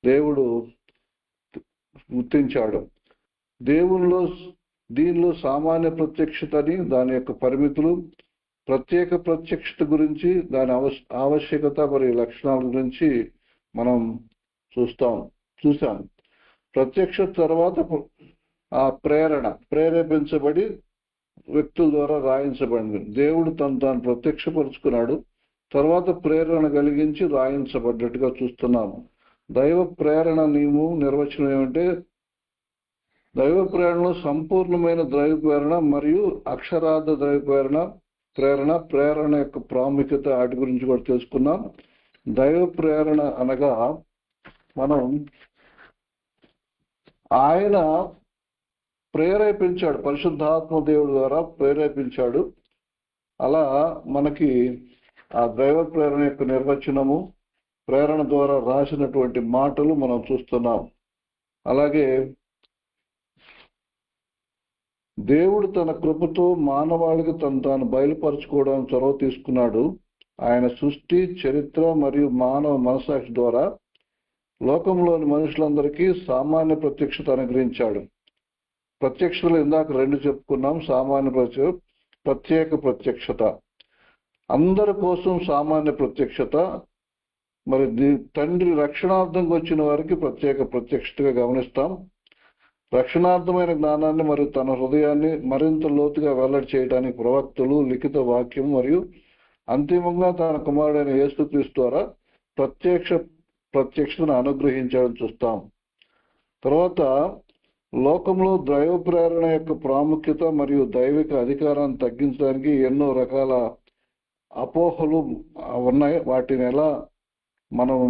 దేవుడు గుర్తించాడు. దీనిలో సామాన్య ప్రత్యక్షతని, దాని యొక్క పరిమితులు, ప్రత్యేక ప్రత్యక్షత గురించి, దాని ఆవశ్యకత మరియు లక్షణాల గురించి మనం చూసాం. ప్రత్యక్షత తర్వాత ఆ ప్రేరేపించబడి వ్యక్తుల ద్వారా రాయించబడింది. దేవుడు తాను ప్రత్యక్షపరుచుకున్నాడు, తర్వాత ప్రేరణ కలిగించి రాయించబడ్డట్టుగా చూస్తున్నాము. దైవ ప్రేరణ నిర్వచనం ఏమంటే, దైవ ప్రేరణలో సంపూర్ణమైన దైవ ప్రేరణ మరియు అక్షరార్థ దైవ ప్రేరణ యొక్క ప్రాముఖ్యత వాటి గురించి కూడా తెలుసుకున్నాం. దైవ ప్రేరణ అనగా మనం ఆయన ప్రేరేపించాడు, పరిశుద్ధాత్మ దేవుడి ద్వారా ప్రేరేపించాడు. అలా మనకి ఆ దైవ ప్రేరణ యొక్క నిర్వచనము, ప్రేరణ ద్వారా రాసినటువంటి మాటలు మనం చూస్తున్నాం. అలాగే దేవుడు తన కృపతో మానవాళికి తాను బయలుపరచుకోవడానికి చొరవ తీసుకున్నాడు. ఆయన సృష్టి, చరిత్ర మరియు మానవ మనసాక్షి ద్వారా లోకంలోని మనుషులందరికీ సామాన్య ప్రత్యక్షత అనుగ్రహించాడు. ప్రత్యక్షతలు ఇందాక 2 చెప్పుకున్నాం. సామాన్య ప్రత్యేక ప్రత్యక్షత, అందరి కోసం సామాన్య ప్రత్యక్షత, మరి తండ్రి రక్షణార్థంగా వచ్చిన వారికి ప్రత్యేక ప్రత్యక్షతగా గమనిస్తాం. రక్షణార్థమైన జ్ఞానాన్ని మరియు తన హృదయాన్ని మరింత లోతుగా వెల్లడి చేయడానికి ప్రవక్తలు, లిఖిత వాక్యం మరియు అంతిమంగా తన కుమారుడైన యేసుక్రీస్తు ద్వారా ప్రత్యక్షతను అనుగ్రహించాలని చూస్తాం. తర్వాత లోకంలో దైవ ప్రేరణ యొక్క ప్రాముఖ్యత మరియు దైవిక అధికారాన్ని తగ్గించడానికి ఎన్నో రకాల అపోహలు ఉన్నాయి. వాటిని ఎలా మనం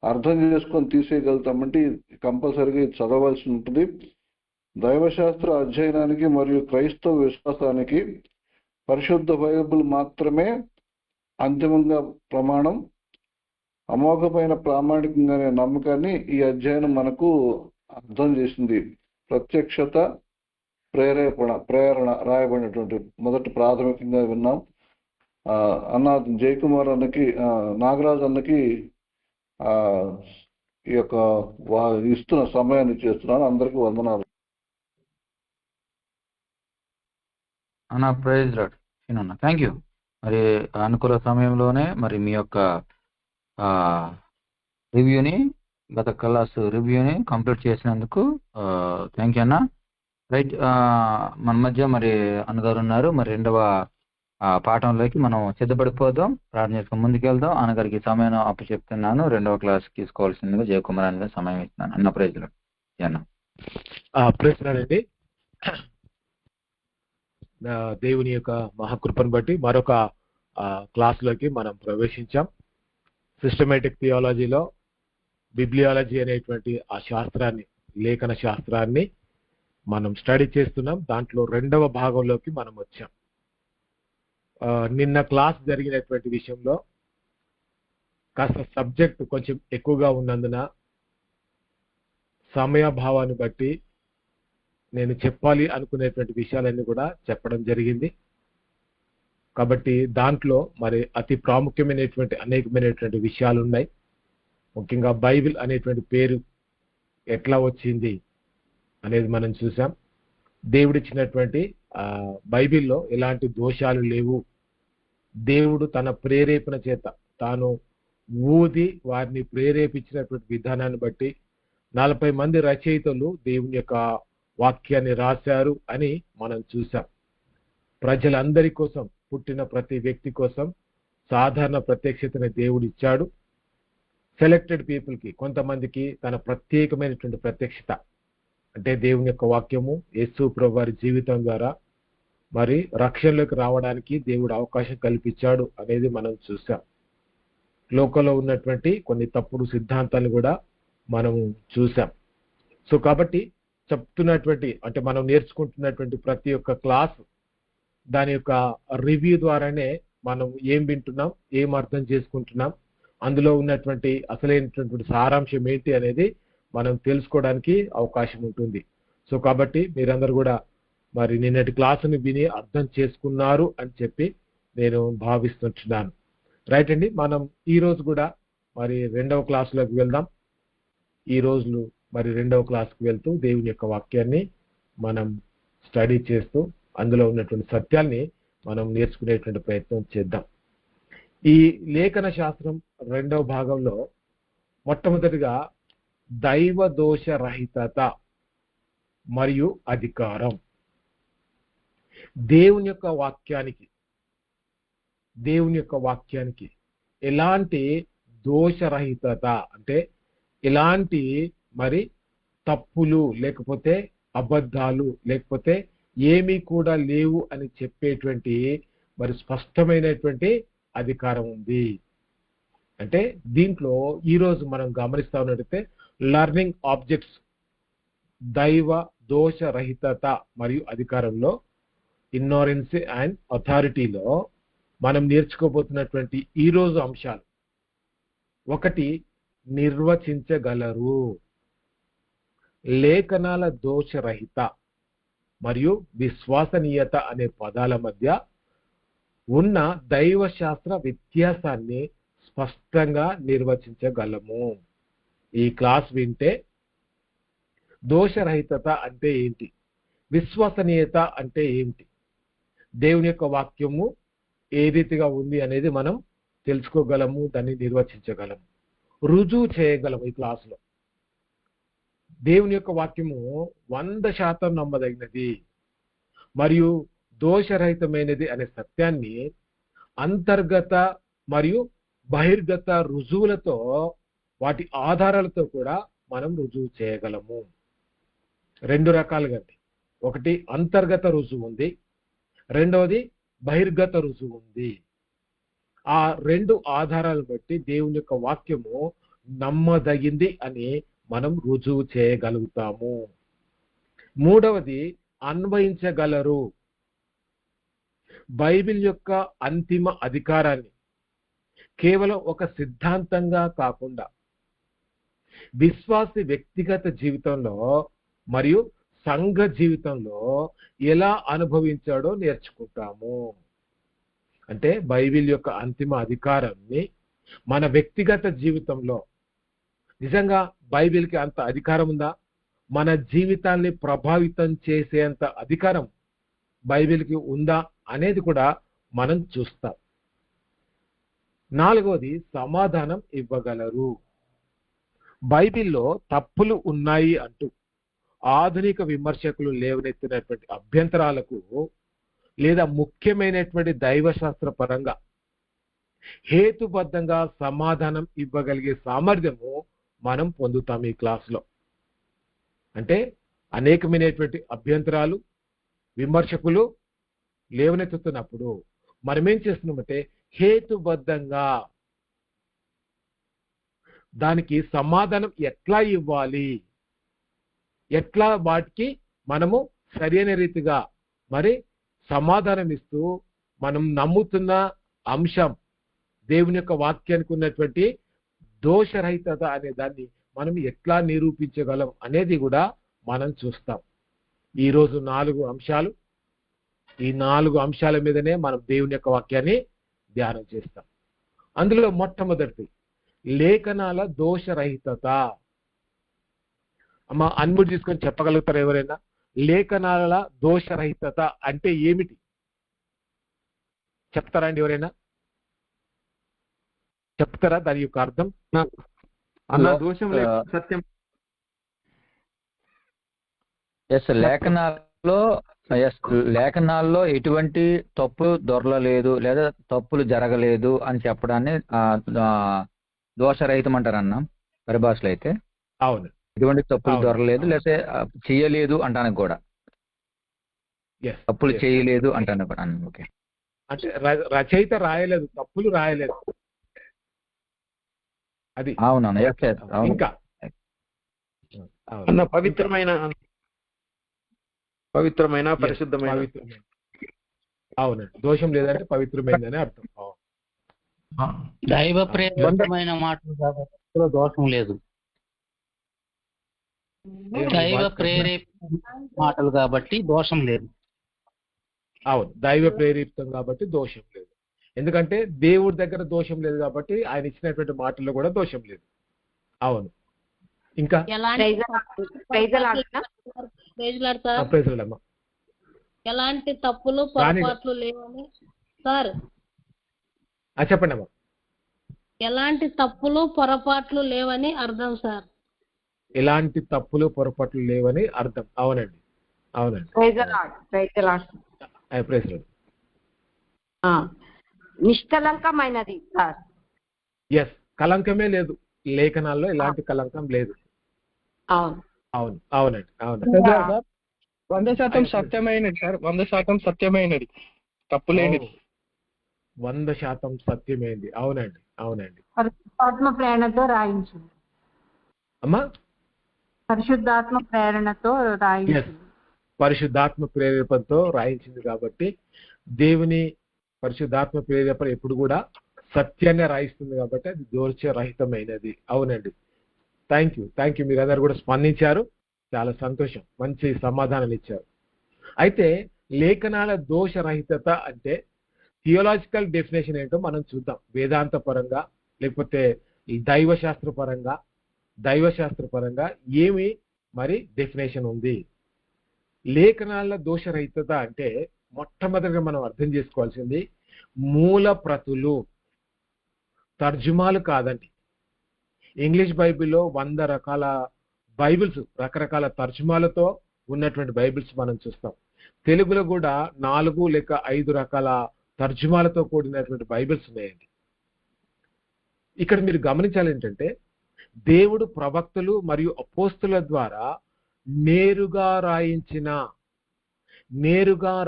అర్థం చేసుకొని తీసేయగలుగుతామంటే కంపల్సరీగా చదవలసి ఉంటుంది. దైవశాస్త్ర అధ్యయనానికి మరియు క్రైస్తవ విశ్వాసానికి పరిశుద్ధ బైబిల్ మాత్రమే అంతిమంగా ప్రమాణం. అమోఘమైన ప్రామాణికంగా నమ్మకాన్ని ఈ అధ్యయనం మనకు అర్థం చేసింది. ప్రత్యక్షత, ప్రేరణ రాయబడినటువంటి మొదటి ప్రాథమికంగా విన్నాం. జయకుమార్ అన్నకి, నాగరాజు అన్నకి ఈ యొక్క ఇస్తున్న సమయాన్ని చేస్తున్నాను. అందరికీ వందనాలు. అన్న ప్రైజ్ లార్డ్. Thank you. మరి అనుకూల సమయంలోనే మరి మీ యొక్క రివ్యూని, గత క్లాస్ రివ్యూని కంప్లీట్ చేసినందుకు థ్యాంక్ యూ అన్న. రైట్, మన మధ్య మరి అన్నగారు ఉన్నారు. మరి 2వ పాఠంలోకి మనం సిద్ధపడిపోదాం, ప్రార్థన చేసుకుని ముందుకెళ్దాం. అన్నగారికి సమయం అప్పచెప్తున్నాను. 2వ క్లాస్ తీసుకోవాల్సిందిగా జయకుమార్ అన్న సమయం ఇస్తున్నాను. అన్న ప్రైజ్ లార్డ్. అన్న ప్రైజ్ లార్డ్ అండి. దేవుని యొక్క మహాకృపను బట్టి మరొక క్లాస్లోకి మనం ప్రవేశించాం. సిస్టమేటిక్ థియాలజీలో బిబ్లియాలజీ అనేటువంటి ఆ శాస్త్రాన్ని, లేఖన శాస్త్రాన్ని మనం స్టడీ చేస్తున్నాం. దాంట్లో 2వ భాగంలోకి మనం వచ్చాం. నిన్న క్లాస్ జరిగినటువంటి విషయంలో కాస్త సబ్జెక్ట్ కొంచెం ఎక్కువగా ఉన్నందున సమయభావాన్ని బట్టి నేను చెప్పాలి అనుకునేటువంటి విషయాలన్నీ కూడా చెప్పడం జరిగింది. కాబట్టి దాంట్లో మరి అతి ప్రాముఖ్యమైనటువంటి అనేకమైనటువంటి విషయాలు ఉన్నాయి. ముఖ్యంగా బైబిల్ అనేటువంటి పేరు ఎట్లా వచ్చింది అనేది మనం చూసాం. దేవుడిచ్చినటువంటి బైబిల్లో ఎలాంటి దోషాలు లేవు. దేవుడు తన ప్రేరేపణ చేత తాను ఊది వారిని ప్రేరేపించినటువంటి విధానాన్ని బట్టి 40 మంది రచయితలు దేవుని యొక్క వాక్యాన్ని రాశారు అని మనం చూసాం. ప్రజలందరి కోసం, పుట్టిన ప్రతి వ్యక్తి కోసం సాధారణ ప్రత్యక్షతని దేవుడు ఇచ్చాడు. సెలెక్టెడ్ పీపుల్కి, కొంతమందికి తన ప్రత్యేకమైనటువంటి ప్రత్యక్షత అంటే దేవుని యొక్క వాక్యము, యేసు ప్రభువు వారి జీవితం ద్వారా మరి రక్షణలోకి రావడానికి దేవుడు అవకాశం కల్పించాడు అనేది మనం చూసాం. లోకంలో ఉన్నటువంటి కొన్ని తప్పుడు సిద్ధాంతాలు కూడా మనం చూసాం. సో కాబట్టి చెప్తున్నటువంటి, అంటే మనం నేర్చుకుంటున్నటువంటి ప్రతి ఒక్క క్లాస్ దాని యొక్క రివ్యూ ద్వారానే మనం ఏం వింటున్నాం, ఏం అర్థం చేసుకుంటున్నాం, అందులో ఉన్నటువంటి అసలైనటువంటి సారాంశం ఏంటి అనేది మనం తెలుసుకోవడానికి అవకాశం ఉంటుంది. సో కాబట్టి మీరందరూ కూడా మరి నిన్నటి క్లాసుని విని అర్థం చేసుకున్నారు అని చెప్పి నేను భావిస్తుంటున్నాను. రైట్ అండి, మనం ఈ రోజు కూడా మరి 2వ క్లాసులోకి వెళ్దాం. ఈ రోజులు మరి 2వ క్లాస్కి వెళ్తూ దేవుని యొక్క వాక్యాన్ని మనం స్టడీ చేస్తూ అందులో ఉన్నటువంటి సత్యాల్ని మనం నేర్చుకునేటువంటి ప్రయత్నం చేద్దాం. ఈ లేఖన శాస్త్రం 2వ భాగంలో మొట్టమొదటిగా దైవ దోష రహితత మరియు అధికారం. దేవుని యొక్క వాక్యానికి ఎలాంటి దోషరహితత అంటే ఎలాంటి మరి తప్పులు లేకపోతే అబద్ధాలు లేకపోతే ఏమీ కూడా లేవు అని చెప్పేటువంటి మరి స్పష్టమైనటువంటి అధికారం ఉంది. అంటే దీంట్లో ఈరోజు మనం గమనిస్తా ఉన్నట్టయితే లర్నింగ్ ఆబ్జెక్ట్స్ దైవ దోష రహితత మరియు అధికారంలో ఇగ్నోరెన్స్ అండ్ అథారిటీలో మనం నేర్చుకోబోతున్నటువంటి ఈరోజు అంశాలు. ఒకటి, నిర్వచించగలరు. లేఖనాల దోషరహిత మరియు విశ్వసనీయత అనే పదాల మధ్య ఉన్న దైవశాస్త్ర వ్యత్యాసాన్ని స్పష్టంగా నిర్వచించగలము. ఈ క్లాస్ వింటే దోషరహితత అంటే ఏంటి, విశ్వసనీయత అంటే ఏంటి, దేవుని యొక్క వాక్యము ఏ రీతిగా ఉంది అనేది మనం తెలుసుకోగలము, దాన్ని నిర్వచించగలము, రుజువు చేయగలము. ఈ క్లాసులో దేవుని యొక్క వాక్యము 100% నమ్మదగినది మరియు దోషరహితమైనది అనే సత్యాన్ని అంతర్గత మరియు బహిర్గత రుజువులతో వాటి ఆధారాలతో కూడా మనం రుజువు చేయగలము. 2 రకాలుగా అండి. ఒకటి అంతర్గత రుజువు ఉంది, రెండవది బహిర్గత రుజువు ఉంది. ఆ 2 ఆధారాలను బట్టి దేవుని యొక్క వాక్యము నమ్మదగింది అని మనం రుజువు చేయగలుగుతాము. మూడవది అన్వయించగలరు. బైబిల్ యొక్క అంతిమ అధికారాన్ని కేవలం ఒక సిద్ధాంతంగా కాకుండా విశ్వాసి వ్యక్తిగత జీవితంలో మరియు సంఘ జీవితంలో ఎలా అనుభవించాడో నేర్చుకుంటాము. అంటే బైబిల్ యొక్క అంతిమ అధికారాన్ని మన వ్యక్తిగత జీవితంలో నిజంగా బైబిల్కి అంత అధికారం ఉందా, మన జీవితాన్ని ప్రభావితం చేసేంత అధికారం బైబిల్కి ఉందా అనేది కూడా మనం చూస్తాం. నాలుగవది సమాధానం ఇవ్వగలరు. బైబిల్లో తప్పులు ఉన్నాయి అంటూ ఆధునిక విమర్శకులు లేవనెత్తినటువంటి అభ్యంతరాలకు లేదా ముఖ్యమైనటువంటి దైవశాస్త్ర పరంగా హేతుబద్ధంగా సమాధానం ఇవ్వగలిగే సామర్థ్యము మనం పొందుతాం ఈ క్లాసులో. అంటే అనేకమైనటువంటి అభ్యంతరాలు విమర్శకులు లేవనెత్తుతున్నప్పుడు మనం ఏం చేస్తున్నామంటే హేతుబద్ధంగా దానికి సమాధానం ఎట్లా ఇవ్వాలి, ఎట్లా వాటికి మనము సరైన రీతిగా మరి సమాధానం ఇస్తూ మనం నమ్ముతున్న అంశం దేవుని యొక్క వాక్యానికి ఉన్నటువంటి దోషరహితత అనే దాన్ని మనం ఎట్లా నిరూపించగలం అనేది కూడా మనం చూస్తాం. ఈరోజు 4 అంశాలు. ఈ 4 అంశాల మీదనే మనం దేవుని యొక్క వాక్యాన్ని ధ్యానం చేస్తాం. అందులో మొట్టమొదటి లేఖనాల దోషరహితత. అమ్మ అన్మ్యూట్ తీసుకొని చెప్పగలుగుతారు ఎవరైనా? లేఖనాల దోషరహితత అంటే ఏమిటి చెప్తారా అండి? ఎవరైనా చెప్తారా దాని యొక్క అర్థం? అన్న దోషం సత్యం. లేఖనాల్లో ఎటువంటి తప్పు దొరలలేదు లేదా తప్పులు జరగలేదు అని చెప్పడాన్ని దోషరహితం అంటారన్న పరిభాషలో అయితే. అవును, ఎటువంటి తప్పులు దొరకలేదు లేకపోతే చేయలేదు అంటానికి కూడా, తప్పులు చేయలేదు అంటాను కూడా. ఓకే, అంటే రచయిత రాయలేదు, తప్పులు రాయలేదు. అది అవునన్నా. ఇంకా అన్న పవిత్రమైన పరిశుద్ధమైన. అవునండి, దోషం లేదంటే పవిత్రమైందని అర్థం. దైవ ప్రేరితమైన మాటలు కాబట్టి దోషం లేదు. దైవ ప్రేరేపిత మాటలు కాబట్టి దోషం లేదు. అవును, దైవ ప్రేరితం కాబట్టి దోషం లేదు. ఎందుకంటే దేవుడి దగ్గర దోషం లేదు కాబట్టి ఆయన ఇచ్చినటువంటి మాటల్లో కూడా దోషం లేదు. అవును, ఇంకా ఎలాంటి తప్పులు పొరపాట్లు లేవని సార్ చెప్పండి అమ్మా. ఎలాంటి తప్పులు పొరపాట్లు లేవని అర్థం సార్. ఎలాంటి తప్పులు పొరపాట్లు లేవని అర్థం. అవునండి, అవునండి. నిష్కలంకమైనది సార్. ఎస్, కలంకమే లేదు లేఖనాల్లో, ఎలాంటి కలంకం లేదు. అవును, అవును, అవునండి, అవునండి. 100% సత్యమైనది సార్, 100% సత్యమైనది, తప్పులేనిది. 100% సత్యమైనది. అవునండి, అవునండి. పరిశుద్ధాత్మ ప్రేరణతో రాయించింది అమ్మా. పరిశుద్ధాత్మ ప్రేరణతో రాయించింది. పరిశుద్ధాత్మ ప్రేరేపణతో రాయించింది కాబట్టి దేవుని పరిశుద్ధాత్మ ప్రేరేపణ ఎప్పుడు కూడా సత్యాన్ని రాయిస్తుంది కాబట్టి అది దోషరహితమైనది. అవునండి. Thank you. మీరందరూ కూడా స్పందించారు, చాలా సంతోషం, మంచి సమాధానాలు ఇచ్చారు. అయితే లేఖనాల దోషరహితత అంటే థియోలాజికల్ డెఫినేషన్ ఏంటో మనం చూద్దాం. వేదాంత పరంగా లేకపోతే ఈ దైవశాస్త్ర పరంగా ఏమి మరి డెఫినేషన్ ఉంది. లేఖనాల దోషరహితత అంటే మొట్టమొదటిగా మనం అర్థం చేసుకోవాల్సింది మూల ప్రతులు, తర్జుమాలు కాదండి. ఇంగ్లీష్ బైబిల్లో 100 రకాల బైబిల్స్, రకరకాల తర్జుమాలతో ఉన్నటువంటి బైబిల్స్ మనం చూస్తాం. తెలుగులో కూడా 4 లేక 5 రకాల తర్జుమాలతో కూడినటువంటి బైబిల్స్ ఉన్నాయండి. ఇక్కడ మీరు గమనించాలి ఏంటంటే దేవుడు ప్రవక్తలు మరియు అపోస్తుల ద్వారా నేరుగా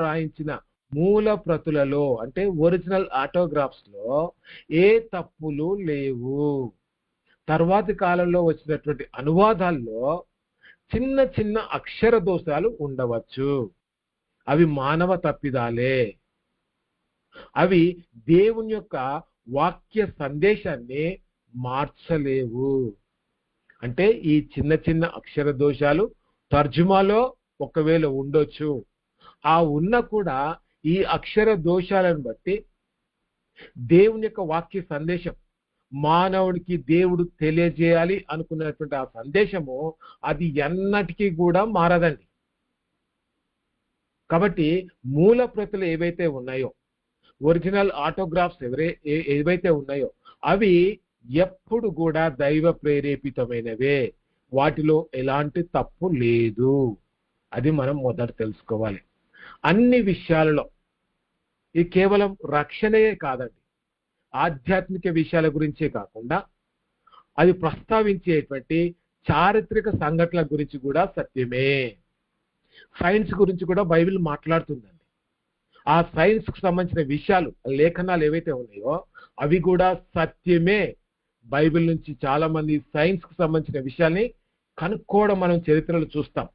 రాయించిన మూల ప్రతులలో అంటే ఒరిజినల్ ఆటోగ్రాఫ్స్ లో ఏ తప్పులు లేవు. తర్వాతి కాలంలో వచ్చినటువంటి అనువాదాల్లో చిన్న చిన్న అక్షర దోషాలు ఉండవచ్చు, అవి మానవ తప్పిదాలే. అవి దేవుని యొక్క వాక్య సందేశాన్ని మార్చలేవు. అంటే ఈ చిన్న చిన్న అక్షర దోషాలు తర్జుమాలో ఒకవేళ ఉండొచ్చు, ఆ ఉన్న కూడా ఈ అక్షర దోషాలను బట్టి దేవుని యొక్క వాక్య సందేశం మానవుడికి దేవుడు తెలియజేయాలి అనుకున్నటువంటి ఆ సందేశము అది ఎన్నటికీ కూడా మారదండి. కాబట్టి మూల ప్రతులు ఏవైతే ఉన్నాయో, ఒరిజినల్ ఆటోగ్రాఫ్స్ ఏవైతే ఉన్నాయో అవి ఎప్పుడు కూడా దైవ ప్రేరేపితమైనవే, వాటిలో ఎలాంటి తప్పు లేదు. అది మనం మొదట తెలుసుకోవాలి. అన్ని విషయాలలో ఇది కేవలం రక్షణయే కాదండి, ఆధ్యాత్మిక విషయాల గురించే కాకుండా అది ప్రస్తావించేటువంటి చారిత్రక సంఘటనల గురించి కూడా సత్యమే. సైన్స్ గురించి కూడా బైబిల్ మాట్లాడుతుందండి. ఆ సైన్స్ కు సంబంధించిన విషయాలు, లేఖనాలు ఏవైతే ఉన్నాయో అవి కూడా సత్యమే. బైబిల్ నుంచి చాలా మంది సైన్స్ కు సంబంధించిన విషయాల్ని కనుక్కోవడం మనం చరిత్రలో చూస్తాం.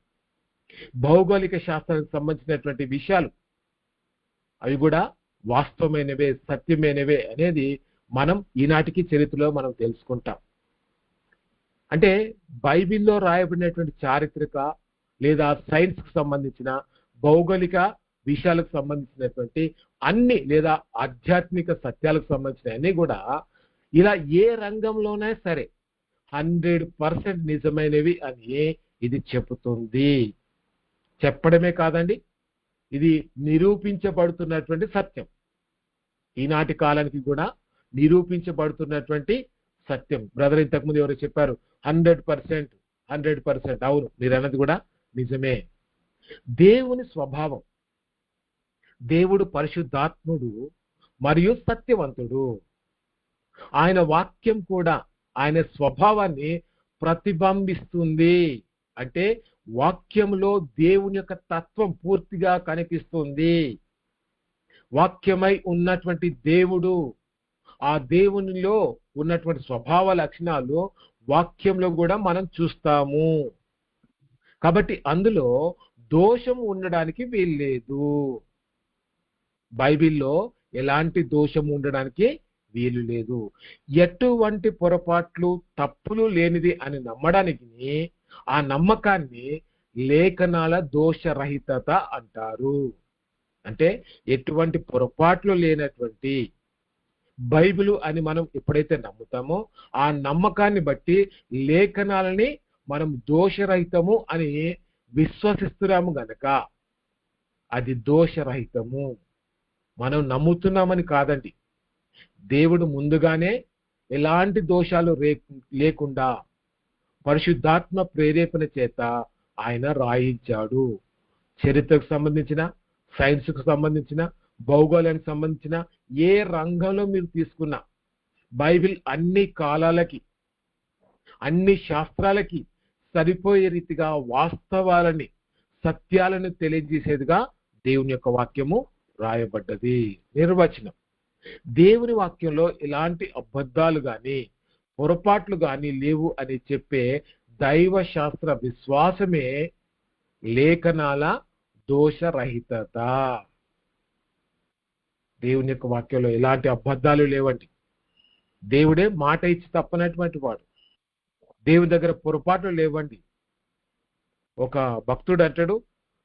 భౌగోళిక శాస్త్రానికి సంబంధించినటువంటి విషయాలు అవి కూడా వాస్తవమైనవే, సత్యమైనవే అనేది మనం ఈనాటికి చరిత్రలో మనం తెలుసుకుంటాం. అంటే బైబిల్లో రాయబడినటువంటి చారిత్రక లేదా సైన్స్ కు సంబంధించిన భౌగోళిక విషయాలకు సంబంధించినటువంటి అన్ని లేదా ఆధ్యాత్మిక సత్యాలకు సంబంధించిన అన్ని కూడా ఇలా ఏ రంగంలోనే సరే 100% నిజమైనవి అని ఇది చెబుతుంది. చెప్పడమే కాదండి, ఇది నిరూపించబడుతున్నటువంటి సత్యం. ఈనాటి కాలానికి కూడా నిరూపించబడుతున్నటువంటి సత్యం. బ్రదర్ ఇంతకుముందు ఎవరో చెప్పారు 100%. అవును, మీరు అన్నది కూడా నిజమే. దేవుని స్వభావం, దేవుడు పరిశుద్ధాత్ముడు మరియు సత్యవంతుడు. ఆయన వాక్యం కూడా ఆయన స్వభావాన్ని ప్రతిబింబిస్తుంది. అంటే వాక్యంలో దేవుని యొక్క తత్వం పూర్తిగా కనిపిస్తుంది. వాక్యమై ఉన్నటువంటి దేవుడు, ఆ దేవునిలో ఉన్నటువంటి స్వభావ లక్షణాలు వాక్యంలో కూడా మనం చూస్తాము. కాబట్టి అందులో దోషం ఉండడానికి వీల్లేదు. బైబిల్లో ఎలాంటి దోషం ఉండడానికి వీలు లేదు. ఎటువంటి పొరపాట్లు తప్పులు లేనిది అని నమ్మడానికి ఆ నమ్మకాన్ని లేఖనాల దోషరహితత అంటారు. అంటే ఎటువంటి పొరపాట్లు లేనటువంటి బైబిలు అని మనం ఎప్పుడైతే నమ్ముతామో ఆ నమ్మకాన్ని బట్టి లేఖనాలని మనం దోషరహితము అని విశ్వసిస్తున్నాము గనక అది దోషరహితము. మనం నమ్ముతున్నామని కాదండి. దేవుడు ముందుగానే ఎలాంటి దోషాలు లేకుండా పరిశుద్ధాత్మ ప్రేరేపణ చేత ఆయన రాయించాడు. చరిత్రకు సంబంధించిన, సైన్స్కు సంబంధించిన, భౌగోళానికి సంబంధించిన ఏ రంగంలో మీరు తీసుకున్నా బైబిల్ అన్ని కాలాలకి, అన్ని శాస్త్రాలకి సరిపోయే రీతిగా వాస్తవాలని, సత్యాలను తెలియజేసేదిగా దేవుని యొక్క వాక్యము రాయబడ్డది. నిర్వచనం: దేవుని వాక్యంలో ఎలాంటి అబద్ధాలు గాని పొరపాట్లు గాని లేవు అని చెప్పే దైవ శాస్త్ర విశ్వాసమే లేఖనాల దోషరహితత. దేవుని యొక్క వాక్యంలో ఎలాంటి అబద్ధాలు లేవండి. దేవుడే మాట ఇచ్చి తప్పనటువంటి వాడు. దేవుని దగ్గర పొరపాట్లు లేవండి. ఒక భక్తుడు అంటాడు,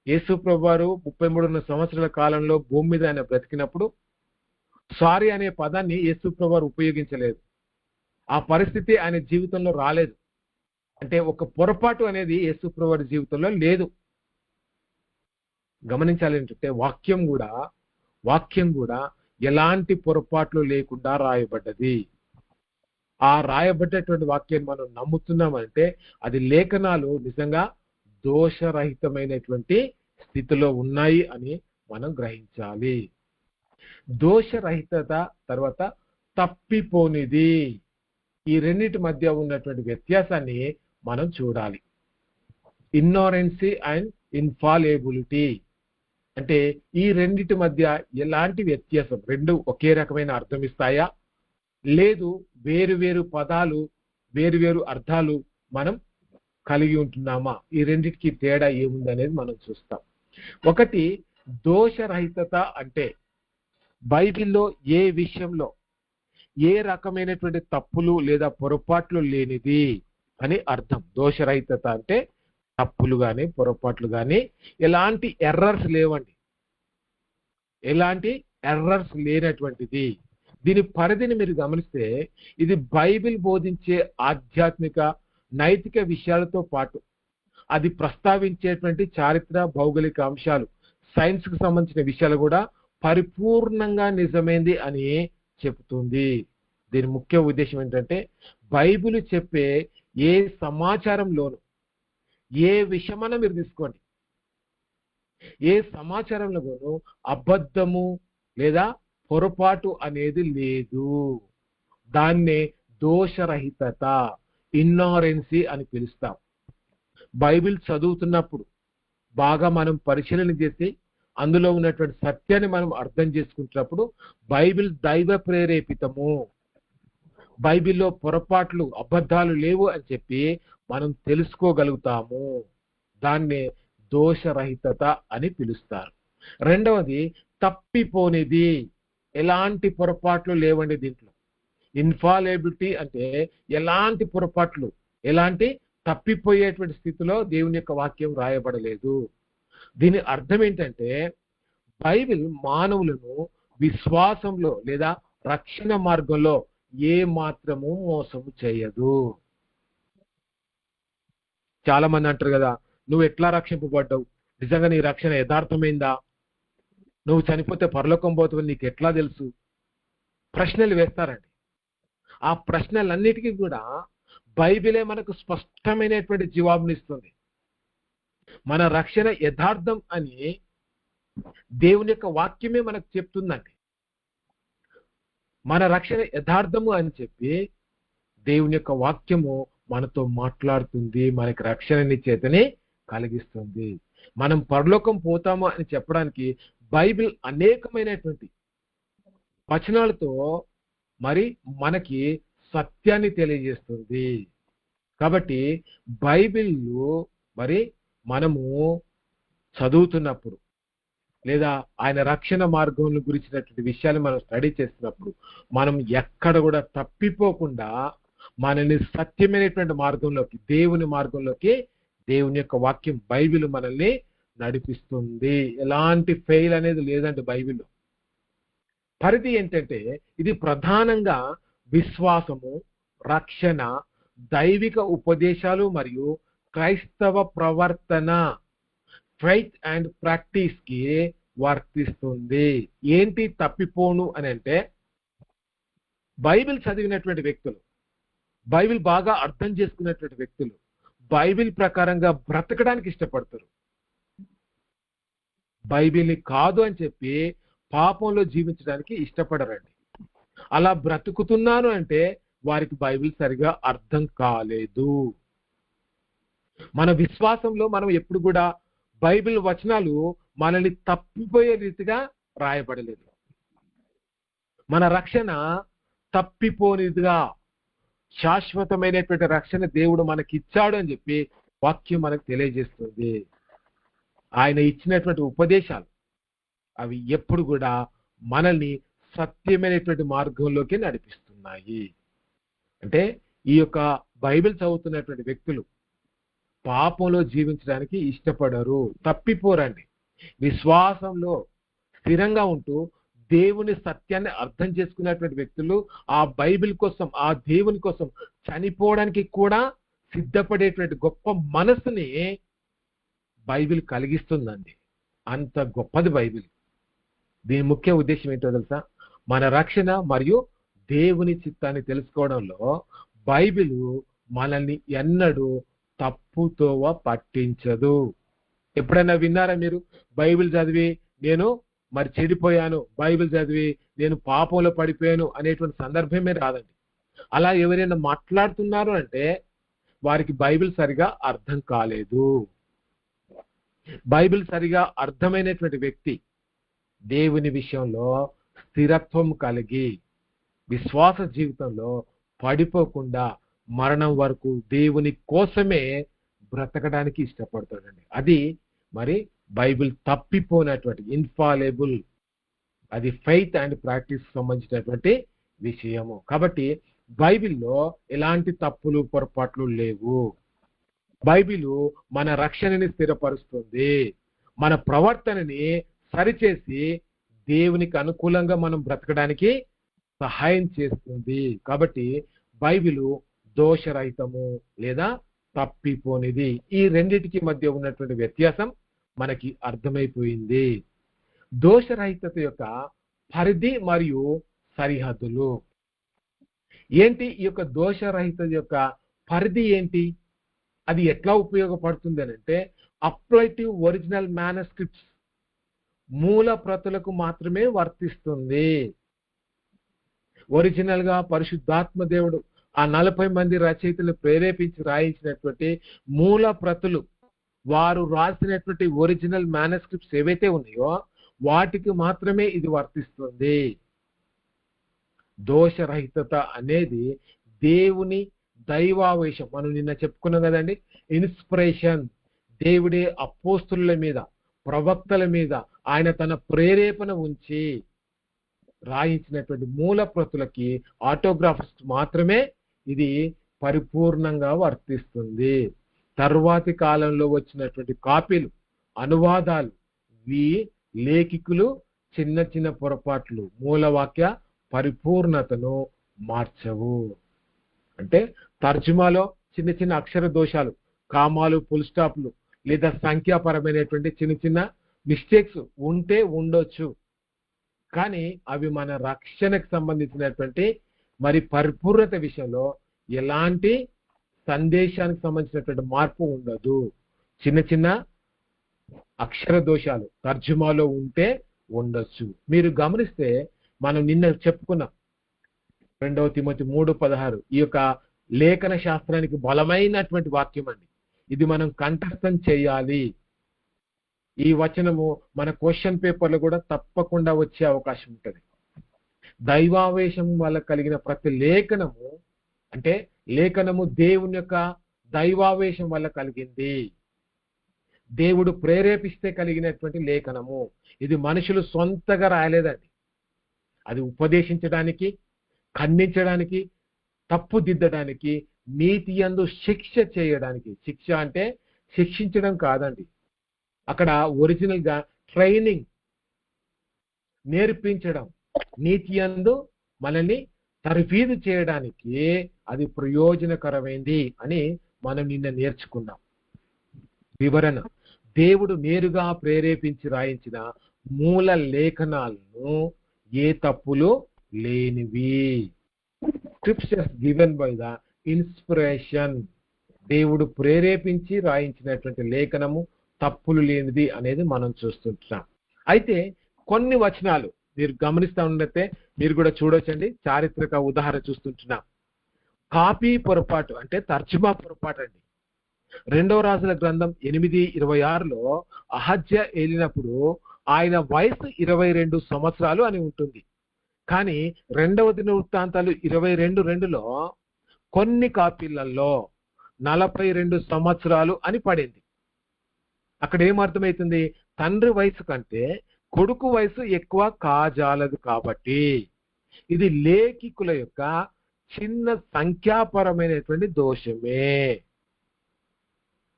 యేసు ప్రభువారు 33 సంవత్సరాల కాలంలో భూమి మీద ఆయన బ్రతికినప్పుడు సారీ అనే పదాన్ని యేసు ప్రభువారు ఉపయోగించలేదు. ఆ పరిస్థితి ఆయన జీవితంలో రాలేదు. అంటే ఒక పొరపాటు అనేది యేసు ప్రభువారి జీవితంలో లేదు. గమనించాలి ఏంటంటే వాక్యం కూడా ఎలాంటి పొరపాట్లు లేకుండా రాయబడ్డది. ఆ రాయబడ్డటువంటి వాక్యాన్ని మనం నమ్ముతున్నామంటే అది లేఖనాలు నిజంగా దోషరహితమైనటువంటి స్థితిలో ఉన్నాయి అని మనం గ్రహించాలి. దోషరహితత తర్వాత తప్పిపోనిది, ఈ రెండింటి మధ్య ఉన్నటువంటి వ్యత్యాసాన్ని మనం చూడాలి. ఇగ్నోరెన్సీ అండ్ ఇన్ఫాలేబిలిటీ అంటే ఈ రెండింటి మధ్య ఎలాంటి వ్యత్యాసం? రెండు ఒకే రకమైన అర్థం ఇస్తాయా, లేదు వేరు పదాలు వేరు అర్థాలు మనం కలిగి ఉంటున్నామా? ఈ రెండింటికి తేడా ఏముంది అనేది మనం చూస్తాం. ఒకటి, దోషరహితత అంటే బైబిల్లో ఏ విషయంలో ఏ రకమైనటువంటి తప్పులు లేదా పొరపాట్లు లేనిది అని అర్థం. దోషరహితత అంటే తప్పులు కానీ పొరపాట్లు కానీ ఎలాంటి ఎర్రర్స్ లేవండి, ఎలాంటి ఎర్రర్స్ లేనటువంటిది. దీని పరిధిని మీరు గమనిస్తే ఇది బైబిల్ బోధించే ఆధ్యాత్మిక నైతిక విషయాలతో పాటు అది ప్రస్తావించేటువంటి చారిత్ర భౌగోళిక అంశాలు, సైన్స్ కు సంబంధించిన విషయాలు కూడా పరిపూర్ణంగా నిజమైంది అని చెబుతుంది. దీని ముఖ్య ఉద్దేశం ఏంటంటే బైబిల్ చెప్పే ఏ సమాచారంలోనూ, ఏ విషయమైనా మీరు తీసుకోండి, ఏ సమాచారంలోనూ అబద్ధము లేదా పొరపాటు అనేది లేదు. దాన్నే దోషరహితత, ఇగ్నోరెన్సీ అని పిలుస్తాం. బైబిల్ చదువుతున్నప్పుడు బాగా మనం పరిశీలన చేసి అందులో ఉన్నటువంటి సత్యాన్ని మనం అర్థం చేసుకుంటున్నప్పుడు బైబిల్ దైవ ప్రేరేపితము, బైబిల్లో పొరపాట్లు అబద్ధాలు లేవు అని చెప్పి మనం తెలుసుకోగలుగుతాము. దాన్నే దోషరహితత అని పిలుస్తారు. రెండవది, తప్పిపోనిది, ఎలాంటి పొరపాట్లు లేవండి దీంట్లో. ఇన్ఫాలేబిలిటీ అంటే ఎలాంటి పొరపాట్లు, ఎలాంటి తప్పిపోయేటువంటి స్థితిలో దేవుని యొక్క వాక్యం రాయబడలేదు. దీని అర్థం ఏంటంటే బైబిల్ మానవులను విశ్వాసంలో లేదా రక్షణ మార్గంలో ఏ మాత్రము మోసము చేయదు. చాలా మంది అంటారు కదా, నువ్వు ఎట్లా రక్షింపబడ్డావు, నిజంగా నీ రక్షణ యథార్థమైందా, నువ్వు చనిపోతే పరలోకం పోతావని నీకు ఎట్లా తెలుసు? ప్రశ్నలు వేస్తారండి. ఆ ప్రశ్నలన్నిటికీ కూడా బైబిలే మనకు స్పష్టమైనటువంటి జవాబునిస్తుంది. మన రక్షణ యథార్థం అని దేవుని యొక్క వాక్యమే మనకు చెప్తుందండి. మన రక్షణ యథార్థము అని చెప్పి దేవుని యొక్క వాక్యము మనతో మాట్లాడుతుంది, మనకి రక్షణనిచ్చేతని కలిగిస్తుంది. మనం పరలోకం పోతాము అని చెప్పడానికి బైబిల్ అనేకమైనటువంటి వచనాలతో మరి మనకి సత్యాన్ని తెలియజేస్తుంది. కాబట్టి బైబిల్లో మరి మనము చదువుతున్నప్పుడు లేదా ఆయన రక్షణ మార్గం గురించినటువంటి విషయాలు మనం స్టడీ చేస్తున్నప్పుడు మనం ఎక్కడ కూడా తప్పిపోకుండా మనల్ని సత్యమైనటువంటి మార్గంలోకి, దేవుని మార్గంలోకి దేవుని యొక్క వాక్యం బైబిల్ మనల్ని నడిపిస్తుంది. ఎలాంటి ఫెయిల్ అనేది లేదండి బైబిల్లో. పరిధి ఏంటంటే ఇది ప్రధానంగా విశ్వాసము, రక్షణ, దైవిక ఉపదేశాలు మరియు క్రైస్తవ ప్రవర్తన ఫెయిత్ అండ్ ప్రాక్టీస్ కి వర్తిస్తుంది. ఏంటి తప్పిపోను అని అంటే, బైబిల్ చదివినటువంటి వ్యక్తులు, బైబిల్ బాగా అర్థం చేసుకున్నటువంటి వ్యక్తులు బైబిల్ ప్రకారంగా బ్రతకడానికి ఇష్టపడతారు. బైబిల్ని కాదు అని చెప్పి పాపంలో జీవించడానికి ఇష్టపడరండి. అలా బ్రతుకుతున్నాను అంటే వారికి బైబిల్ సరిగా అర్థం కాలేదు. మన విశ్వాసంలో మనం ఎప్పుడు కూడా బైబిల్ వచనాలు మనల్ని తప్పిపోయే రీతిగా రాయబడలేదు. మన రక్షణ తప్పిపోనిదిగా, శాశ్వతమైనటువంటి రక్షణ దేవుడు మనకి ఇచ్చాడు అని చెప్పి వాక్యం మనకు తెలియజేస్తుంది. ఆయన ఇచ్చినటువంటి ఉపదేశాలు అవి ఎప్పుడు కూడా మనల్ని సత్యమైనటువంటి మార్గంలోకి నడిపిస్తున్నాయి. అంటే ఈ యొక్క బైబిల్ చదువుతున్నటువంటి వ్యక్తులు పాపంలో జీవించడానికి ఇష్టపడరు, తప్పిపోరండి. విశ్వాసంలో స్థిరంగా ఉంటూ దేవుని సత్యాన్ని అర్థం చేసుకున్నటువంటి వ్యక్తులు ఆ బైబిల్ కోసం, ఆ దేవుని కోసం చనిపోవడానికి కూడా సిద్ధపడేటువంటి గొప్ప మనసుని బైబిల్ కలిగిస్తుందండి. అంత గొప్పది బైబిల్. దీని ముఖ్య ఉద్దేశం ఏంటో తెలుసా? మన రక్షణ మరియు దేవుని చిత్తాన్ని తెలుసుకోవడంలో బైబిల్ మనల్ని ఎన్నడూ తప్పుతోవ పట్టించదు. ఎప్పుడైనా విన్నారా మీరు? బైబిల్ చదివి నేను మరి చెడిపోయాను, బైబిల్ చదివి నేను పాపంలో పడిపోయాను అనేటువంటి సందర్భమే రాదండి. అలా ఎవరైనా మాట్లాడుతున్నారు అంటే వారికి బైబిల్ సరిగా అర్థం కాలేదు. బైబిల్ సరిగా అర్థమైనటువంటి వ్యక్తి దేవుని విషయంలో స్థిరత్వం కలిగి విశ్వాస జీవితంలో పడిపోకుండా మరణం వరకు దేవుని కోసమే బ్రతకడానికి ఇష్టపడతాడండి. అది మరి బైబిల్ తప్పిపోయినటువంటి ఇన్ఫాలేబుల్, అది ఫెయిత్ అండ్ ప్రాక్టీస్ సంబంధించినటువంటి విషయము. కాబట్టి బైబిల్లో ఎలాంటి తప్పులు పొరపాట్లు లేవు. బైబిల్ మన రక్షణని స్థిరపరుస్తుంది, మన ప్రవర్తనని సరిచేసి దేవునికి అనుకూలంగా మనం బ్రతకడానికి సహాయం చేస్తుంది. కాబట్టి బైబిల్ దోషరహితము లేదా తప్పిపోనిది. ఈ రెండిటికి మధ్య ఉన్నటువంటి వ్యత్యాసం మనకి అర్థమైపోయింది. దోషరహితత యొక్క పరిధి మరియు సరిహద్దులు ఏంటి? ఈ యొక్క దోషరహిత యొక్క పరిధి ఏంటి? అది ఎట్లా ఉపయోగపడుతుంది అని అంటే, అప్లై టు ఒరిజినల్ మ్యానుస్క్రిప్ట్స్, మూల ప్రతులకు మాత్రమే వర్తిస్తుంది. ఒరిజినల్ గా పరిశుద్ధాత్మ దేవుడు ఆ 40 మంది రచయితలు ప్రేరేపించి రాయించినటువంటి మూల ప్రతులు, వారు రాసినటువంటి ఒరిజినల్ మ్యానుస్క్రిప్ట్స్ ఏవైతే ఉన్నాయో వాటికి మాత్రమే ఇది వర్తిస్తుంది. దోషరహితత అనేది దేవుని దైవావేశం. మనం నిన్న చెప్పుకున్నాం కదండి, ఇన్స్పిరేషన్. దేవుడే అపోస్తుల మీద, ప్రవక్తల మీద ఆయన తన ప్రేరేపణ ఉంచి రాయించినటువంటి మూల ప్రతులకి, ఆటోగ్రాఫ్స్ మాత్రమే ఇది పరిపూర్ణంగా వర్తిస్తుంది. తర్వాతి కాలంలో వచ్చినటువంటి కాపీలు, అనువాదాలు, లేఖికులు చిన్న చిన్న పొరపాట్లు మూలవాక్య పరిపూర్ణతను మార్చవు. అంటే తర్జుమాలో చిన్న చిన్న అక్షర దోషాలు, కామాలు, ఫుల్ స్టాప్లు లేదా సంఖ్యాపరమైనటువంటి చిన్న చిన్న మిస్టేక్స్ ఉంటే ఉండొచ్చు, కానీ అవి మన రక్షణకు సంబంధించినటువంటి మరి పరిపూర్ణత విషయంలో ఎలాంటి సందేశానికి సంబంధించినటువంటి మార్పు ఉండదు. చిన్న చిన్న అక్షర దోషాలు తర్జుమాలో ఉంటే ఉండొచ్చు. మీరు గమనిస్తే మనం నిన్న చెప్పుకున్నాం 2 తిమోతి 3:16 ఈ యొక్క లేఖన శాస్త్రానికి బలమైనటువంటి వాక్యం అండి. ఇది మనం కంఠస్థం చేయాలి. ఈ వచనము మన క్వశ్చన్ పేపర్లో కూడా తప్పకుండా వచ్చే అవకాశం ఉంటుంది. దైవావేశం వల్ల కలిగిన ప్రతి లేఖనము, అంటే లేఖనము దేవుని యొక్క దైవావేశం వల్ల కలిగింది, దేవుడు ప్రేరేపిస్తే కలిగినటువంటి లేఖనము. ఇది మనుషులు సొంతగా రాయలేదండి. అది ఉపదేశించడానికి, ఖండించడానికి, తప్పుదిద్దడానికి, నీతి యందు శిక్ష చేయడానికి. శిక్ష అంటే శిక్షించడం కాదండి, అక్కడ ఒరిజినల్ గా ట్రైనింగ్, నేర్పించడం, నీతి యందు మనల్ని తర్ఫీదు చేయడానికి అది ప్రయోజనకరమైంది అని మనం నిన్న నేర్చుకున్నాం. వివరణ. దేవుడు నేరుగా ప్రేరేపించి రాయించిన మూల లేఖనాలను ఏ తప్పులు లేనివి. Scriptures given by the inspiration. దేవుడు ప్రేరేపించి రాయించినటువంటి లేఖనము తప్పులు లేనిది అనేది మనం చూస్తుంటున్నాం. అయితే కొన్ని వచనాలు మీరు గమనిస్తా ఉన్నట్టే మీరు కూడా చూడొచ్చండి. చారిత్రక ఉదాహరణ చూస్తుంటున్నాం. కాపీ పొరపాటు అంటే తర్జుమా పొరపాటు అండి. 2వ రాజుల గ్రంథం 8:26లో అహజ్యా ఏలినప్పుడు ఆయన వయసు 22 సంవత్సరాలు అని ఉంటుంది. కానీ 2వ దినవృత్తాంతాలు 22:2లో కొన్ని కాపీలలో 42 సంవత్సరాలు అని పడింది. అక్కడ ఏమర్థమవుతుంది? తండ్రి వయసు కంటే కొడుకు వయసు ఎక్కువ కాజాలదు కాబట్టి ఇది లేఖికుల యొక్క చిన్న సంఖ్యాపరమైనటువంటి దోషమే.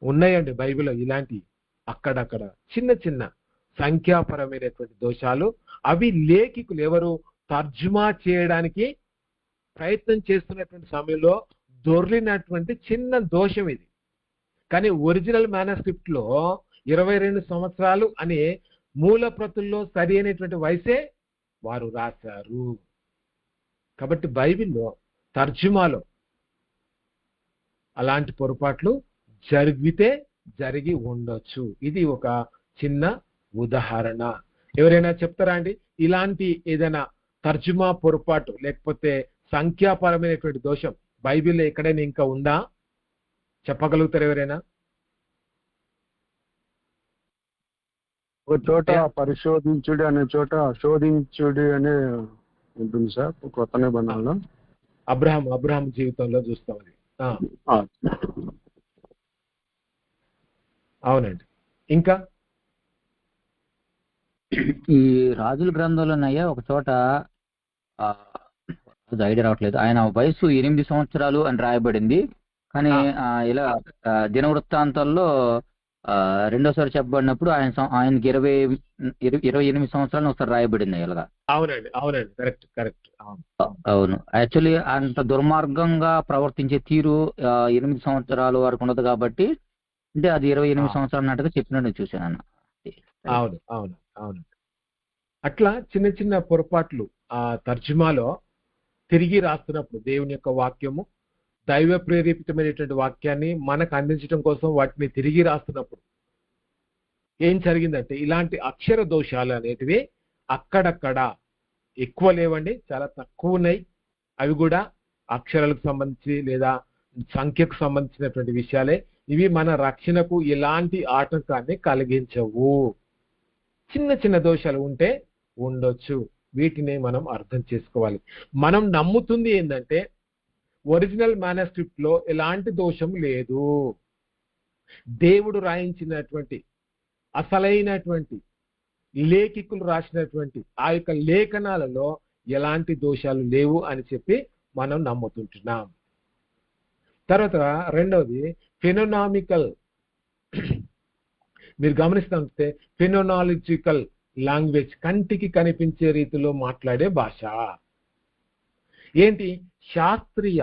ఉన్నాయండి బైబిల్లో ఇలాంటి అక్కడక్కడ చిన్న చిన్న సంఖ్యాపరమైనటువంటి దోషాలు. అవి లేఖికులు ఎవరు తర్జుమా చేయడానికి ప్రయత్నం చేస్తున్నటువంటి సమయంలో దొర్లినటువంటి చిన్న దోషం ఇది. కానీ ఒరిజినల్ మేనస్క్రిప్ట్ లో 22 సంవత్సరాలు అనే మూల ప్రతుల్లో సరి అయినటువంటి వయసే వారు రాశారు. కాబట్టి బైబిల్లో తర్జుమాలో అలాంటి పొరపాట్లు జరిగి ఉండొచ్చు. ఇది ఒక చిన్న ఉదాహరణ. ఎవరైనా చెప్తారా అండి ఇలాంటి ఏదైనా తర్జుమా పొరపాటు లేకపోతే సంఖ్యాపరమైనటువంటి దోషం బైబిల్లో ఎక్కడైనా ఇంకా ఉందా? చెప్పగలుగుతారు ఎవరైనా? ఒక చోట పరిశోధించుడి అనే చోట శోధించుడి అనే ఉంటుంది సార్ కొత్త నిబంధనలో. అబ్రహాం జీవితంలో చూస్తాం అది. అవునండి. ఇంకా ఈ రాజుల గ్రంథంలోనయ్యా ఒక చోట ఐడియా రావట్లేదు, ఆయన వయసు 8 సంవత్సరాలు అని రాయబడింది. కానీ ఇలా దినవృత్తాంతాల్లో రెండోసారి చెప్పబడినప్పుడు ఆయనకి 28 సంవత్సరాలు ఒకసారి రాయబడింది ఇలాగా. అవునండి కరెక్ట్. అవును. యాక్చువల్లీ అంత దుర్మార్గంగా ప్రవర్తించే తీరు 8 సంవత్సరాల వరకు ఉండదు కాబట్టి అంటే అది 28 సంవత్సరాలు అన్నట్టుగా చెప్పినట్టు చూశాను. అవును. అట్లా చిన్న చిన్న పొరపాట్లు ఆ తర్జుమాలో తిరిగి రాస్తున్నప్పుడు దేవుని యొక్క వాక్యము దైవ ప్రేరేపితమైనటువంటి వాక్యాన్ని మనకు అందించడం కోసం వాటిని తిరిగి రాస్తున్నప్పుడు ఏం జరిగిందంటే ఇలాంటి అక్షర దోషాలు అనేటివి అక్కడక్కడ ఎక్కువ లేవండి, చాలా తక్కువ ఉన్నాయి. అవి కూడా అక్షరాలకు సంబంధించి లేదా సంఖ్యకు సంబంధించినటువంటి విషయాలే. ఇవి మన రక్షణకు ఎలాంటి ఆటంకాన్ని కలిగించవు. చిన్న చిన్న దోషాలు ఉంటే ఉండొచ్చు, వీటిని మనం అర్థం చేసుకోవాలి. మనం నమ్ముతుంది ఏంటంటే ఒరిజినల్ మేనస్క్రిప్ట్ లో ఎలాంటి దోషం లేదు. దేవుడు రాయించినటువంటి అసలైనటువంటి లేఖికులు రాసినటువంటి ఆ యొక్క లేఖనాలలో ఎలాంటి దోషాలు లేవు అని చెప్పి మనం నమ్ముతుంటున్నాం. తర్వాత రెండవది ఫెనోనామికల్. మీరు గమనిస్తుంటే ఫెనోనాలజికల్ లాంగ్వేజ్, కంటికి కనిపించే రీతిలో మాట్లాడే భాష. ఏంటి? శాస్త్రీయ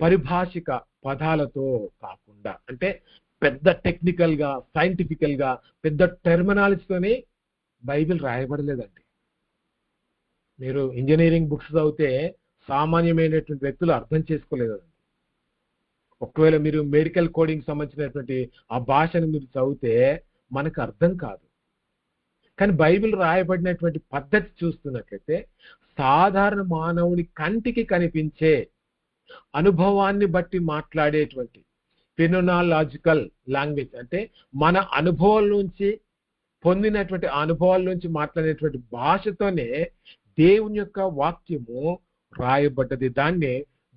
పరిభాషిక పదాలతో కాకుండా, అంటే పెద్ద టెక్నికల్ గా సైంటిఫికల్ గా పెద్ద టెర్మినాలజీతోనే బైబిల్ రాయబడలేదండి. మీరు ఇంజనీరింగ్ బుక్స్ చదివితే సామాన్యమైనటువంటి వ్యక్తులు అర్థం చేసుకోలేదండి. ఒకవేళ మీరు మెడికల్ కోడింగ్ సంబంధించినటువంటి ఆ భాషను మీరు చదివితే మనకు అర్థం కాదు. కానీ బైబిల్ రాయబడినటువంటి పద్ధతి చూస్తున్నట్లయితే సాధారణ మానవుని కంటికి కనిపించే అనుభవాన్ని బట్టి మాట్లాడేటువంటి ఫెనోనాలజికల్ లాంగ్వేజ్, అంటే మన అనుభవాల నుంచి పొందినటువంటి అనుభవాల నుంచి మాట్లాడేటువంటి భాషతోనే దేవుని యొక్క వాక్యము రాయబడ్డది. దాన్నే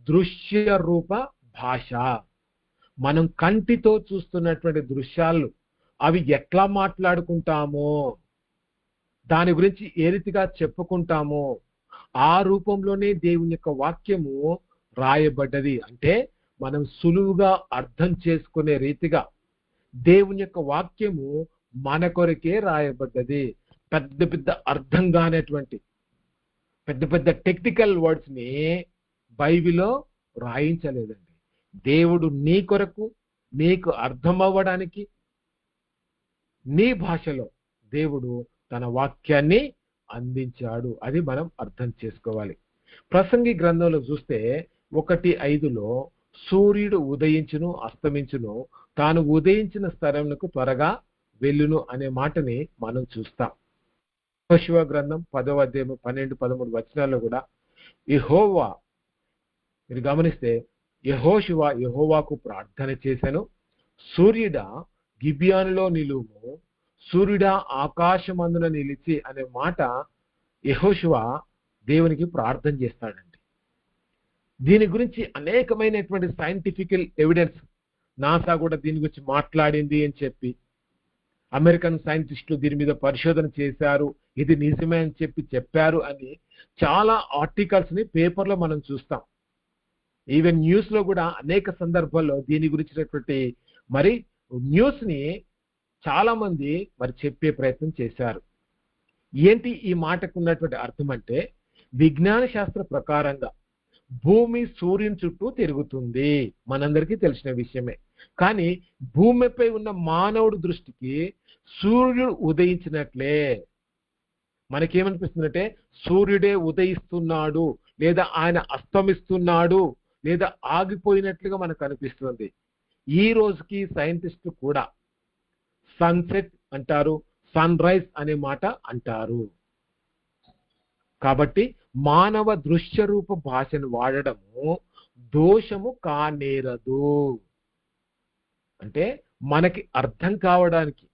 దృశ్య రూప భాష. మనం కంటితో చూస్తున్నటువంటి దృశ్యాలు అవి ఎట్లా మాట్లాడుకుంటామో, దాని గురించి ఏ రీతిగా చెప్పుకుంటామో ఆ రూపంలోనే దేవుని యొక్క వాక్యము రాయబడ్డది. అంటే మనం సులువుగా అర్థం చేసుకునే రీతిగా దేవుని యొక్క వాక్యము మన కొరకే రాయబడ్డది. పెద్ద పెద్ద అర్థం కానటువంటి పెద్ద పెద్ద టెక్నికల్ వర్డ్స్ ని బైబిల్లో రాయించలేదండి. దేవుడు నీ కొరకు నీకు అర్థం అవ్వడానికి నీ భాషలో దేవుడు తన వాక్యాన్ని అందించాడు. అది మనం అర్థం చేసుకోవాలి. ప్రసంగి గ్రంథంలో చూస్తే 1:5 సూర్యుడు ఉదయించును అస్తమించును, తాను ఉదయించిన స్థలంకు త్వరగా వెళ్ళును అనే మాటని మనం చూస్తాం. యెహోషువ గ్రంథం 10వ అధ్యాయం 12-13 వచనాల్లో కూడా యెహోవా, మీరు గమనిస్తే యెహోషువ యెహోవాకు ప్రార్థన చేశాను, సూర్యుడా గిబియోనులో నిలువుము, సూర్యుడా ఆకాశమందున నిలిచి అనే మాట యెహోషువ దేవునికి ప్రార్థన చేస్తాడండి. దీని గురించి అనేకమైనటువంటి సైంటిఫికల్ ఎవిడెన్స్, నాసా కూడా దీని గురించి మాట్లాడింది అని చెప్పి, అమెరికన్ సైంటిస్టులు దీని మీద పరిశోధన చేశారు, ఇది నిజమే అని చెప్పారు అని చాలా ఆర్టికల్స్ ని పేపర్లో మనం చూస్తాం. ఈవెన్ న్యూస్ లో కూడా అనేక సందర్భాల్లో దీని గురించినటువంటి మరి న్యూస్ ని చాలా మంది మరి చెప్పే ప్రయత్నం చేశారు. ఏంటి ఈ మాటకు ఉన్నటువంటి అర్థం అంటే, విజ్ఞాన శాస్త్ర ప్రకారంగా భూమి సూర్యుని చుట్టూ తిరుగుతుంది, మనందరికీ తెలిసిన విషయమే. కానీ భూమిపై ఉన్న మానవుడి దృష్టికి సూర్యుడు ఉదయించినట్లే మనకేమనిపిస్తుందంటే, సూర్యుడే ఉదయిస్తున్నాడు లేదా ఆయన అస్తమిస్తున్నాడు లేదా ఆగిపోయినట్లుగా మనకు అనిపిస్తుంది. ఈ రోజుకి సైంటిస్టులు కూడా సన్సెట్ అంటారు, సన్ రైజ్ అనే మాట అంటారు. కాబట్టి మానవ దృశ్య రూప భాషను వాడడము దోషము కానేరదు. అంటే మనకి అర్థం కావడానికి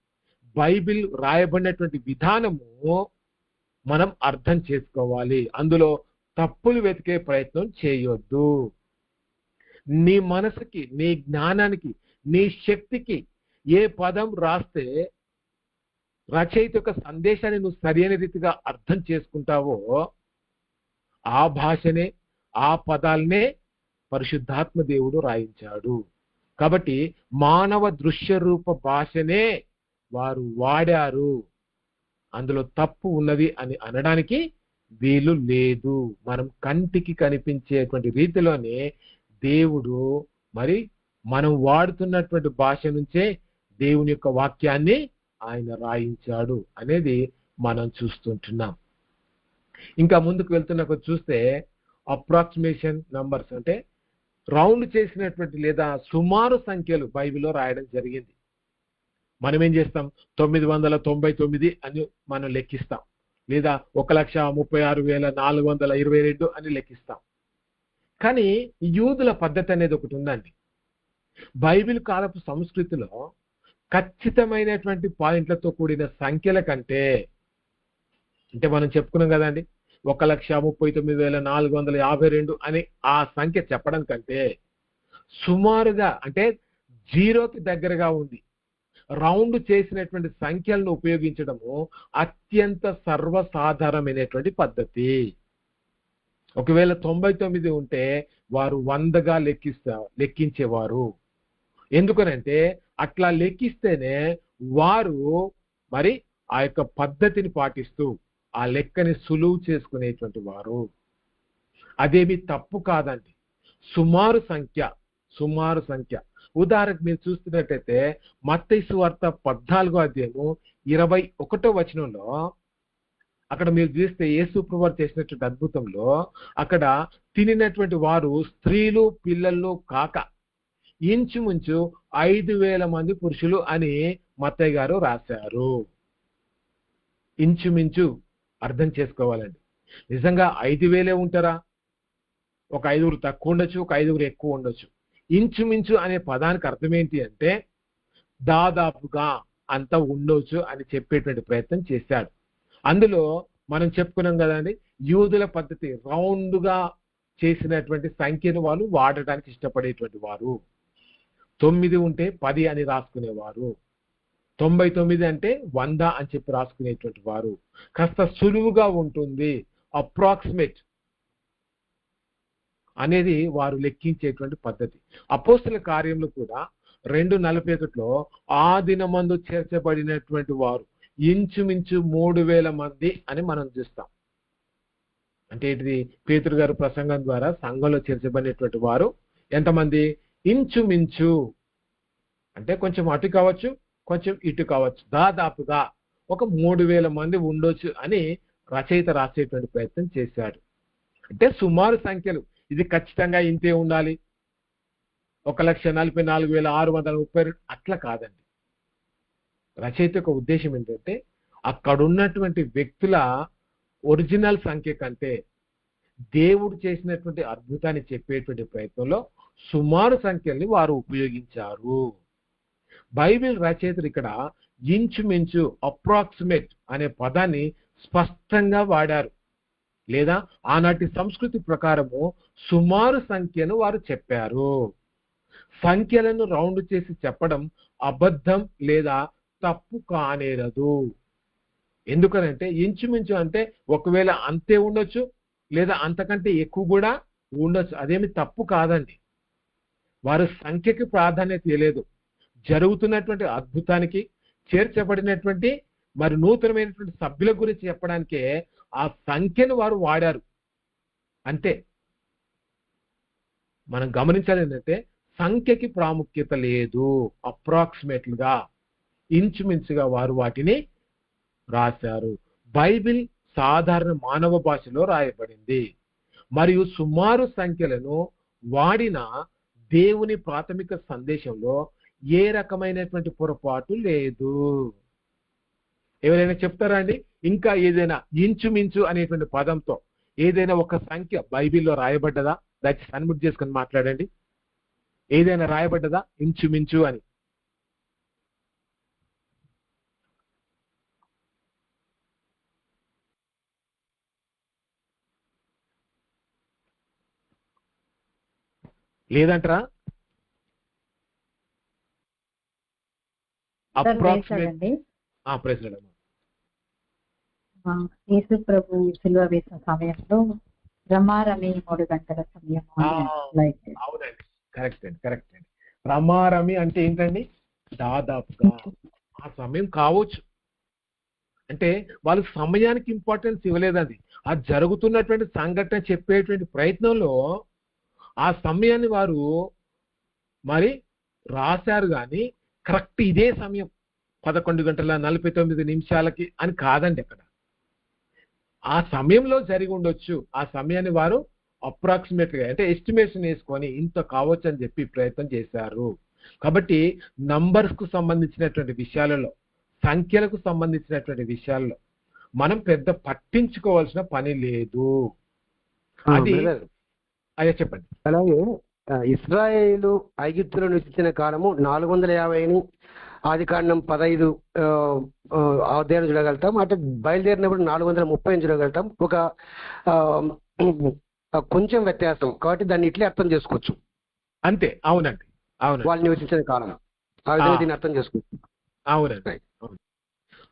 బైబిల్ రాయబడినటువంటి విధానము మనం అర్థం చేసుకోవాలి. అందులో తప్పులు వెతికే ప్రయత్నం చేయొద్దు. నీ మనసుకి, నీ జ్ఞానానికి, నీ శక్తికి ఏ పదం రాస్తే రచయిత యొక్క సందేశాన్ని నువ్వు సరైన రీతిగా అర్థం చేసుకుంటావో ఆ భాషనే, ఆ పదాలనే పరిశుద్ధాత్మ దేవుడు రాయించాడు. కాబట్టి మానవ దృశ్య రూప భాషనే వారు వాడారు, అందులో తప్పు ఉన్నది అని అనడానికి వీలు లేదు. మనం కంటికి కనిపించేటువంటి రీతిలోనే దేవుడు మరి మనం వాడుతున్నటువంటి భాష నుంచే దేవుని యొక్క వాక్యాన్ని ఆయన రాయించాడు అనేది మనం చూస్తుంటున్నాం. ఇంకా ముందుకు వెళ్తున్నప్పుడు చూస్తే అప్రాక్సిమేషన్ నంబర్స్ అంటే రౌండ్ చేసినటువంటి లేదా సుమారు సంఖ్యలు బైబిల్లో రాయడం జరిగింది. మనం ఏం చేస్తాం, 999 అని మనం లెక్కిస్తాం, లేదా 1,36,422 అని లెక్కిస్తాం. కానీ యూదుల పద్ధతి అనేది ఒకటి ఉందండి. బైబిల్ కాలపు సంస్కృతిలో ఖచ్చితమైనటువంటి పాయింట్లతో కూడిన సంఖ్యల కంటే, అంటే మనం చెప్పుకున్నాం కదండి, 1,39,452 అని ఆ సంఖ్య చెప్పడం కంటే సుమారుగా అంటే 0కి దగ్గరగా ఉంది రౌండ్ చేసినటువంటి సంఖ్యలను ఉపయోగించడము అత్యంత సర్వసాధారణమైనటువంటి పద్ధతి. ఒకవేళ 99 ఉంటే వారు 100గా లెక్కించేవారు. ఎందుకనంటే అట్లా లెక్కిస్తేనే వారు మరి ఆ యొక్క పద్ధతిని పాటిస్తూ ఆ లెక్కని సులువు చేసుకునేటువంటి వారు. అదేమి తప్పు కాదండి. సుమారు సంఖ్య ఉదాహరణకు మీరు చూస్తున్నట్టయితే మత్తయి సువార్త 14వ అధ్యాయము 21వ వచనంలో అక్కడ మీరు చూస్తే యేసు ప్రభువు చేసినటువంటి అద్భుతంలో అక్కడ తినినటువంటి వారు స్త్రీలు పిల్లలు కాక ఇంచుమించు 5,000 మంది పురుషులు అని మత్తయి గారు రాశారు. ఇంచుమించు అర్థం చేసుకోవాలండి. నిజంగా 5,000 ఉంటారా? ఒక 5 తక్కువ ఉండొచ్చు, ఒక 5 ఎక్కువ ఉండొచ్చు. ఇంచుమించు అనే పదానికి అర్థం ఏంటి అంటే దాదాపుగా అంత ఉండొచ్చు అని చెప్పేటువంటి ప్రయత్నం చేశాడు. అందులో మనం చెప్పుకున్నాం కదండి, యూదుల పద్ధతి రౌండ్ గా చేసినటువంటి సంఖ్యను వాళ్ళు వాడటానికి ఇష్టపడేటువంటి వారు. 9 ఉంటే 10 అని రాసుకునేవారు, 99 అంటే 100 అని చెప్పి రాసుకునేటువంటి వారు. కాస్త సులువుగా ఉంటుంది, అప్రాక్సిమేట్ అనేది వారు లెక్కించేటువంటి పద్ధతి. అపోస్తల కార్యంలో కూడా 2:41లో ఆ దినమందు చేర్చబడినటువంటి వారు ఇంచుమించు 3,000 మంది అని మనం చూస్తాం. అంటే ఇది పేతురు గారు ప్రసంగం ద్వారా సంఘంలో చేర్చబడినటువంటి వారు ఎంతమంది? ఇంచుమించు అంటే కొంచెం అటు కావచ్చు, కొంచెం ఇటు కావచ్చు, దాదాపుగా ఒక 3000 మంది ఉండొచ్చు అని రచయిత రాసేటువంటి ప్రయత్నం చేశాడు. అంటే సుమారు సంఖ్యలు, ఇది ఖచ్చితంగా ఇంతే ఉండాలి 1,44,632 అట్లా కాదండి. రచయిత యొక్క ఉద్దేశం ఏంటంటే అక్కడున్నటువంటి వ్యక్తుల ఒరిజినల్ సంఖ్య కంటే దేవుడు చేసినటువంటి అద్భుతాన్ని చెప్పేటువంటి ప్రయత్నంలో సుమారు సంఖ్యల్ని వారు ఉపయోగించారు. బైబిల్ రచయితలు ఇక్కడ ఇంచుమించు అప్రాక్సిమేట్ అనే పదాన్ని స్పష్టంగా వాడారు. లేదా ఆనాటి సంస్కృతి ప్రకారము సుమారు సంఖ్యను వారు చెప్పారు. సంఖ్యలను రౌండ్ చేసి చెప్పడం అబద్ధం లేదా తప్పు కానేరదు. ఎందుకనంటే ఇంచుమించు అంటే ఒకవేళ అంతే ఉండొచ్చు లేదా అంతకంటే ఎక్కువ కూడా ఉండొచ్చు, అదేమి తప్పు కాదండి. వారు సంఖ్యకి ప్రాధాన్యత ఇవ్వలేదు, జరుగుతున్నటువంటి అద్భుతానికి చేర్చబడినటువంటి మరి నూతనమైనటువంటి సభ్యుల గురించి చెప్పడానికే ఆ సంఖ్యను వారు వాడారు. అంతే. మనం గమనించాలి ఏంటంటే సంఖ్యకి ప్రాముఖ్యత లేదు, అప్రాక్సిమేట్లుగా ఇంచుమించుగా వారు వాటిని రాశారు. బైబిల్ సాధారణ మానవ భాషలో రాయబడింది మరియు సుమారు సంఖ్యలను వాడిన దేవుని ప్రాథమిక సందేశంలో ఏ రకమైనటువంటి పొరపాటు లేదు. ఎవరైనా చెప్తారా అండి? ఇంకా ఏదైనా ఇంచుమించు అనేటువంటి పదంతో ఏదైనా ఒక సంఖ్య బైబిల్లో రాయబడ్డదా? దయచేసి అన్మ్యూట్ చేసుకొని మాట్లాడండి. ఏదైనా రాయబడ్డదా ఇంచుమించు అని? లేదంటారా? అప్రాక్సిమేట్. ప్రెసిడెంట్ యేసు ప్రభు సిలువ వేసిన సమయంలో రమారమి 3 గంటల సమయం. అవునండి, కరెక్ట్ అండి, కరెక్ట్ అండి. రమారమి అంటే ఏంటండి? దాదాపుగా ఆ సమయం కావచ్చు. అంటే వాళ్ళు సమయానికి ఇంపార్టెన్స్ ఇవ్వలేదండి. ఆ జరుగుతున్నటువంటి సంఘటన చెప్పేటువంటి ప్రయత్నంలో ఆ సమయాన్ని వారు మరి రాశారు కానీ కరెక్ట్ ఇదే సమయం 11:49 అని కాదండి. అక్కడ ఆ సమయంలో జరిగి ఉండొచ్చు. ఆ సమయాన్ని వారు అప్రాక్సిమేట్ గా అంటే ఎస్టిమేషన్ వేసుకొని ఇంత కావచ్చు అని చెప్పి ప్రయత్నం చేశారు. కాబట్టి నంబర్స్ కు సంబంధించినటువంటి విషయాలలో, సంఖ్యలకు సంబంధించినటువంటి విషయాల్లో మనం పెద్ద పట్టించుకోవాల్సిన పని లేదు. అది అదే చెప్పండి. అలాగే ఇశ్రాయేలు ఐగుప్తులో నివసించిన కాలము 450 ఆదికాండం 15 అధ్యాయం చూడగలుగుతాం. అంటే బయలుదేరినప్పుడు 430 చూడగలుగుతాం. ఒక కొంచెం వ్యత్యాసం కాబట్టి దాన్ని ఇట్లే అర్థం చేసుకోవచ్చు. అంతే. అవునండి, అవును. వాళ్ళు నివసించిన కాలం ఆ విధంగా దీన్ని అర్థం చేసుకోవచ్చు. అవునండి.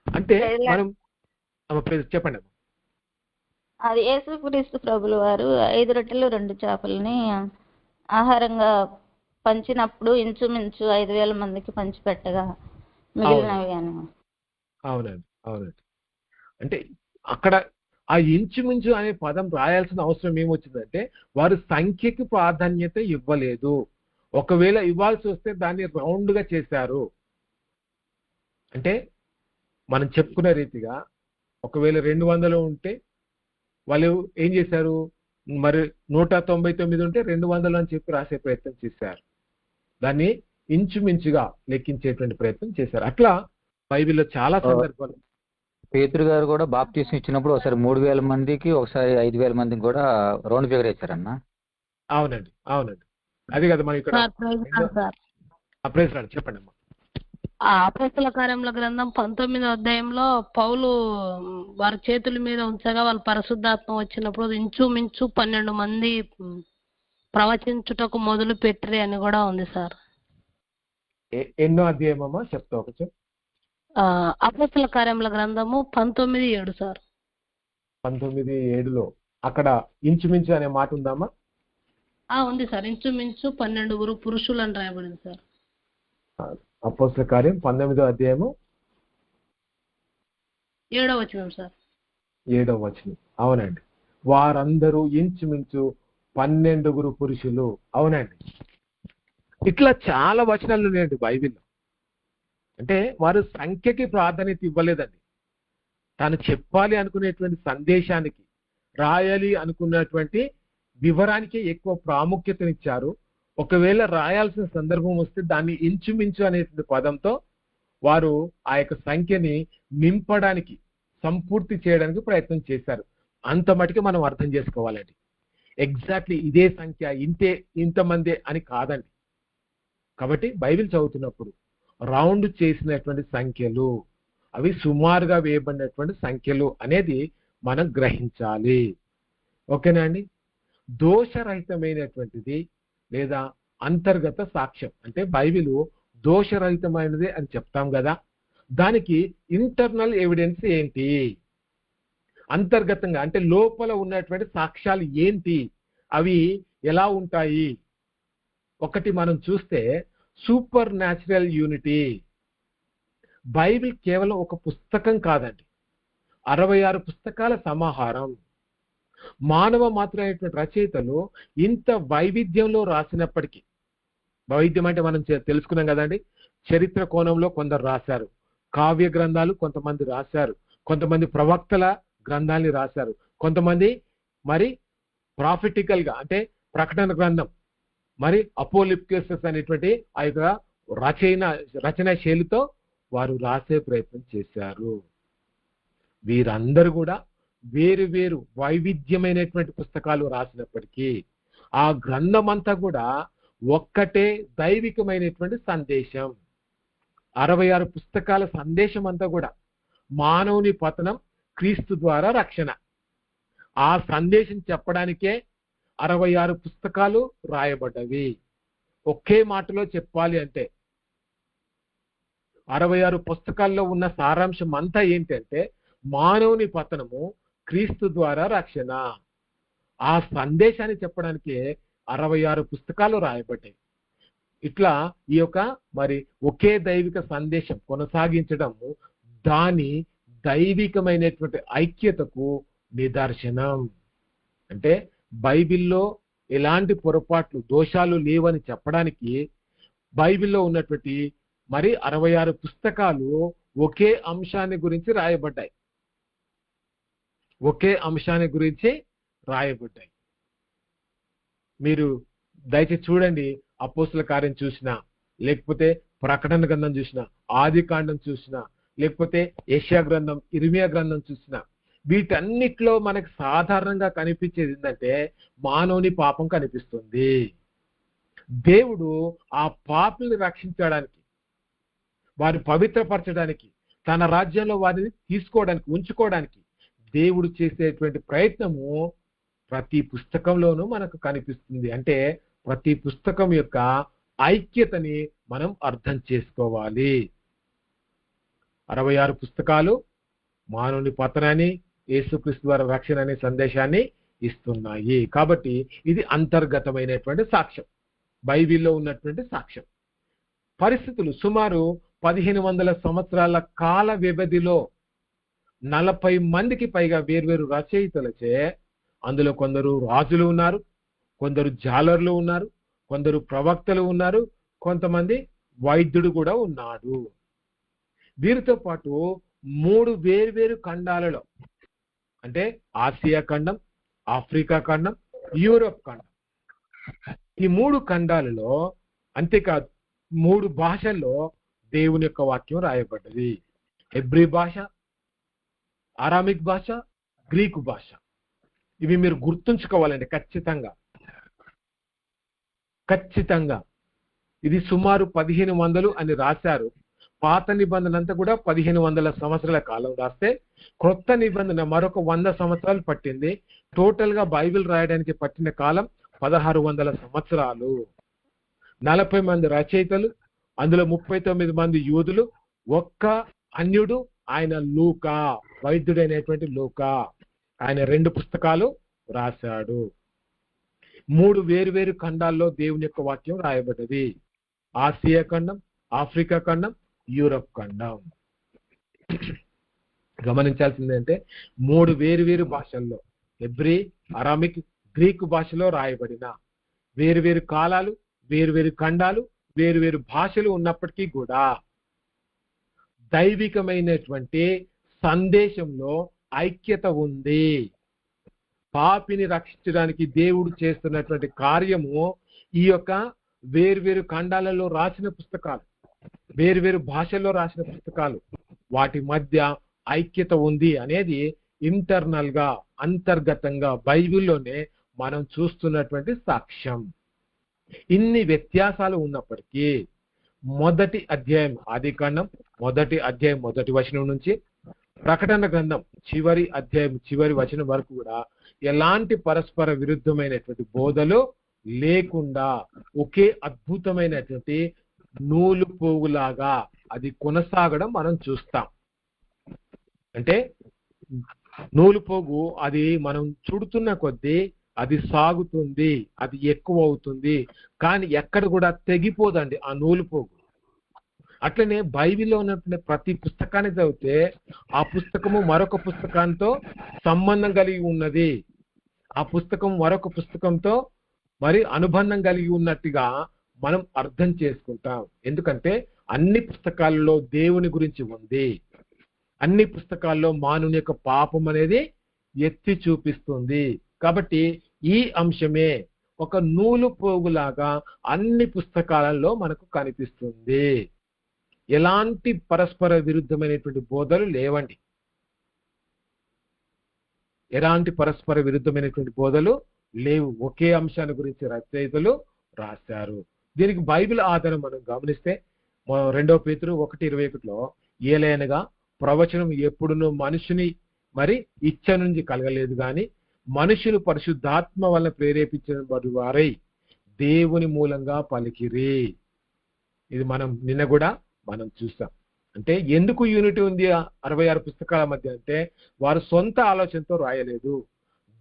అంటే మనం చెప్పండి. అది యేసుక్రీస్తు ప్రభులు వారు 5 రొట్టెలు 2 చేపలని ఆహారంగా పంచినప్పుడు ఇంచుమించు 5,000 మందికి పంచిపెట్టగా మిగిలినవి అని. అవునండి, అవునండి. అంటే అక్కడ ఆ ఇంచుమించు అనే పదం రాయాల్సిన అవసరం ఏమొచ్చిందంటే వారు సంఖ్యకి ప్రాధాన్యత ఇవ్వలేదు. ఒకవేళ ఇవ్వాల్సి వస్తే దాన్ని రౌండ్ గా చేశారు. అంటే మనం చెప్పుకునే రీతిగా ఒకవేళ 200 ఉంటే వాళ్ళు ఏం చేశారు, మరి 199 ఉంటే 200 అని చెప్పి రాసే ప్రయత్నం చేశారు. దాన్ని ఇంచుమించుగా లెక్కించేటువంటి ప్రయత్నం చేశారు. అట్లా బైబిల్లో చాలా సందర్భాలు. పేతురు గారు కూడా బాప్తీసం ఇచ్చినప్పుడు ఒకసారి 3,000 మందికి, ఒకసారి 5,000 మందికి కూడా రౌండ్ ఫిగర్ వేశారన్న. అవునండి, అవునండి. అది కదా మనం ఇక్కడ చెప్పండి అమ్మా. అపోస్తల కార్యముల గ్రంథం 19వ అధ్యాయంలో పౌలు వారి చేతుల మీద ఉంచగా వాళ్ళు పరిశుద్ధాత్మ వచ్చినప్పుడు ఇంచుమించు 12 మంది ప్రవచించుటకు మొదలు పెట్టిరి అని కూడా ఉంది సార్. ఎన్నో అధ్యాయం అమ్మా చెప్తా ఒకసారి. అపోస్తల కార్యముల గ్రంథము 19:7 సార్. 19:7లో అక్కడ ఇంచుమించు అనే మాట ఉందమ్మా? ఉంది సార్. ఇంచుమించు 12 పురుషులు అని రాయబడింది సార్. అపోస్తల కార్యం 19వ అధ్యాయము 7వ వచనం సార్. 7వ వచనం. అవునండి. వారందరూ ఇంచుమించు 12 పురుషులు. అవునండి. ఇట్లా చాలా వచనాలు ఉన్నాయండి బైబిల్లో. అంటే వారు సంఖ్యకి ప్రాధాన్యత ఇవ్వలేదండి. తాను చెప్పాలి అనుకునేటువంటి సందేశానికి, రాయాలి అనుకున్నటువంటి వివరానికి ఎక్కువ ప్రాముఖ్యతనిచ్చారు. ఒకవేళ రాయాల్సిన సందర్భం వస్తే దాన్ని ఇంచుమించు అనేటువంటి పదంతో వారు ఆ యొక్క సంఖ్యని నింపడానికి, సంపూర్తి చేయడానికి ప్రయత్నం చేశారు. అంత మటుకు మనం అర్థం చేసుకోవాలండి. ఎగ్జాక్ట్లీ ఇదే సంఖ్య, ఇంతమందే అని కాదండి. కాబట్టి బైబిల్ చదువుతున్నప్పుడు రౌండ్ చేసినటువంటి సంఖ్యలు, అవి సుమారుగా వేయబడినటువంటి సంఖ్యలు అనేది మనం గ్రహించాలి. ఓకేనా అండి? దోషరహితమైనటువంటిది లేదా అంతర్గత సాక్ష్యం, అంటే బైబిల్ దోషరహితమైనది అని చెప్తాం కదా, దానికి ఇంటర్నల్ ఎవిడెన్స్ ఏంటి, అంతర్గతంగా అంటే లోపల ఉన్నటువంటి సాక్ష్యాలు ఏంటి, అవి ఎలా ఉంటాయి? ఒకటి మనం చూస్తే సూపర్ న్యాచురల్ యూనిటీ. బైబిల్ కేవలం ఒక పుస్తకం కాదండి, 66 పుస్తకాల సమాహారం. మానవ మాత్రమైనటువంటి రచయితలు ఇంత వైవిధ్యంలో రాసినప్పటికీ, వైవిధ్యం అంటే మనం తెలుసుకున్నాం కదండి, చరిత్ర కోణంలో కొందరు రాశారు, కావ్య గ్రంథాలు కొంతమంది రాశారు, కొంతమంది ప్రవక్తల గ్రంథాలని రాశారు, కొంతమంది మరి ప్రాఫిటికల్ గా అంటే ప్రకటన గ్రంథం, మరి అపోలిప్టికస్ అనేటువంటి ఆ యొక్క రచన శైలితో వారు రాసే ప్రయత్నం చేశారు. వీరందరూ కూడా వేరు వేరు వైవిధ్యమైనటువంటి పుస్తకాలు రాసినప్పటికీ ఆ గ్రంథం అంతా కూడా ఒక్కటే దైవికమైనటువంటి సందేశం. 66 పుస్తకాల సందేశం అంతా కూడా మానవుని పతనం, క్రీస్తు ద్వారా రక్షణ. ఆ సందేశం చెప్పడానికే 66 పుస్తకాలు రాయబడ్డవి. ఒకే మాటలో చెప్పాలి అంటే 66 పుస్తకాల్లో ఉన్న సారాంశం అంతా ఏంటంటే మానవుని పతనము, క్రీస్తు ద్వారా రక్షణ. ఆ సందేశాన్ని చెప్పడానికి 66 పుస్తకాలు రాయబడ్డాయి. ఇట్లా ఈ యొక్క మరి ఒకే దైవిక సందేశం కొనసాగించడము దాని దైవికమైనటువంటి ఐక్యతకు నిదర్శనం. అంటే బైబిల్లో ఎలాంటి పొరపాట్లు, దోషాలు లేవని చెప్పడానికి బైబిల్లో ఉన్నటువంటి మరి 66 పుస్తకాలు ఒకే అంశాన్ని గురించి రాయబడ్డాయి. ఒకే అంశాన్ని గురించి రాయబడ్డాయి. మీరు దయచేసి చూడండి, అపోస్తుల కార్యం చూసినా, లేకపోతే ప్రకటన గ్రంథం చూసినా, ఆది కాండం చూసినా, లేకపోతే యెషయా గ్రంథం, ఇర్మియా గ్రంథం చూసినా, వీటన్నిటిలో మనకు సాధారణంగా కనిపించేది ఏంటంటే మానవుని పాపం కనిపిస్తుంది. దేవుడు ఆ పాపుల్ని రక్షించడానికి, వారిని పవిత్రపరచడానికి, తన రాజ్యంలో వారిని తీసుకోవడానికి, ఉంచుకోవడానికి దేవుడు చేసేటువంటి ప్రయత్నము ప్రతి పుస్తకంలోనూ మనకు కనిపిస్తుంది. అంటే ప్రతి పుస్తకం యొక్క ఐక్యతని మనం అర్థం చేసుకోవాలి. 66 పుస్తకాలు మానవుని పతనాన్ని, యేసుక్రీస్తు ద్వారా రక్షణ అనే సందేశాన్ని ఇస్తున్నాయి. కాబట్టి ఇది అంతర్గతమైనటువంటి సాక్ష్యం, బైబిల్లో ఉన్నటువంటి సాక్ష్యం. పరిస్థితులు సుమారు 1500 సంవత్సరాల కాల వ్యవధిలో 40 మందికి పైగా వేర్వేరు రచయితలచే, అందులో కొందరు రాజులు ఉన్నారు, కొందరు జాలర్లు ఉన్నారు, కొందరు ప్రవక్తలు ఉన్నారు, కొంతమంది వైద్యుడు కూడా ఉన్నాడు. వీరితో పాటు 3 వేర్వేరు ఖండాలలో, అంటే ఆసియా ఖండం, ఆఫ్రికా ఖండం, యూరోప్ ఖండం, ఈ 3 ఖండాలలో అంతేకాదు 3 భాషల్లో దేవుని యొక్క వాక్యం రాయబడ్డది. హెబ్రీ భాష, అరామిక్ భాష, గ్రీకు భాష. ఇవి మీరు గుర్తుంచుకోవాలండి ఖచ్చితంగా. ఇది సుమారు 1500 అని రాశారు. పాత నిబంధన అంతా కూడా 1500 సంవత్సరాల కాలం రాస్తే, క్రొత్త నిబంధన మరొక 100 సంవత్సరాలు పట్టింది. టోటల్ గా బైబిల్ రాయడానికి పట్టిన కాలం 1600 సంవత్సరాలు. 40 మంది రచయితలు, అందులో 39 మంది యూదులు, ఒక్క అన్యుడు, ఆయన లూకా, వైద్యుడైనటువంటి లూకా. ఆయన 2 పుస్తకాలు రాశాడు. 3 వేరు ఖండాల్లో దేవుని యొక్క వాక్యం రాయబడ్డది. ఆసియా ఖండం, ఆఫ్రికా ఖండం, యూరప్ ఖండం. గమనించాల్సింది అంటే 3 వేరు భాషల్లో, హెబ్రీ, అరామిక్, గ్రీకు భాషలో రాయబడిన వేరు కాలాలు, వేరు ఖండాలు, వేరు భాషలు ఉన్నప్పటికీ కూడా దైవికమైనటువంటి సందేశంలో ఐక్యత ఉంది. పాపిని రక్షించడానికి దేవుడు చేస్తున్నటువంటి కార్యము ఈ యొక్క వేర్వేరు ఖండాలలో రాసిన పుస్తకాలు, వేర్వేరు భాషల్లో రాసిన పుస్తకాలు, వాటి మధ్య ఐక్యత ఉంది అనేది ఇంటర్నల్ గా, అంతర్గతంగా బైబిల్లోనే మనం చూస్తున్నటువంటి సాక్ష్యం. ఇన్ని వ్యత్యాసాలు ఉన్నప్పటికీ మొదటి అధ్యాయం, ఆదికాండం మొదటి అధ్యాయం మొదటి వచనం నుంచి ప్రకటన గ్రంథం చివరి అధ్యాయం చివరి వచనం వరకు కూడా ఎలాంటి పరస్పర విరుద్ధమైనటువంటి బోధలు లేకుండా ఒకే అద్భుతమైనటువంటి నూలు పోగులాగా అది కొనసాగడం మనం చూస్తాం. అంటే నూలు పోగు అది మనం చుడుతున్న కొద్దీ అది సాగుతుంది, అది ఎక్కువ అవుతుంది, కానీ ఎక్కడ కూడా తెగిపోదండి ఆ నూలు పోగు. అట్లనే బైబిల్లో ఉన్నటువంటి ప్రతి పుస్తకాన్ని చదివితే ఆ పుస్తకము మరొక పుస్తకంతో సంబంధం కలిగి ఉన్నది, ఆ పుస్తకం మరొక పుస్తకంతో మరి అనుబంధం కలిగి ఉన్నట్టుగా మనం అర్థం చేసుకుంటాం. ఎందుకంటే అన్ని పుస్తకాలలో దేవుని గురించి ఉంది, అన్ని పుస్తకాల్లో మానవుని యొక్క పాపం అనేది ఎత్తి చూపిస్తుంది. కాబట్టి ఈ అంశమే ఒక నూలు పోగులాగా అన్ని పుస్తకాలలో మనకు కనిపిస్తుంది. ఎలాంటి పరస్పర విరుద్ధమైనటువంటి బోధలు లేవండి, ఎలాంటి పరస్పర విరుద్ధమైనటువంటి బోధలు లేవు. ఒకే అంశాన్ని గురించి రచయితలు రాశారు. దీనికి బైబిల్ ఆధారం మనం గమనిస్తే 2 పేతురు 1:21లో ఏలైనగా ప్రవచనం ఎప్పుడునూ మనుషుని మరి ఇచ్చ నుంచి కలగలేదు గాని మనుషులు పరిశుద్ధాత్మ వల్ల ప్రేరేపించిన వారై దేవుని మూలంగా పలికిరి. ఇది మనం నిన్న కూడా మనం చూసాం. అంటే ఎందుకు యూనిటీ ఉంది 66 పుస్తకాల మధ్య అంటే వారు సొంత ఆలోచనతో రాయలేదు,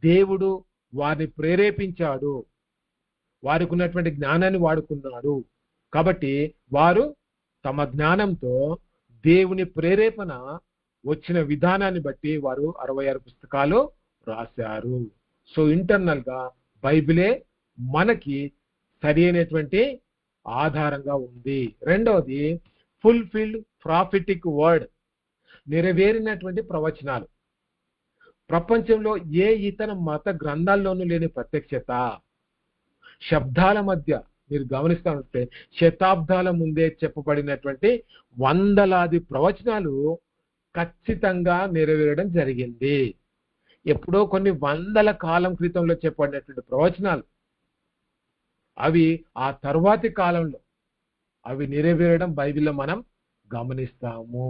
దేవుడు వారిని ప్రేరేపించాడు, వారికి ఉన్నటువంటి జ్ఞానాన్ని వాడుకున్నాడు. కాబట్టి వారు తమ జ్ఞానంతో దేవుని ప్రేరేపణ వచ్చిన విధానాన్ని బట్టి వారు 66 పుస్తకాలు రాశారు. సో ఇంటర్నల్ గా బైబిలే మనకి సరి అయినటువంటి ఆధారంగా ఉంది. రెండవది ఫుల్ఫిల్డ్ ప్రాఫిటిక్ వర్డ్, నెరవేరినటువంటి ప్రవచనాలు. ప్రపంచంలో ఏ ఇతర మత గ్రంథాల్లోనూ లేని ప్రత్యక్షత. శబ్దాల మధ్య మీరు గమనిస్తా ఉంటే శతాబ్దాల ముందే చెప్పబడినటువంటి వందలాది ప్రవచనాలు ఖచ్చితంగా నెరవేరడం జరిగింది. ఎప్పుడో కొన్ని వందల కాలం క్రితంలో చెప్పబడినటువంటి ప్రవచనాలు అవి ఆ తర్వాతి కాలంలో అవి నెరవేరడం బైబిల్లో మనం గమనిస్తాము.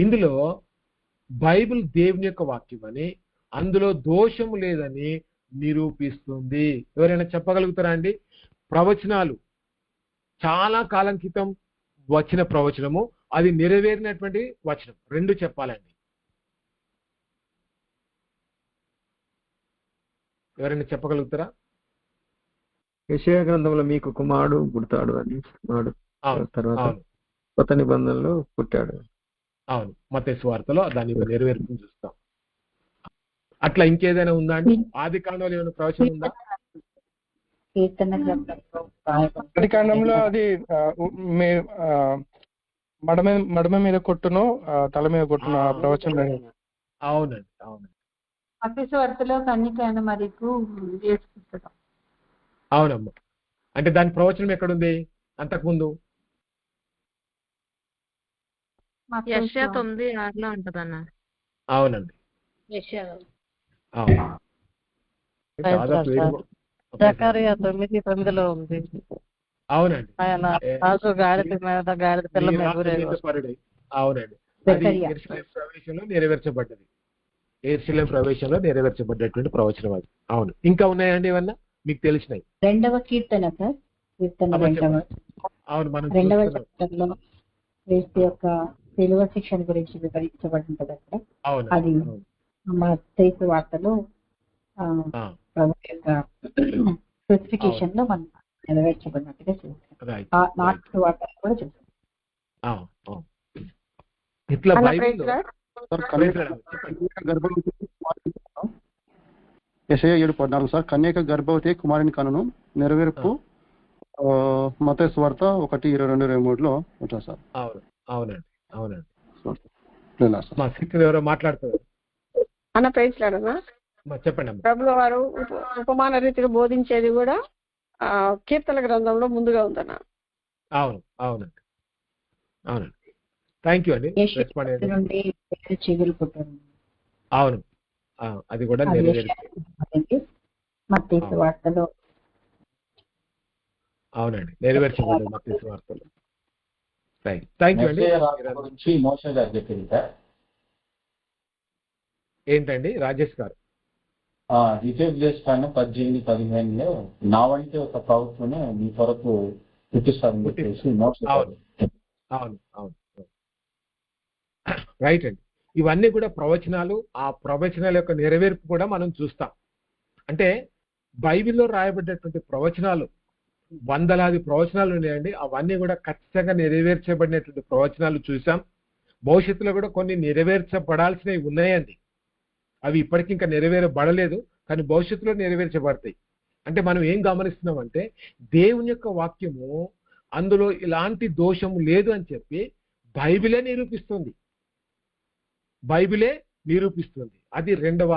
ఇందులో బైబిల్ దేవుని యొక్క వాక్యం అని, అందులో దోషము లేదని నిరూపిస్తుంది. ఎవరైనా చెప్పగలుగుతారా అండి? ప్రవచనాలు చాలా కాలం క్రితం వచ్చిన ప్రవచనము, అది నెరవేరినటువంటి వచనం, రెండు చెప్పాలండి. ఎవరైనా చెప్పగలుగుతారా? యెషయా గ్రంథంలో మీకు కుమారుడు పుడతాడు అని, తర్వాత కొత్త నిబంధనలో పుట్టాడు. అవును, మత్తయి సువార్తలో దాన్ని నెరవేర్పు చూస్తాం. అట్లా ఇంకేదైనా ఉందా అండి? ఆది కాండంలో ఏమైనా ప్రవచనం ఉందా? ఆది కాండంలో అది మడమ మీద కొట్టును తల మీద కొట్టును ఆ ప్రవచనం. అవునండి, అవునండి. మత్తయి సువార్తలో కన్యకైన మరియకు చేసుకుంటాం. అవునమ్మా. అంటే దాని ప్రవచనం ఎక్కడుంది అంతకుముందు? యెషయా 9:6 ఉంటదన్న. అవునండి, జకరియా 9:9 ఉంది. అవునండి. ఆయన రాజు గాడిద మీద గాడిద పిల్ల మీద అవునండి. అది యెరూషలేము ప్రవేశంలో నెరవేర్చబడ్డది. యెరూషలేము ప్రవేశంలో నెరవేర్చబడ్డటువంటి ప్రవచనం అది. అవును. ఇంకా ఉన్నాయండి ఏమన్నా మీకు తెలిసినాయి? 2వ కీర్తన సార్, కీర్తన 2వ. అవును, మనం 2వ చట్టంలో క్రీస్తు యొక్క శిలువ శిక్షణ గురించి వివరించబడింటది అక్కడ. అది మత్తయి సువార్తలో ప్రభు యొక్క స్పెసిఫికేషన్ లో మనం నెరవేర్చబడినట్టుగా చూస్తాం. మార్కు సువార్తలో కూడా చూస్తాం. ఇట్లా యెషయా 7:14 సార్, కన్యక గర్భవతి కుమారుని కనును నెరవేర్పు మత్తయి సువార్త 1:22-23 ఉంటా సార్. అవును, అవునండి అవునండి. ప్రేలాస. మా సిస్టర్ ఎవరో మాట్లాడుతున్నారు. అన్న ప్రైజ్లాడనా చెప్పండి అమ్మ. ప్రభుల వారు ఉపమాన రీతిగా బోధించేది కూడా కీర్తన గ్రంథంలో ముందుగా ఉందన్న. అవును అవునండి అవునండి. థ్యాంక్ యూ అండి. రెస్పాండ్ అయ్యండి. నుండి చిగురు పుట్టను. అవును అది కూడా నెరవేరు. మత్తయి వార్తలో అవునండి నెరవేర్చబడ్డది మత్తయి వార్తలో. రైట్. థ్యాంక్ యూ అండి. గురించి మోషే గారు చెప్పింది సార్. ఏంటండి రాజేష్ గారు? ద్వితీయోపదేశకాండం 18-15లో నా వంటి ఒక ప్రవక్తను మీ కొరకు పుట్టిస్తారని చెప్పేసి మోషే గారు. అవును అవును రైట్ అండి. ఇవన్నీ కూడా ప్రవచనాలు. ఆ ప్రవచనాల యొక్క నెరవేర్పు కూడా మనం చూస్తాం. అంటే బైబిల్లో రాయబడ్డటువంటి ప్రవచనాలు వందలాది ప్రవచనాలు ఉన్నాయండి. అవన్నీ కూడా ఖచ్చితంగా నెరవేర్చబడినటువంటి ప్రవచనాలు చూసాం. భవిష్యత్తులో కూడా కొన్ని నెరవేర్చబడాల్సినవి ఉన్నాయండి. అవి ఇప్పటికి ఇంకా నెరవేరబడలేదు, కానీ భవిష్యత్తులో నెరవేర్చబడతాయి. అంటే మనం ఏం గమనిస్తున్నామంటే దేవుని యొక్క వాక్యము అందులో ఇలాంటి దోషము లేదు అని చెప్పి బైబిలే నిరూపిస్తుంది. బైబిలే నిరూపిస్తుంది. అది రెండవ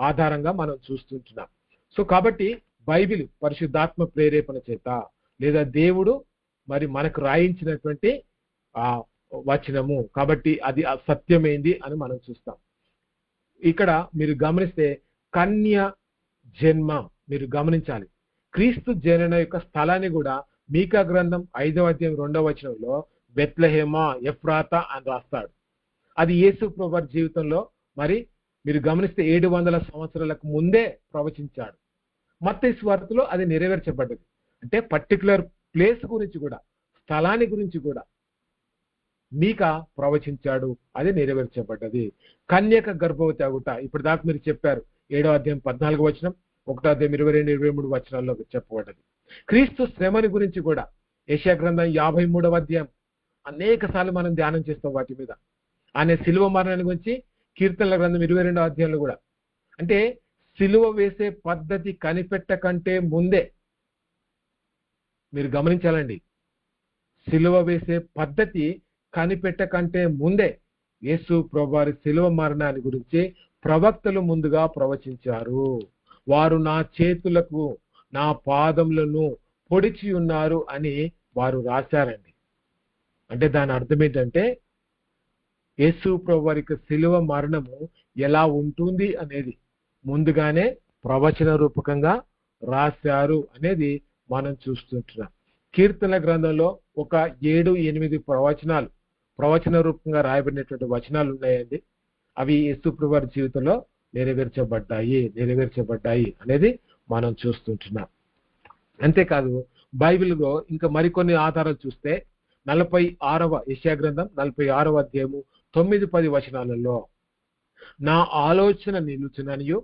ఆధారంగా మనం చూస్తుంటున్నాం. సో కాబట్టి బైబిల్ పరిశుద్ధాత్మ ప్రేరేపణ చేత లేదా దేవుడు మరి మనకు రాయించినటువంటి వచనము కాబట్టి అది సత్యమైంది అని మనం చూస్తాం. ఇక్కడ మీరు గమనిస్తే కన్య జన్మ మీరు గమనించాలి. క్రీస్తు జనన యొక్క స్థలాన్ని కూడా మీకా గ్రంథం 5వ అధ్యాయం 2వ వచనంలో బెత్లెహేమ ఎఫ్రాతా అని రాస్తాడు. అది యేసు ప్రభువు జీవితంలో మరి మీరు గమనిస్తే 700 సంవత్సరాలకు ముందే ప్రవచించాడు. మత్తయి సువార్తలో అది నెరవేర్చబడ్డది. అంటే పర్టికులర్ ప్లేస్ గురించి కూడా స్థలాన్ని గురించి కూడా మీకా ప్రవచించాడు. అది నెరవేర్చబడ్డది. కన్యక గర్భవతి అగుట ఇప్పుడు దాకా మీరు చెప్పారు. 7వ అధ్యాయం 14వ వచనం, 1వ అధ్యాయం 22-23 వచనాల్లో చెప్పబడ్డది. క్రీస్తు శ్రమని గురించి కూడా యెషయా గ్రంథం 53వ అధ్యాయం అనేక సార్లు మనం ధ్యానం చేస్తాం వాటి మీద. ఆయన సిలువ మరణాన్ని గురించి కీర్తనల గ్రంథం 22వ అధ్యాయంలో కూడా. అంటే సిలువ వేసే పద్ధతి కనిపెట్టకంటే ముందే మీరు గమనించాలండి. సిలువ వేసే పద్ధతి కనిపెట్టకంటే ముందే యేసు ప్రభువారి సిలువ మరణాన్ని గురించి ప్రవక్తలు ముందుగా ప్రవచించారు. వారు నా చేతులకు నా పాదములను పొడిచి ఉన్నారు అని వారు రాశారండి. అంటే దాని అర్థం ఏంటంటే యేసు ప్రభువారికి సిలువ మరణము ఎలా ఉంటుంది అనేది ముందుగానే ప్రవచన రూపకంగా రాశారు అనేది మనం చూస్తుంటున్నాం. కీర్తన గ్రంథంలో ఒక 7-8 ప్రవచన రూపంగా రాయబడినటువంటి వచనాలు ఉన్నాయండి. అవి యేసు ప్రభువారి జీవితంలో నెరవేర్చబడ్డాయి అనేది మనం చూస్తుంటున్నాం. అంతేకాదు బైబిల్లో ఇంకా మరికొన్ని ఆధారాలు చూస్తే 46వ యెషయా గ్రంథం 46వ అధ్యాయము 9-10 వచనాలలో నా ఆలోచన నిలుచుననియు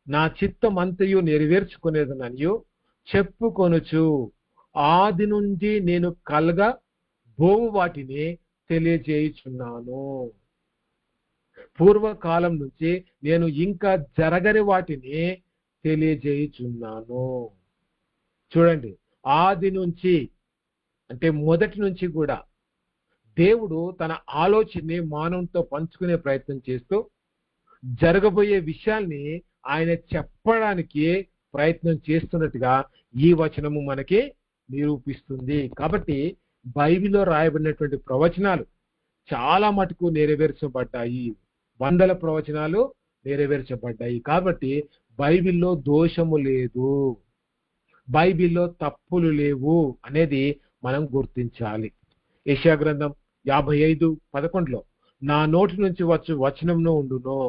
నా చిత్తమంతయు నెరవేర్చుకునేదననియు చెప్పుకొనుచు ఆది నుండి నేను కలగబోవు వాటిని తెలియజేయుచున్నాను. పూర్వకాలం నుంచి నేను ఇంకా జరగని వాటిని తెలియజేయుచున్నాను. చూడండి, ఆది నుంచి అంటే మొదటి నుంచి కూడా దేవుడు తన ఆలోచనని మానవునితో పంచుకునే ప్రయత్నం చేస్తూ జరగబోయే విషయాల్ని ఆయన చెప్పడానికి ప్రయత్నం చేస్తున్నట్టుగా ఈ వచనము మనకి నిరూపిస్తుంది. కాబట్టి బైబిల్లో రాయబడినటువంటి ప్రవచనాలు చాలా మటుకు నెరవేర్చబడ్డాయి. వందల ప్రవచనాలు నెరవేర్చబడ్డాయి. కాబట్టి బైబిల్లో దోషము లేదు, బైబిల్లో తప్పులు లేవు అనేది మనం గుర్తించాలి. యెషయా గ్రంథం 55:11లో నా నోటి నుంచి వచ్చు వచనంను ఉండును,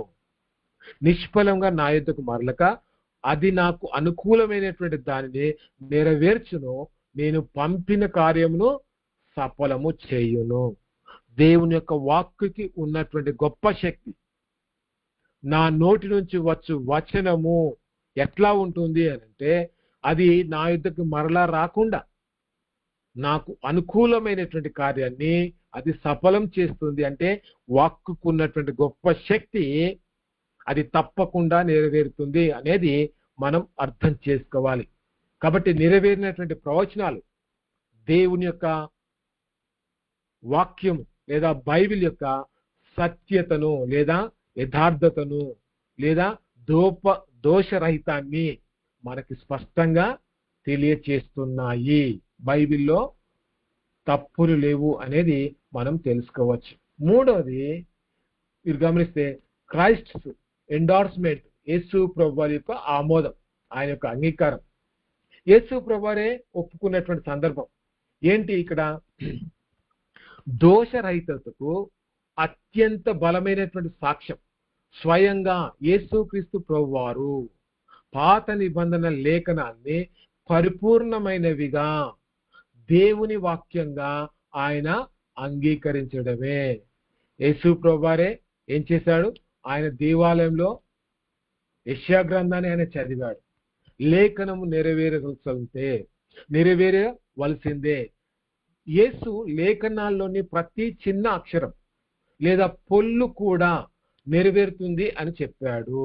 నిష్ఫలంగా నా యొద్దకు మరలక అది నాకు అనుకూలమైనటువంటి దానిని నెరవేర్చును, నేను పంపిన కార్యమును సఫలము చేయును. దేవుని యొక్క వాక్కుకి ఉన్నటువంటి గొప్ప శక్తి. నా నోటి నుంచి వచ్చు వచనము ఎట్లా ఉంటుంది అంటే అది నా యొద్దకు మరలా రాకుండా నాకు అనుకూలమైనటువంటి కార్యాన్ని అది సఫలం చేస్తుంది. అంటే వాక్కుకు ఉన్నటువంటి గొప్ప శక్తి అది తప్పకుండా నెరవేరుతుంది అనేది మనం అర్థం చేసుకోవాలి. కాబట్టి నెరవేరినటువంటి ప్రవచనాలు దేవుని యొక్క వాక్యము లేదా బైబిల్ యొక్క సత్యతను లేదా యథార్థతను లేదా దోషరహితాన్ని మనకి స్పష్టంగా తెలియచేస్తున్నాయి. బైబిల్లో తప్పులు లేవు అనేది మనం తెలుసుకోవచ్చు. మూడవది మీరు గమనిస్తే క్రైస్ట్ ఎండార్స్మెంట్, యేసు ప్రభువారి యొక్క ఆమోదం, ఆయన యొక్క అంగీకారం. యేసు ప్రభువారే ఒప్పుకున్నటువంటి సందర్భం ఏంటి? ఇక్కడ దోషరహితతకు అత్యంత బలమైనటువంటి సాక్ష్యం స్వయంగా యేసుక్రీస్తు ప్రభువారు పాత నిబంధన లేఖనాన్ని పరిపూర్ణమైనవిగా దేవుని వాక్యంగా ఆయన అంగీకరించడమే. యేసు ప్రభువారే ఏం చేశాడు? ఆయన దేవాలయంలో యెషయా గ్రంథాన్ని ఆయన చదివాడు. లేఖనము నెరవేరవలసిందే. యేసు లేఖనాల్లోని ప్రతి చిన్న అక్షరం లేదా పొల్లు కూడా నెరవేరుతుంది అని చెప్పాడు.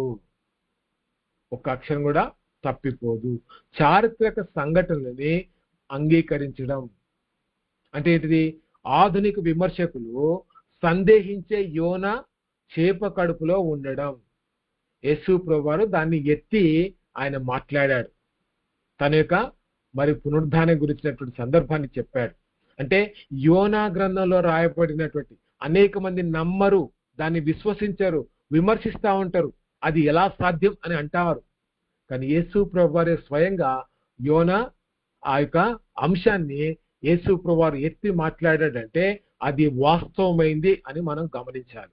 ఒక అక్షరం కూడా తప్పిపోదు. చారిత్రక సంఘటనలని అంగీకరించడం అంటే ఏంటిది? ఆధునిక విమర్శకులు సందేహించే యోనా చేప కడుపులో ఉండడం. యేసు ప్రభువారు దాన్ని ఎత్తి ఆయన మాట్లాడాడు. తన యొక్క పునరుద్ధానం గురించినటువంటి సందర్భాన్ని చెప్పాడు. అంటే యోనా గ్రంథంలో రాయబడినటువంటి అనేక మంది నమ్మరు, దాన్ని విశ్వసించరు, విమర్శిస్తూ ఉంటారు. అది ఎలా సాధ్యం అని అంటారు. కానీ యేసు ప్రభువారే స్వయంగా యోనా ఆ యొక్క అంశాన్ని యేసు ప్రభువారు ఎత్తి మాట్లాడాడంటే అది వాస్తవమైంది అని మనం గమనించాలి.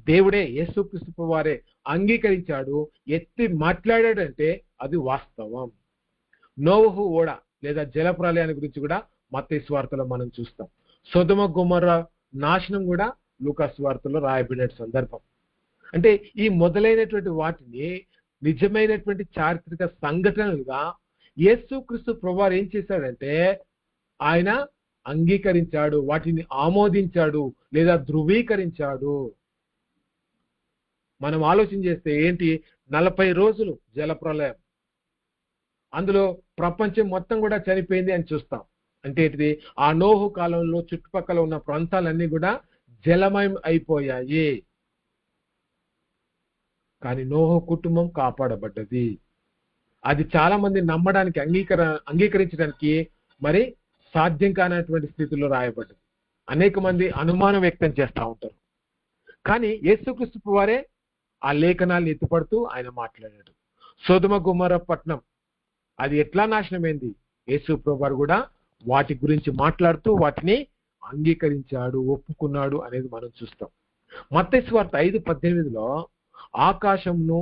దేవుడే యేసుక్రీస్తు ప్రభువారే అంగీకరించాడు, ఎత్తి మాట్లాడాడంటే అది వాస్తవం. నోవహు ఓడ లేదా జలప్రలయాన్ని గురించి కూడా మత్తయి సువార్తలో మనం చూస్తాం. సొదొమ గొమొర్రా నాశనం కూడా లూకా సువార్తలో రాయబడిన సందర్భం. అంటే ఈ మొదలైనటువంటి వాటిని నిజమైనటువంటి చారిత్రక సంఘటనలుగా యేసుక్రీస్తు ప్రభువారు ఏం చేశాడంటే ఆయన అంగీకరించాడు, వాటిని ఆమోదించాడు లేదా ధృవీకరించాడు. మనం ఆలోచన చేస్తే ఏంటి? 40 రోజులు జలప్రలయం, అందులో ప్రపంచం మొత్తం కూడా చనిపోయింది అని చూస్తాం. అంటే ఏంటిది? ఆ నోహు కాలంలో చుట్టుపక్కల ఉన్న ప్రాంతాలన్నీ కూడా జలమయం అయిపోయాయి. కానీ నోహు కుటుంబం కాపాడబడ్డది. అది చాలా మంది నమ్మడానికి అంగీకరించడానికి సాధ్యం కానటువంటి స్థితిలో రాయబడ్డది. అనేక మంది అనుమానం వ్యక్తం చేస్తూ ఉంటారు. కానీ యేసుక్రీస్తు ప్రభువారే ఆ లేఖనాలను ఎత్తుపడుతూ ఆయన మాట్లాడాడు. సొదొమ గొమొర్రా పట్టణం అది ఎట్లా నాశనమైంది? యేసు ప్రభువారు కూడా వాటి గురించి మాట్లాడుతూ వాటిని అంగీకరించాడు, ఒప్పుకున్నాడు అనేది మనం చూస్తాం. మత్తయి సువార్త 5:18 ఆకాశమును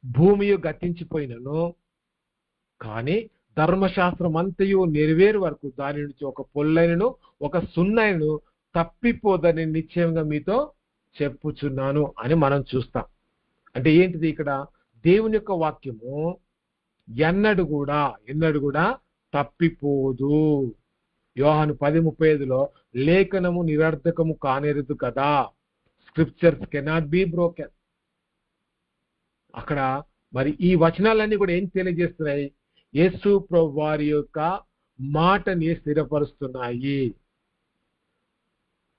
భూమియు గతించిపోయినను కానీ ధర్మశాస్త్రం అంతయు నెరవేరు వరకు దాని నుంచి ఒక పొల్లైనను ఒక సున్నైనను తప్పిపోదని నిశ్చయంగా మీతో చెప్పుచున్నాను అని మనం చూస్తాం. అంటే ఏంటిది? ఇక్కడ దేవుని యొక్క వాక్యము ఎన్నడు కూడా తప్పిపోదు. యోహాను 10:35 లేఖనము నిరర్ధకము కానేరదు కదా, స్క్రిప్చర్స్ కెనాట్ బి బ్రోకెన్. అక్కడ ఈ వచనాలన్నీ కూడా ఏం తెలియజేస్తున్నాయి? యేసు ప్రభువారి యొక్క మాటని స్థిరపరుస్తున్నాయి.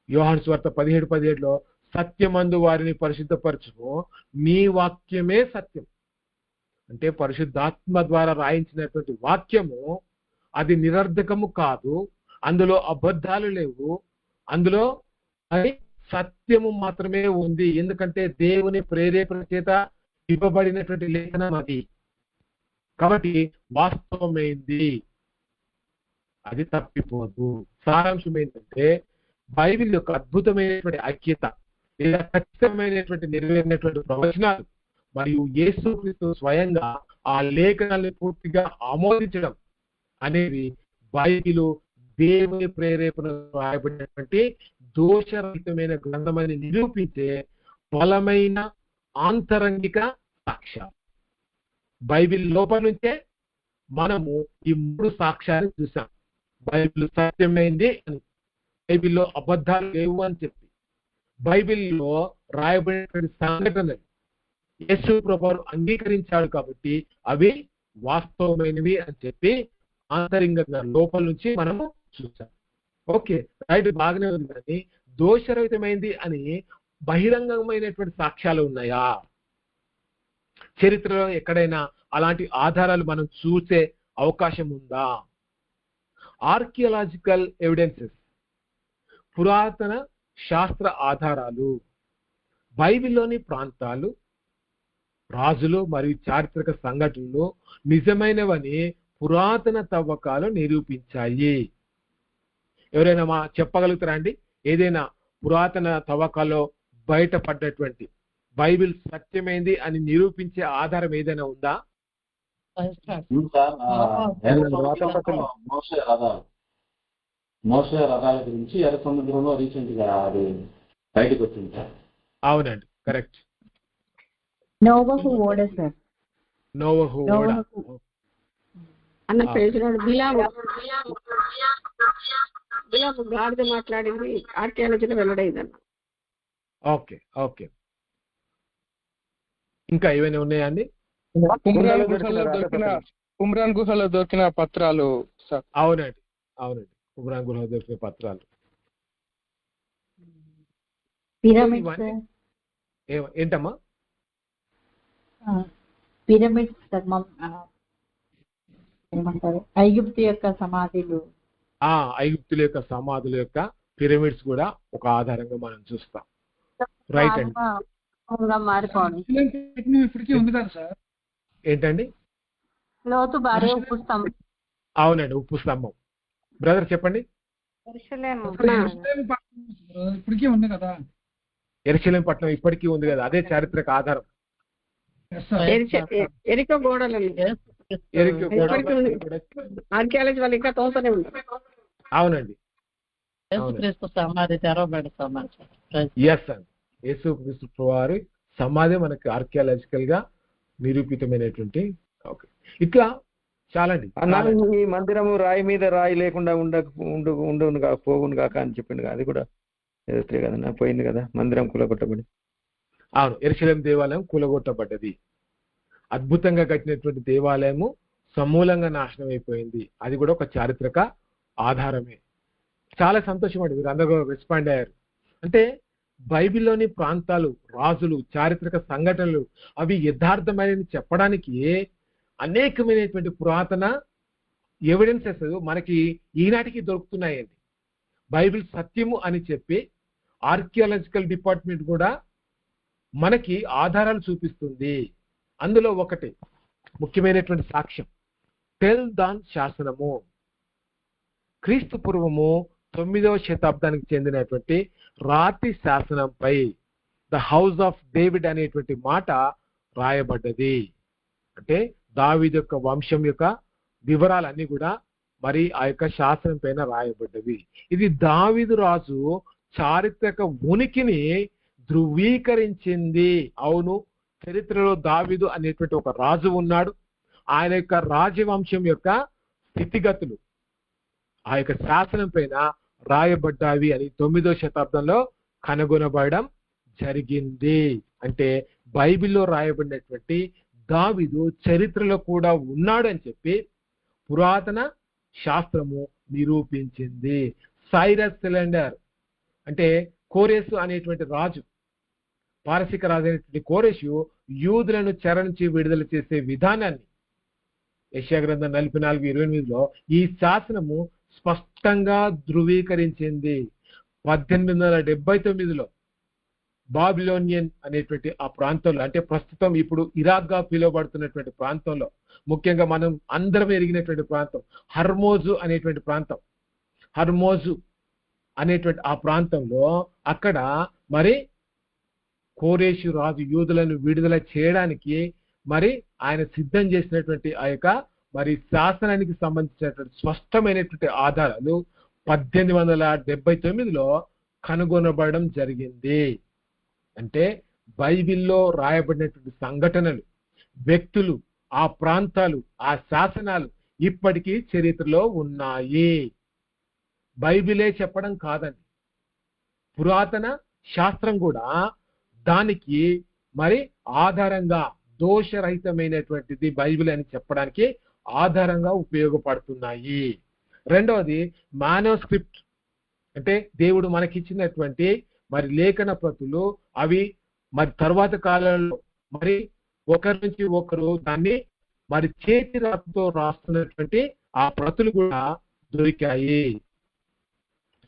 యోహాను సువార్త 17:17 సత్యమందు వారిని పరిశుద్ధపరచుము, నీ వాక్యమే సత్యం. అంటే పరిశుద్ధాత్మ ద్వారా రాయించినటువంటి వాక్యము అది నిరర్ధకము కాదు, అందులో అబద్ధాలు లేవు, అందులో సత్యము మాత్రమే ఉంది. ఎందుకంటే దేవుని ప్రేరేపణ చేత ఇవ్వబడినటువంటి లేఖనం అది. కాబట్టి వాస్తవమైంది, అది తప్పిపోదు. సారాంశం ఏంటంటే బైబిల్ యొక్క అద్భుతమైనటువంటి ఐక్యత లేదా ఖచ్చితమైనటువంటి నెరవేరినటువంటి ప్రవచనాలు మరియు యేసుక్రీస్తు స్వయంగా ఆ లేఖనాలను పూర్తిగా ఆమోదించడం అనేవి బైబిలు దేవుని ప్రేరేపణ రాయబడినటువంటి దోషరహితమైన గ్రంథమని నిరూపించే బలమైన ఆంతరంగిక సాక్ష్యం. బైబిల్ లోపల నుంచే మనము ఈ 3 సాక్ష్యాలు చూసాం. బైబిల్ సత్యమైంది అని, బైబిల్లో అబద్ధాలు లేవు అని చెప్పి, బైబిల్లో రాయబడినటువంటి సంఘటనలు యేసు ప్రభువారు అంగీకరించాడు కాబట్టి అవి వాస్తవమైనవి అని చెప్పి ఆంతరంగంగా లోపల నుంచి మనము చూసాం. ఓకే, రైట్, బాగానే ఉంది. కానీ దోషరహితమైంది అని బహిరంగమైనటువంటి సాక్ష్యాలు ఉన్నాయా? చరిత్రలో ఎక్కడైనా అలాంటి ఆధారాలు మనం చూసే అవకాశం ఉందా? ఆర్కియాలజికల్ ఎవిడెన్సెస్, పురాతన శాస్త్ర ఆధారాలు, బైబిల్లోని ప్రాంతాలు, రాజులు మరియు చారిత్రక సంఘటనలు నిజమైనవని పురాతన తవ్వకాలు నిరూపించాయి. ఎవరైనా చెప్పగలుగుతారా అండి? ఏదైనా పురాతన తవ్వకాల్లో బయటపడ్డటువంటి బైబిల్ సత్యమైంది అని నిరూపించే ఆధారం ఏదైనా ఉందా? మోసే రథాల గురించి ఎర్ర సముద్రంలో రీసెంట్ గా అది బయటకు వచ్చింది సార్. అవునండి, కరెక్ట్. నోవహు ఓడ సార్. నోవహు ఓడ అన్న పేజీనాడు బిలాము గాడిద మాట్లాడింది ఆర్కియాలజీలో వెల్లడైందన్న. Okay okay. ఇంకా ఏమైనా ఉన్నాయా అండి? కుమ్రాన్ గుహలో దొరికిన పత్రాలు సార్. అవునండి అవునండి, కుమ్రాన్ గుహలో దొరికిన పత్రాలు. ఏంటమ్మా? పిరమిడ్స్ ఏమంటారు, ఐగుప్తు యొక్క సమాధులు. ఐగుప్తుల యొక్క సమాధుల యొక్క పిరమిడ్స్ కూడా ఒక ఆధారంగా మనం చూస్తాం. రైట్ అండి. ఇప్పటికీ ఉంది కదా సార్. ఏంటండి? లోతు భార్య ఉప్పు స్తంభం. అవునండి, ఉప్పు స్తంభం. బ్రదర్ చెప్పండి. ఇప్పటికీ ఉంది కదా. యెరూషలేము పట్టణం ఇప్పటికీ ఉంది కదా, అదే చారిత్రక ఆధారం. ఎరికో గోడలు ఆర్కియాలజీ వాళ్ళు ఇంకా తోస్తూనే ఉంటారు. అవునండి, సమాధి తెరవబెడతాం. ఎస్ అండి, యేసుక్రీస్తు వారి సమాధి మనకి ఆర్కియాలజికల్ గా నిరూపితమైనటువంటి. ఓకే, ఇట్లా చాలండి. ఈ మందిరము రాయి మీద రాయి లేకుండా ఉండను పోగును కాక అని చెప్పిండు. అది కూడా కదన్నా, పోయింది కదా, మందిరం కూలగొట్టబడి. అవును, యెరూషలేము దేవాలయం కూలగొట్టబడ్డది. అద్భుతంగా కట్టినటువంటి దేవాలయము సమూలంగా నాశనం అయిపోయింది. అది కూడా ఒక చారిత్రక ఆధారమే. చాలా సంతోషం అండి, మీరు అందరూ రెస్పాండ్ అయ్యారు. అంటే బైబిల్లోని ప్రాంతాలు, రాజులు, చారిత్రక సంఘటనలు అవి యథార్థమైనవి చెప్పడానికి అనేకమైనటువంటి పురాతన ఎవిడెన్సెస్ మనకి ఈనాటికి దొరుకుతున్నాయండి. బైబిల్ సత్యము అని చెప్పి ఆర్కియాలజికల్ డిపార్ట్మెంట్ కూడా మనకి ఆధారాలు చూపిస్తుంది. అందులో ఒకటి ముఖ్యమైనటువంటి సాక్ష్యం టెల్దాన్ శాసనము. క్రీస్తు పూర్వము 9వ శతాబ్దానికి చెందినటువంటి రాతి శాసనంపై ద హౌస్ ఆఫ్ డేవిడ్ అనేటువంటి మాట రాయబడ్డది. అంటే దావీదు యొక్క వంశం యొక్క వివరాలన్నీ కూడా మరి ఆ యొక్క శాసనం పైన రాయబడ్డవి. ఇది దావీదు రాజు చారిత్రక ఉనికిని ధృవీకరించింది. అవును, చరిత్రలో దావీదు అనేటువంటి ఒక రాజు ఉన్నాడు. ఆయన యొక్క రాజవంశం యొక్క స్థితిగతులు ఆ యొక్క శాసనం పైన రాయబడ్డావి అని 9వ శతాబ్దంలో కనుగొనబడడం జరిగింది. అంటే బైబిల్లో రాయబడినటువంటి దావీదు చరిత్రలో కూడా ఉన్నాడు అని చెప్పి పురాతన శాస్త్రము నిరూపించింది. సైరస్ సిలిండర్ అంటే కోరేసు అనేటువంటి రాజు, పారసిక రాజు అయినటువంటి కోరేషు యూదులను చెర నుంచి విడుదల చేసే విధానాన్ని యెషయా గ్రంథం 44:28లో ఈ శాసనము స్పష్టంగా ధృవీకరించింది. 1879లో బాబిలోనియన్ అనేటువంటి ఆ ప్రాంతంలో, అంటే ప్రస్తుతం ఇప్పుడు ఇరాక్ గా పిలువబడుతున్నటువంటి ప్రాంతంలో, ముఖ్యంగా మనం అందరం ఎరిగినటువంటి ప్రాంతం హర్మోజు అనేటువంటి ప్రాంతం, హర్మోజు అనేటువంటి ఆ ప్రాంతంలో అక్కడ మరి కోరేషు రాజు యూదులను విడుదల చేయడానికి మరి ఆయన సిద్ధం చేసినటువంటి ఆ యొక్క మరి శాసనానికి సంబంధించినటువంటి స్పష్టమైనటువంటి ఆధారాలు 1879లో కనుగొనబడడం జరిగింది. అంటే బైబిల్లో రాయబడినటువంటి సంఘటనలు, వ్యక్తులు, ఆ ప్రాంతాలు, ఆ శాసనాలు ఇప్పటికీ చరిత్రలో ఉన్నాయి. బైబిలే చెప్పడం కాదండి, పురాతన శాస్త్రం కూడా దానికి మరి ఆధారంగా దోషరహితమైనటువంటిది బైబిల్ అని చెప్పడానికి ఆధారంగా ఉపయోగపడుతున్నాయి. రెండవది మానోస్క్రిప్ట్ అంటే దేవుడు మనకిచ్చినటువంటి మరి లేఖన ప్రతులు అవి మరి తర్వాత కాలంలో మరి ఒకరి నుంచి ఒకరు దాన్ని మరి చేతి రాతతో రాస్తున్నటువంటి ఆ ప్రతులు కూడా దొరికాయి.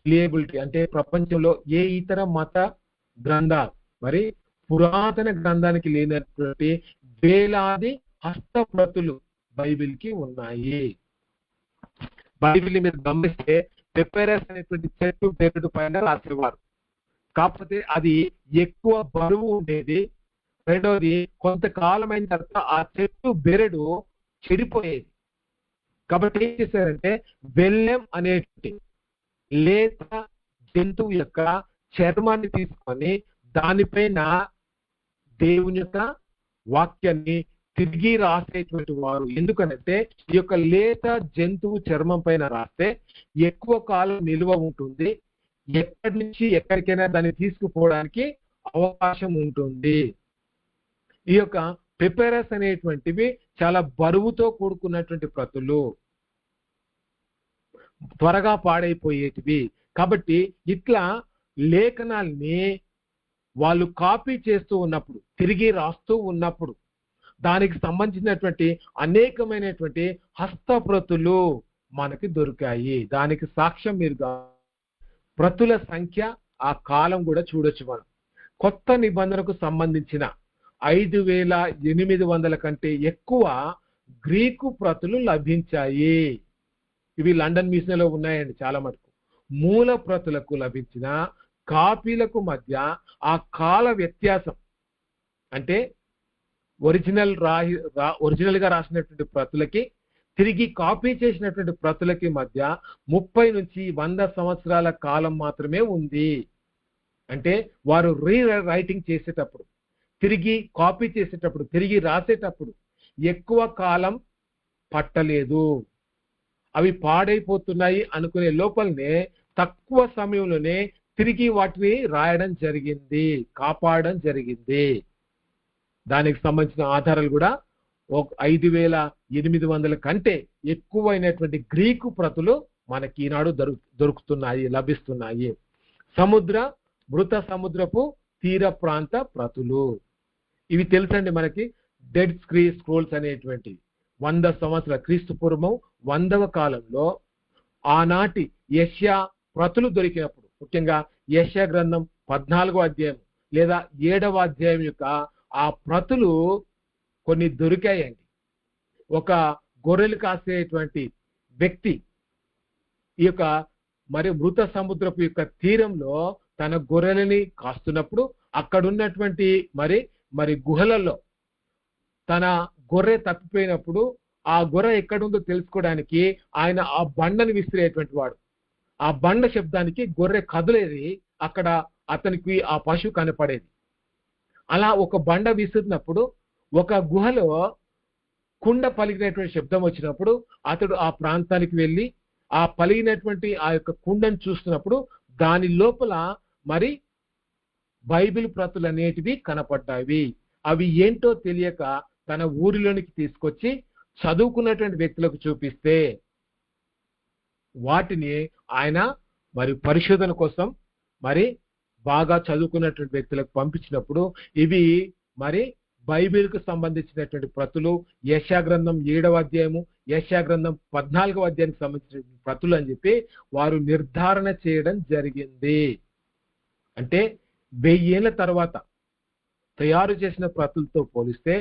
రిలయబిలిటీ అంటే ప్రపంచంలో ఏ ఇతర మత గ్రంథాలు మరి పురాతన గ్రంథానికి లేనటువంటి వేలాది హస్తప్రతులు బైబిల్కి ఉన్నాయి. బైబిల్ని మీరు గమనిస్తే పెపెరస్ అనేటువంటి చెట్టు బెరడు పైన రాసేవారు. కాకపోతే అది ఎక్కువ బరువు ఉండేది. రెండవది కొంతకాలం అయిన తర్వాత ఆ చెట్టు బెరడు చెడిపోయేది. కాబట్టి ఏం చేశారంటే బెల్లెం అనేటువంటి లేత జంతువు యొక్క చర్మాన్ని తీసుకొని దానిపైన దేవుని యొక్క వాక్యాన్ని తిరిగి రాసేటువంటి వారు. ఎందుకనంటే ఈ యొక్క లేత జంతువు చర్మం పైన రాస్తే ఎక్కువ కాలం నిల్వ ఉంటుంది, ఎక్కడి నుంచి ఎక్కడికైనా దాన్ని తీసుకుపోవడానికి అవకాశం ఉంటుంది. ఈ యొక్క పెపెరస్ అనేటువంటివి చాలా బరువుతో కూడుకున్నటువంటి ప్రతులు, త్వరగా పాడైపోయేటివి. కాబట్టి ఇట్లా లేఖనాల్ని వాళ్ళు కాపీ చేస్తూ ఉన్నప్పుడు, తిరిగి రాస్తూ ఉన్నప్పుడు దానికి సంబంధించినటువంటి అనేకమైనటువంటి హస్తప్రతులు మనకి దొరికాయి. దానికి సాక్ష్యం మీరు ప్రతుల సంఖ్య, ఆ కాలం కూడా చూడొచ్చు. మనం కొత్త నిబంధనకు సంబంధించిన 5800 కంటే ఎక్కువ గ్రీకు ప్రతులు లభించాయి. ఇవి లండన్ మ్యూజియంలో ఉన్నాయండి చాలా మటుకు. మూల ప్రతులకు లభించిన కాపీలకు మధ్య ఆ కాల వ్యత్యాసం అంటే ఒరిజినల్ గా రాసినటువంటి ప్రతులకి తిరిగి కాపీ చేసినటువంటి ప్రతులకి మధ్య 30 నుంచి 100 సంవత్సరాల కాలం మాత్రమే ఉంది. అంటే వారు రైటింగ్ చేసేటప్పుడు, తిరిగి కాపీ చేసేటప్పుడు, తిరిగి రాసేటప్పుడు ఎక్కువ కాలం పట్టలేదు. అవి పాడైపోతున్నాయి అనుకునే లోపలనే తక్కువ సమయంలోనే తిరిగి వాటిని రాయడం జరిగింది, కాపాడడం జరిగింది. దానికి సంబంధించిన ఆధారాలు కూడా 5800 కంటే ఎక్కువైనటువంటి గ్రీకు ప్రతులు మనకి ఈనాడు దొరుకుతున్నాయి, లభిస్తున్నాయి. మృత సముద్రపు తీర ప్రాంత ప్రతులు ఇవి తెలుసండి మనకి. డెడ్ స్క్రోల్స్ అనేటువంటి 100 సంవత్సరాల క్రీస్తు పూర్వం 100వ కాలంలో ఆనాటి యెషయా ప్రతులు దొరికినప్పుడు, ముఖ్యంగా యెషయా గ్రంథం 14వ అధ్యాయం లేదా 7వ అధ్యాయం యొక్క ఆ ప్రతులు కొన్ని దొరికాయండి. ఒక గొర్రెలు కాసేటువంటి వ్యక్తి ఈ యొక్క మరి మృత సముద్రపు యొక్క తీరంలో తన గొర్రెలని కాస్తున్నప్పుడు అక్కడ ఉన్నటువంటి మరి గుహలలో తన గొర్రె తప్పిపోయినప్పుడు ఆ గొర్రె ఎక్కడుందో తెలుసుకోవడానికి ఆయన ఆ బండను విసిరేటువంటి వాడు. ఆ బండ శబ్దానికి గొర్రె కదిలేది, అక్కడ అతనికి ఆ పశువు కనపడేది. అలా ఒక బండ విసిరినప్పుడు ఒక గుహలో కుండ పలికినటువంటి శబ్దం వచ్చినప్పుడు అతడు ఆ ప్రాంతానికి వెళ్ళి ఆ పలిగినటువంటి ఆ యొక్క కుండను చూస్తున్నప్పుడు దాని లోపల మరి బైబిల్ ప్రతులు అనేటివి కనపడ్డాయి. అవి ఏంటో తెలియక తన ఊరిలోనికి తీసుకొచ్చి చదువుకున్నటువంటి వ్యక్తులకు చూపిస్తే వాటిని ఆయన మరి పరిశోధన కోసం మరి బాగా చదువుకున్నటువంటి వ్యక్తులకు పంపించినప్పుడు ఇవి మరి బైబిల్కు సంబంధించినటువంటి ప్రతులు, యెషయా గ్రంథం 7వ అధ్యాయము, యెషయా గ్రంథం 14వ అధ్యాయానికి సంబంధించిన ప్రతులు అని చెప్పి వారు నిర్ధారణ చేయడం జరిగింది. అంటే 1000 ఏళ్ల తర్వాత తయారు చేసిన ప్రతులతో పోలిస్తే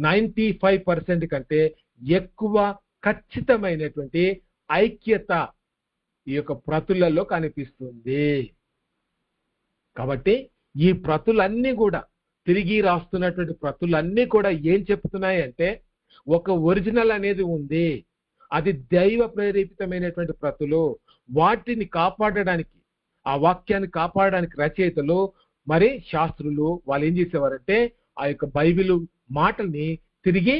95% కంటే ఎక్కువ ఖచ్చితమైనటువంటి ఐక్యత ఈ యొక్క ప్రతులలో కనిపిస్తుంది. కాబట్టి ఈ ప్రతులన్నీ కూడా, తిరిగి రాస్తున్నటువంటి ప్రతులన్నీ కూడా ఏం చెప్తున్నాయి అంటే ఒక ఒరిజినల్ అనేది ఉంది, అది దైవ ప్రేరేపితమైనటువంటి ప్రతులు. వాటిని కాపాడడానికి, ఆ వాక్యాన్ని కాపాడడానికి రచయితలు మరి శాస్త్రులు వాళ్ళు ఏం చేసేవారంటే ఆ యొక్క బైబిల్ మాటల్ని తిరిగి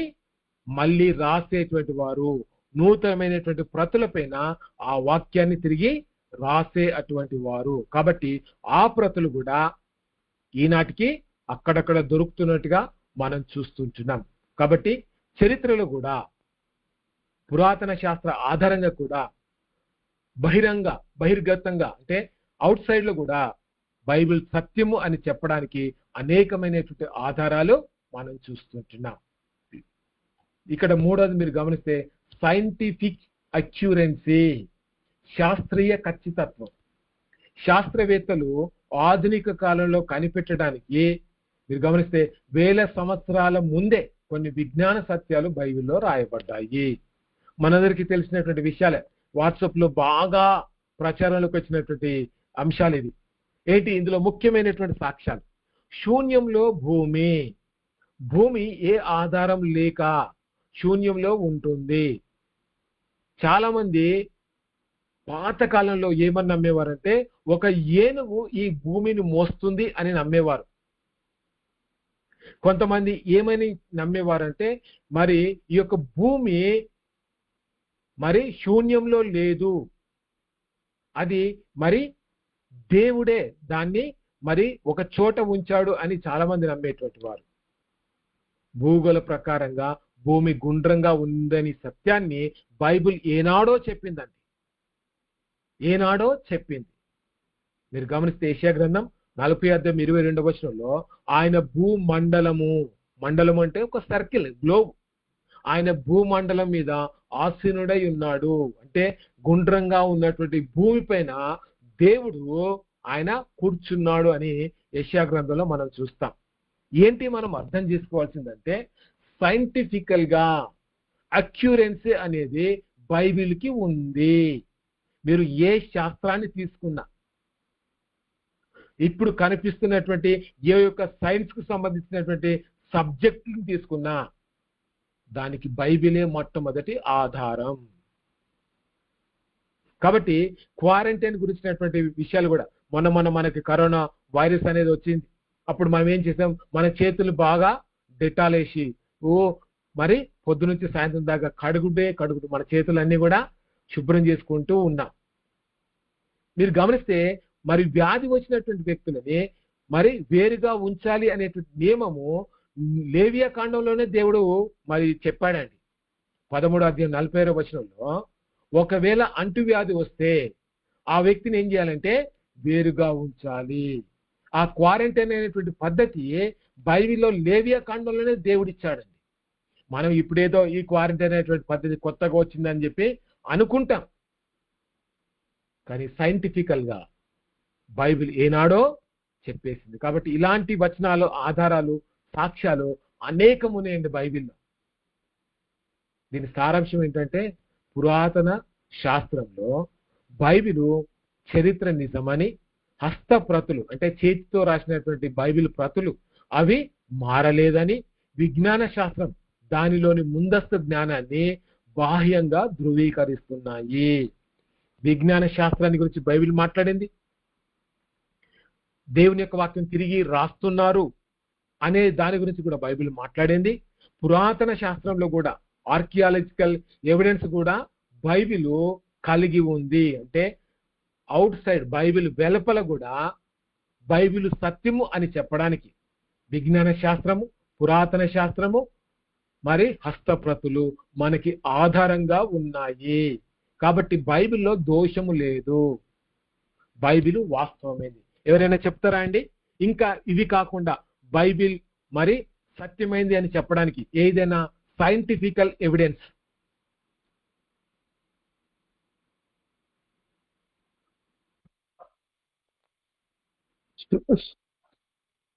మళ్ళీ రాసేటువంటి వారు, నూతనమైనటువంటి ప్రతులపైన ఆ వాక్యాన్ని తిరిగి రాసే అటువంటి వారు. కాబట్టి ఆ ప్రతులు కూడా ఈనాటికి అక్కడక్కడ దొరుకుతున్నట్టుగా మనం చూస్తుంటున్నాం. కాబట్టి చరిత్రలో కూడా పురాతన శాస్త్ర ఆధారంగా కూడా బహిర్గతంగా అంటే అవుట్ సైడ్ లో కూడా బైబిల్ సత్యము అని చెప్పడానికి అనేకమైనటువంటి ఆధారాలు మనం చూస్తుంటున్నాం. ఇక్కడ మూడోది మీరు గమనిస్తే సైంటిఫిక్ అక్యూరెన్సీ, శాస్త్రీయ ఖచ్చితత్వం. శాస్త్రవేత్తలు ఆధునిక కాలంలో కనిపెట్టడానికి మీరు గమనిస్తే 1000 సంవత్సరాల ముందే కొన్ని విజ్ఞాన సత్యాలు బైబిల్లో రాయబడ్డాయి. మనందరికీ తెలిసినటువంటి విషయాలే, వాట్సాప్ లో బాగా ప్రచారంలోకి వచ్చినటువంటి అంశాలు ఇది. ఏంటి ఇందులో ముఖ్యమైనటువంటి సాక్ష్యాలు? శూన్యంలో భూమి ఏ ఆధారం లేక శూన్యంలో ఉంటుంది. చాలా మంది పాతకాలంలో ఏమని నమ్మేవారంటే ఒక ఏనుగు ఈ భూమిని మోస్తుంది అని నమ్మేవారు. కొంతమంది ఏమని నమ్మేవారంటే మరి ఈ యొక్క భూమి మరి శూన్యంలో లేదు, అది మరి దేవుడే దాన్ని మరి ఒక చోట ఉంచాడు అని చాలా మంది నమ్మేటువంటి వారు. భూగోళ ప్రకారంగా భూమి గుండ్రంగా ఉందని సత్యాన్ని బైబిల్ ఏనాడో చెప్పిందండి, ఏనాడో చెప్పింది. మీరు గమనిస్తే యెషయా గ్రంథం 40:22 ఆయన మండలము అంటే ఒక సర్కిల్, గ్లోబ్, ఆయన భూమండలం మీద ఆసీనుడై ఉన్నాడు అంటే గుండ్రంగా ఉన్నటువంటి భూమి పైన దేవుడు ఆయన కూర్చున్నాడు అని యెషయా గ్రంథంలో మనం చూస్తాం. ఏంటి మనం అర్థం చేసుకోవాల్సిందంటే సైంటిఫికల్ గా అక్యూరెన్సీ అనేది బైబిల్కి ఉంది. మీరు ఏ శాస్త్రాన్ని తీసుకున్నా, ఇప్పుడు కనిపిస్తున్నటువంటి ఏ యొక్క సైన్స్ కు సంబంధించినటువంటి సబ్జెక్టులను తీసుకున్నా దానికి బైబిలే మొట్టమొదటి ఆధారం. కాబట్టి క్వారంటైన్ గురించినటువంటి విషయాలు కూడా మొన్న మనకి కరోనా వైరస్ అనేది వచ్చింది. అప్పుడు మనం ఏం చేసాం, మన చేతులు బాగా డెటాల్ వేసి మరి పొద్దు నుంచి సాయంత్రం దాకా కడుగుడు మన చేతులన్నీ కూడా శుభ్రం చేసుకుంటూ ఉన్నాం. మీరు గమనిస్తే మరి వ్యాధి వచ్చినటువంటి వ్యక్తులని మరి వేరుగా ఉంచాలి అనేటువంటి నియమము లేవియా కాండంలోనే దేవుడు మరి చెప్పాడండి. 13:40 ఒకవేళ అంటువ్యాధి వస్తే ఆ వ్యక్తిని ఏం చేయాలంటే వేరుగా ఉంచాలి. ఆ క్వారంటైన్ అనేటువంటి పద్ధతి బైబిల్లో లేవియా కాండంలోనే దేవుడు ఇచ్చాడండి. మనం ఇప్పుడేదో ఈ క్వారంటైన్ అనేటువంటి పద్ధతి కొత్తగా వచ్చిందని చెప్పి అనుకుంటాం, కానీ సైంటిఫికల్ గా బైబిల్ ఏనాడో చెప్పేసింది. కాబట్టి ఇలాంటి వచనాలు, ఆధారాలు, సాక్ష్యాలు అనేకం ఉన్నాయండి బైబిల్లో. దీని సారాంశం ఏంటంటే పురాతన శాస్త్రంలో బైబిలు చరిత్ర నిజమని, హస్తప్రతులు అంటే చేతితో రాసినటువంటి బైబిల్ ప్రతులు అవి మారలేదని, విజ్ఞాన శాస్త్రం దానిలోని ముందస్తు జ్ఞానాన్ని బాహ్యంగా ధృవీకరిస్తున్నాయి. విజ్ఞాన శాస్త్రాన్ని గురించి బైబిల్ మాట్లాడింది. దేవుని యొక్క వాక్యం తిరిగి రాస్తున్నారు అనే దాని గురించి కూడా బైబిల్ మాట్లాడింది. పురాతన శాస్త్రంలో కూడా ఆర్కియాలజికల్ ఎవిడెన్స్ కూడా బైబిల్ కలిగి ఉంది. అంటే అవుట్ సైడ్ బైబిల్ వెలుపల కూడా బైబిల్ సత్యము అని చెప్పడానికి విజ్ఞాన శాస్త్రము, పురాతన శాస్త్రము మరి హస్తప్రతులు మనకి ఆధారంగా ఉన్నాయి. కాబట్టి బైబిల్లో దోషము లేదు, బైబిల్ వాస్తవమైంది. ఎవరైనా చెప్తారా అండి? ఇంకా ఇవి కాకుండా బైబిల్ మరి సత్యమైంది అని చెప్పడానికి ఏదైనా సైంటిఫికల్ ఎవిడెన్స్?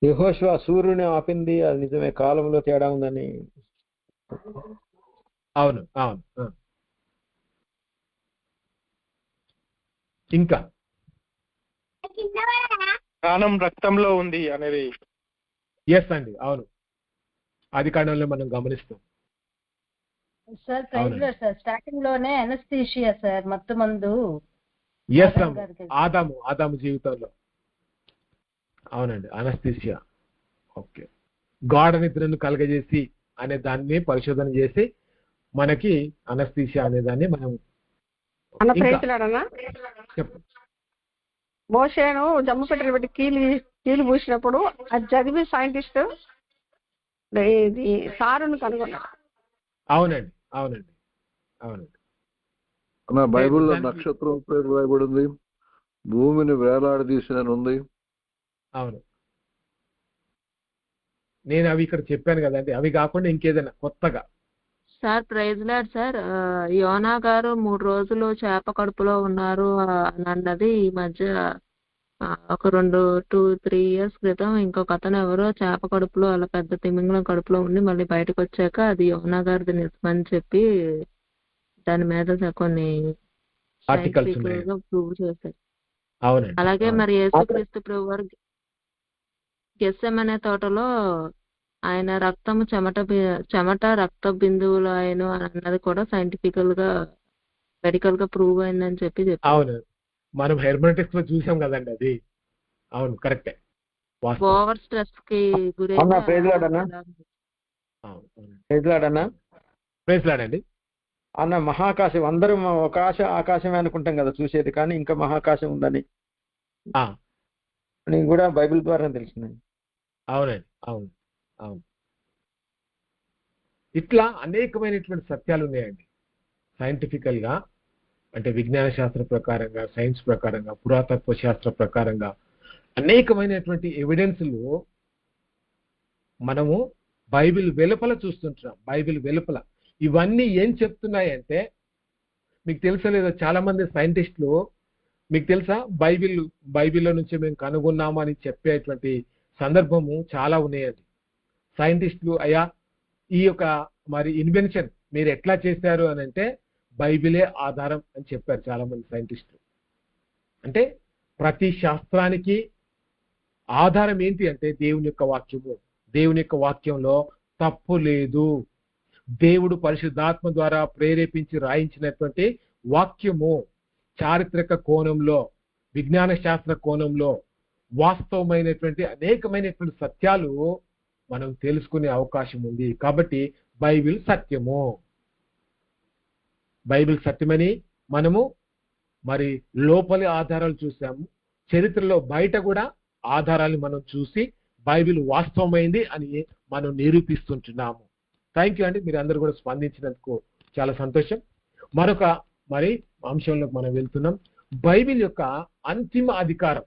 యెహోషువ సూర్యుని ఆపింది, అది నిజమే, కాలంలో తేడా ఉందని. అవును. ఇంకా ప్రాణం రక్తంలో ఉంది అనేది ఎస్ అండి, అవును. ఆది కాండంలో మనం గమనిస్తాం. సార్ ప్రైజ్ సార్ స్టార్టింగ్ లోనే అనస్థీషియా సార్ మత్తు మందు. ఎస్ ఆదాము జీవితంలో, అవునండి, అనస్థీషియా. ఓకే, గాఢ నిద్రను కలగజేసి అనే దాన్ని పరిశోధన చేసి మనకి అనస్థీషియా అనే దాన్ని మనం మోషేను జమ్ము పెట్టెలు పెట్టి కీలు పూసినప్పుడు అది చదివి సైంటిస్ట్ సారును కనుగొన్నాడు. అవునండి. బైబిల్లో నక్షత్రం పేరు రాయబడింది, భూమిని వేలాడదీసినని ఉంది. అవును, నేను అవి ఇక్కడ చెప్పాను కదండి, అవి కాకుండా ఇంకేదైనా కొత్తగా. సార్ ప్రైజ్ లార్డ్ సార్, యోనా గారు 3 రోజులు చేప కడుపులో ఉన్నారు అని అన్నది ఈ మధ్య ఒక 2-3 ఇయర్స్ క్రితం ఇంకొక అతను ఎవరో చేప కడుపులో అలా పెద్ద తిమింగలం కడుపులో ఉండి మళ్ళీ బయటకు వచ్చాక అది యోనా గారిది నిజమని చెప్పి దాని మీద కొన్ని ఆర్టికల్స్ ప్రూవ్ చేశారు. అవునండి. అలాగే మరి యేసుక్రీస్తు ప్రభు వారు గెత్సెమనే తోటలో ఆయన రక్తము చెమట రక్త బిందువులు ఆయన అన్నది కూడా సైంటిఫికల్ గా మెడికల్ గా ప్రూవ్ అయిందని చెప్పి చెప్పారు. అవును, మనం హెర్మెటిక్స్ లో చూసాం కదండి అది. అవును, కరెక్టే. ఓవర్ స్ట్రెస్ కి గురైందండి. అన్న మహాకాశం అందరం ఆకాశమే అనుకుంటాం కదా చూసేది, కానీ ఇంకా మహాకాశం ఉందని నీకు కూడా బైబిల్ ద్వారా తెలిసిందండి. అవునండి, అవును అవును. ఇట్లా అనేకమైనటువంటి సత్యాలు ఉన్నాయండి సైంటిఫికల్ గా, అంటే విజ్ఞాన శాస్త్ర ప్రకారంగా, సైన్స్ ప్రకారంగా, పురాతత్వ శాస్త్ర ప్రకారంగా అనేకమైనటువంటి ఎవిడెన్స్లు మనము బైబిల్ వెలుపల చూస్తుంటున్నాం. బైబిల్ వెలుపల ఇవన్నీ ఏం చెప్తున్నాయంటే, మీకు తెలుసా లేదా, చాలా మంది సైంటిస్టులు మీకు తెలుసా బైబిల్లో నుంచి మేము కనుగొన్నామని చెప్పేటువంటి సందర్భము చాలా ఉన్నాయండి. సైంటిస్టులు అయ్యా ఈ యొక్క మరి ఇన్వెన్షన్ మీరు ఎట్లా చేశారు అని అంటే బైబిలే ఆధారం అని చెప్పారు చాలా మంది సైంటిస్టులు. అంటే ప్రతి శాస్త్రానికి ఆధారం ఏంటి అంటే దేవుని యొక్క వాక్యము. దేవుని యొక్క వాక్యంలో తప్పు లేదు. దేవుడు పరిశుద్ధాత్మ ద్వారా ప్రేరేపించి రాయించినటువంటి వాక్యము చారిత్రక కోణంలో, విజ్ఞాన శాస్త్ర కోణంలో వాస్తవమైనటువంటి అనేకమైనటువంటి సత్యాలు మనం తెలుసుకునే అవకాశం ఉంది. కాబట్టి బైబిల్ సత్యము. బైబిల్ సత్యమని మనము మరి లోపలి ఆధారాలు చూసాము, చరిత్రలో బయట కూడా ఆధారాలు మనం చూసి బైబిల్ వాస్తవమైంది అని మనం నిరూపిస్తుంటున్నాము. థ్యాంక్ యూ అండి, మీరు అందరూ కూడా స్పందించినందుకు చాలా సంతోషం. మరొక మరి అంశంలోకి మనం వెళ్తున్నాం. బైబిల్ యొక్క అంతిమ అధికారం.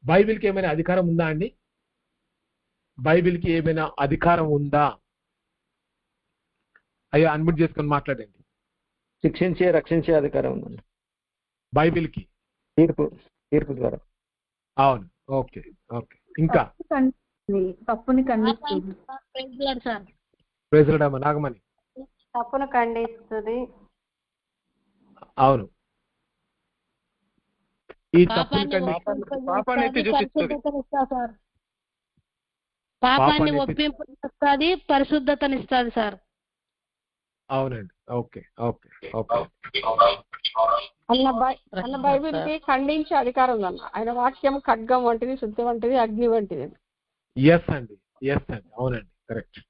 బైబిల్కి ఏమైనా అధికారం ఉందా అండి? బైబిల్కి ఏమైనా అధికారం ఉందా? అయ్యా అన్మ్యూట్ చేసుకొని మాట్లాడండి. శిక్షించే రక్షించే అధికారం ఉందండి బైబిల్కి, తీర్పు ద్వారా. అవును, ఓకే ఓకే. ఇంకా తప్పుని ఖండిస్తుంది, ప్రైజ్ లార్డ్ నాగమణి. తప్పును ఖండిస్తుంది. అవును, ఈ పాపాన్ని ఒప్పింపనిస్తుంది, పరిశుద్ధతనిస్తుంది సార్. అవునండి, ఓకే ఓకే ఓకే. అన్న బైబిల్ కి ఖండించే అధికారం ఉందన్న. ఆయన వాక్యం ఖడ్గం వంటిది, శుద్ధి వంటిది, అగ్ని వంటిది. ఎస్ అండి, ఎస్ అండి, అవునండి, కరెక్ట్.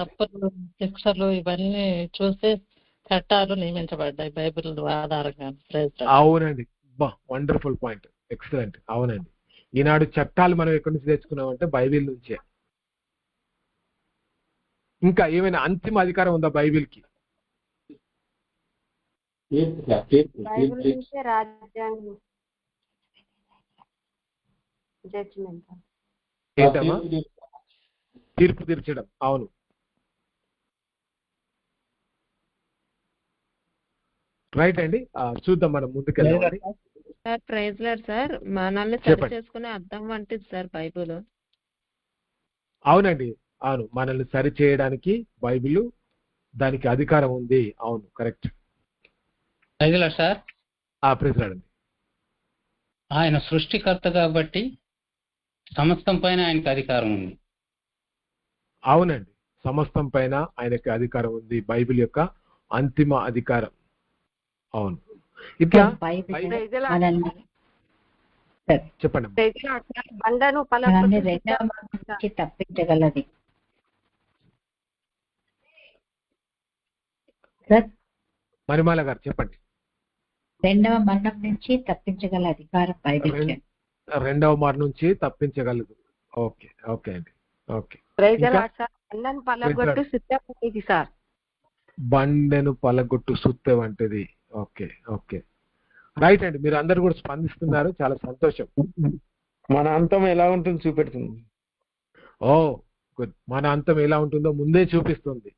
తప్పులు, శిక్షలు ఇవన్నీ చూసి చట్టాలు నియమించబడ్డాయి బైబిల్ ఆధారంగా. అవునండి, వండర్ఫుల్ పాయింట్, ఎక్సలెంట్. అవునండి, ఈనాడు చట్టాలు మనం ఎక్కడి నుంచి తెచ్చుకున్నామంటే బైబిల్ నుంచే. ఇంకా ఏమైనా అంతిమ అధికారం ఉందా బైబిల్కి? ఏంటమ్మా? తీర్పు తీర్చడం. అవును, రైట్ అండి. చూద్దాం, మనం ముందుకెళ్ళాలి. సార్ ప్రైజ్ లార్డ్ సార్, మనల్ని సరి చేసుకునే అర్థం వంటిది సార్ బైబిల్. అవునండి, అవును, మనల్ని సరి చేయడానికి బైబిల్ దానికి అధికారం ఉంది. అవును, correct. Praise lord sir. Praise lord అండి. ఆయన సృష్టికర్త కాబట్టి సమస్తం పైన ఆయనకి అధికారం ఉంది. అవునండి, సమస్తం పైన ఆయనకి అధికారం ఉంది. బైబిల్ యొక్క అంతిమ అధికారం. అవును, ఇట్లా చెప్పండి. బండను తప్పించగలది. మణిమాల గారు చెప్పండి. రెండవ మరణం నుంచి తప్పించగల అధికారం బైబిల్. రెండవ మరణం నుంచి తప్పించగలదు. ఓకే ఓకే అండి, ఓకే. బండెను పలగొట్టు సుత్తె వంటిది. Okay okay. రైట్ అండి, మీరు అందరు కూడా స్పందిస్తున్నారు, చాలా సంతోషం. మన అంతం ఎలా ఉంటుంది చూపెడుతుంది. ఓ గుడ్, మన అంతం ఎలా ఉంటుందో ముందే చూపిస్తుంది.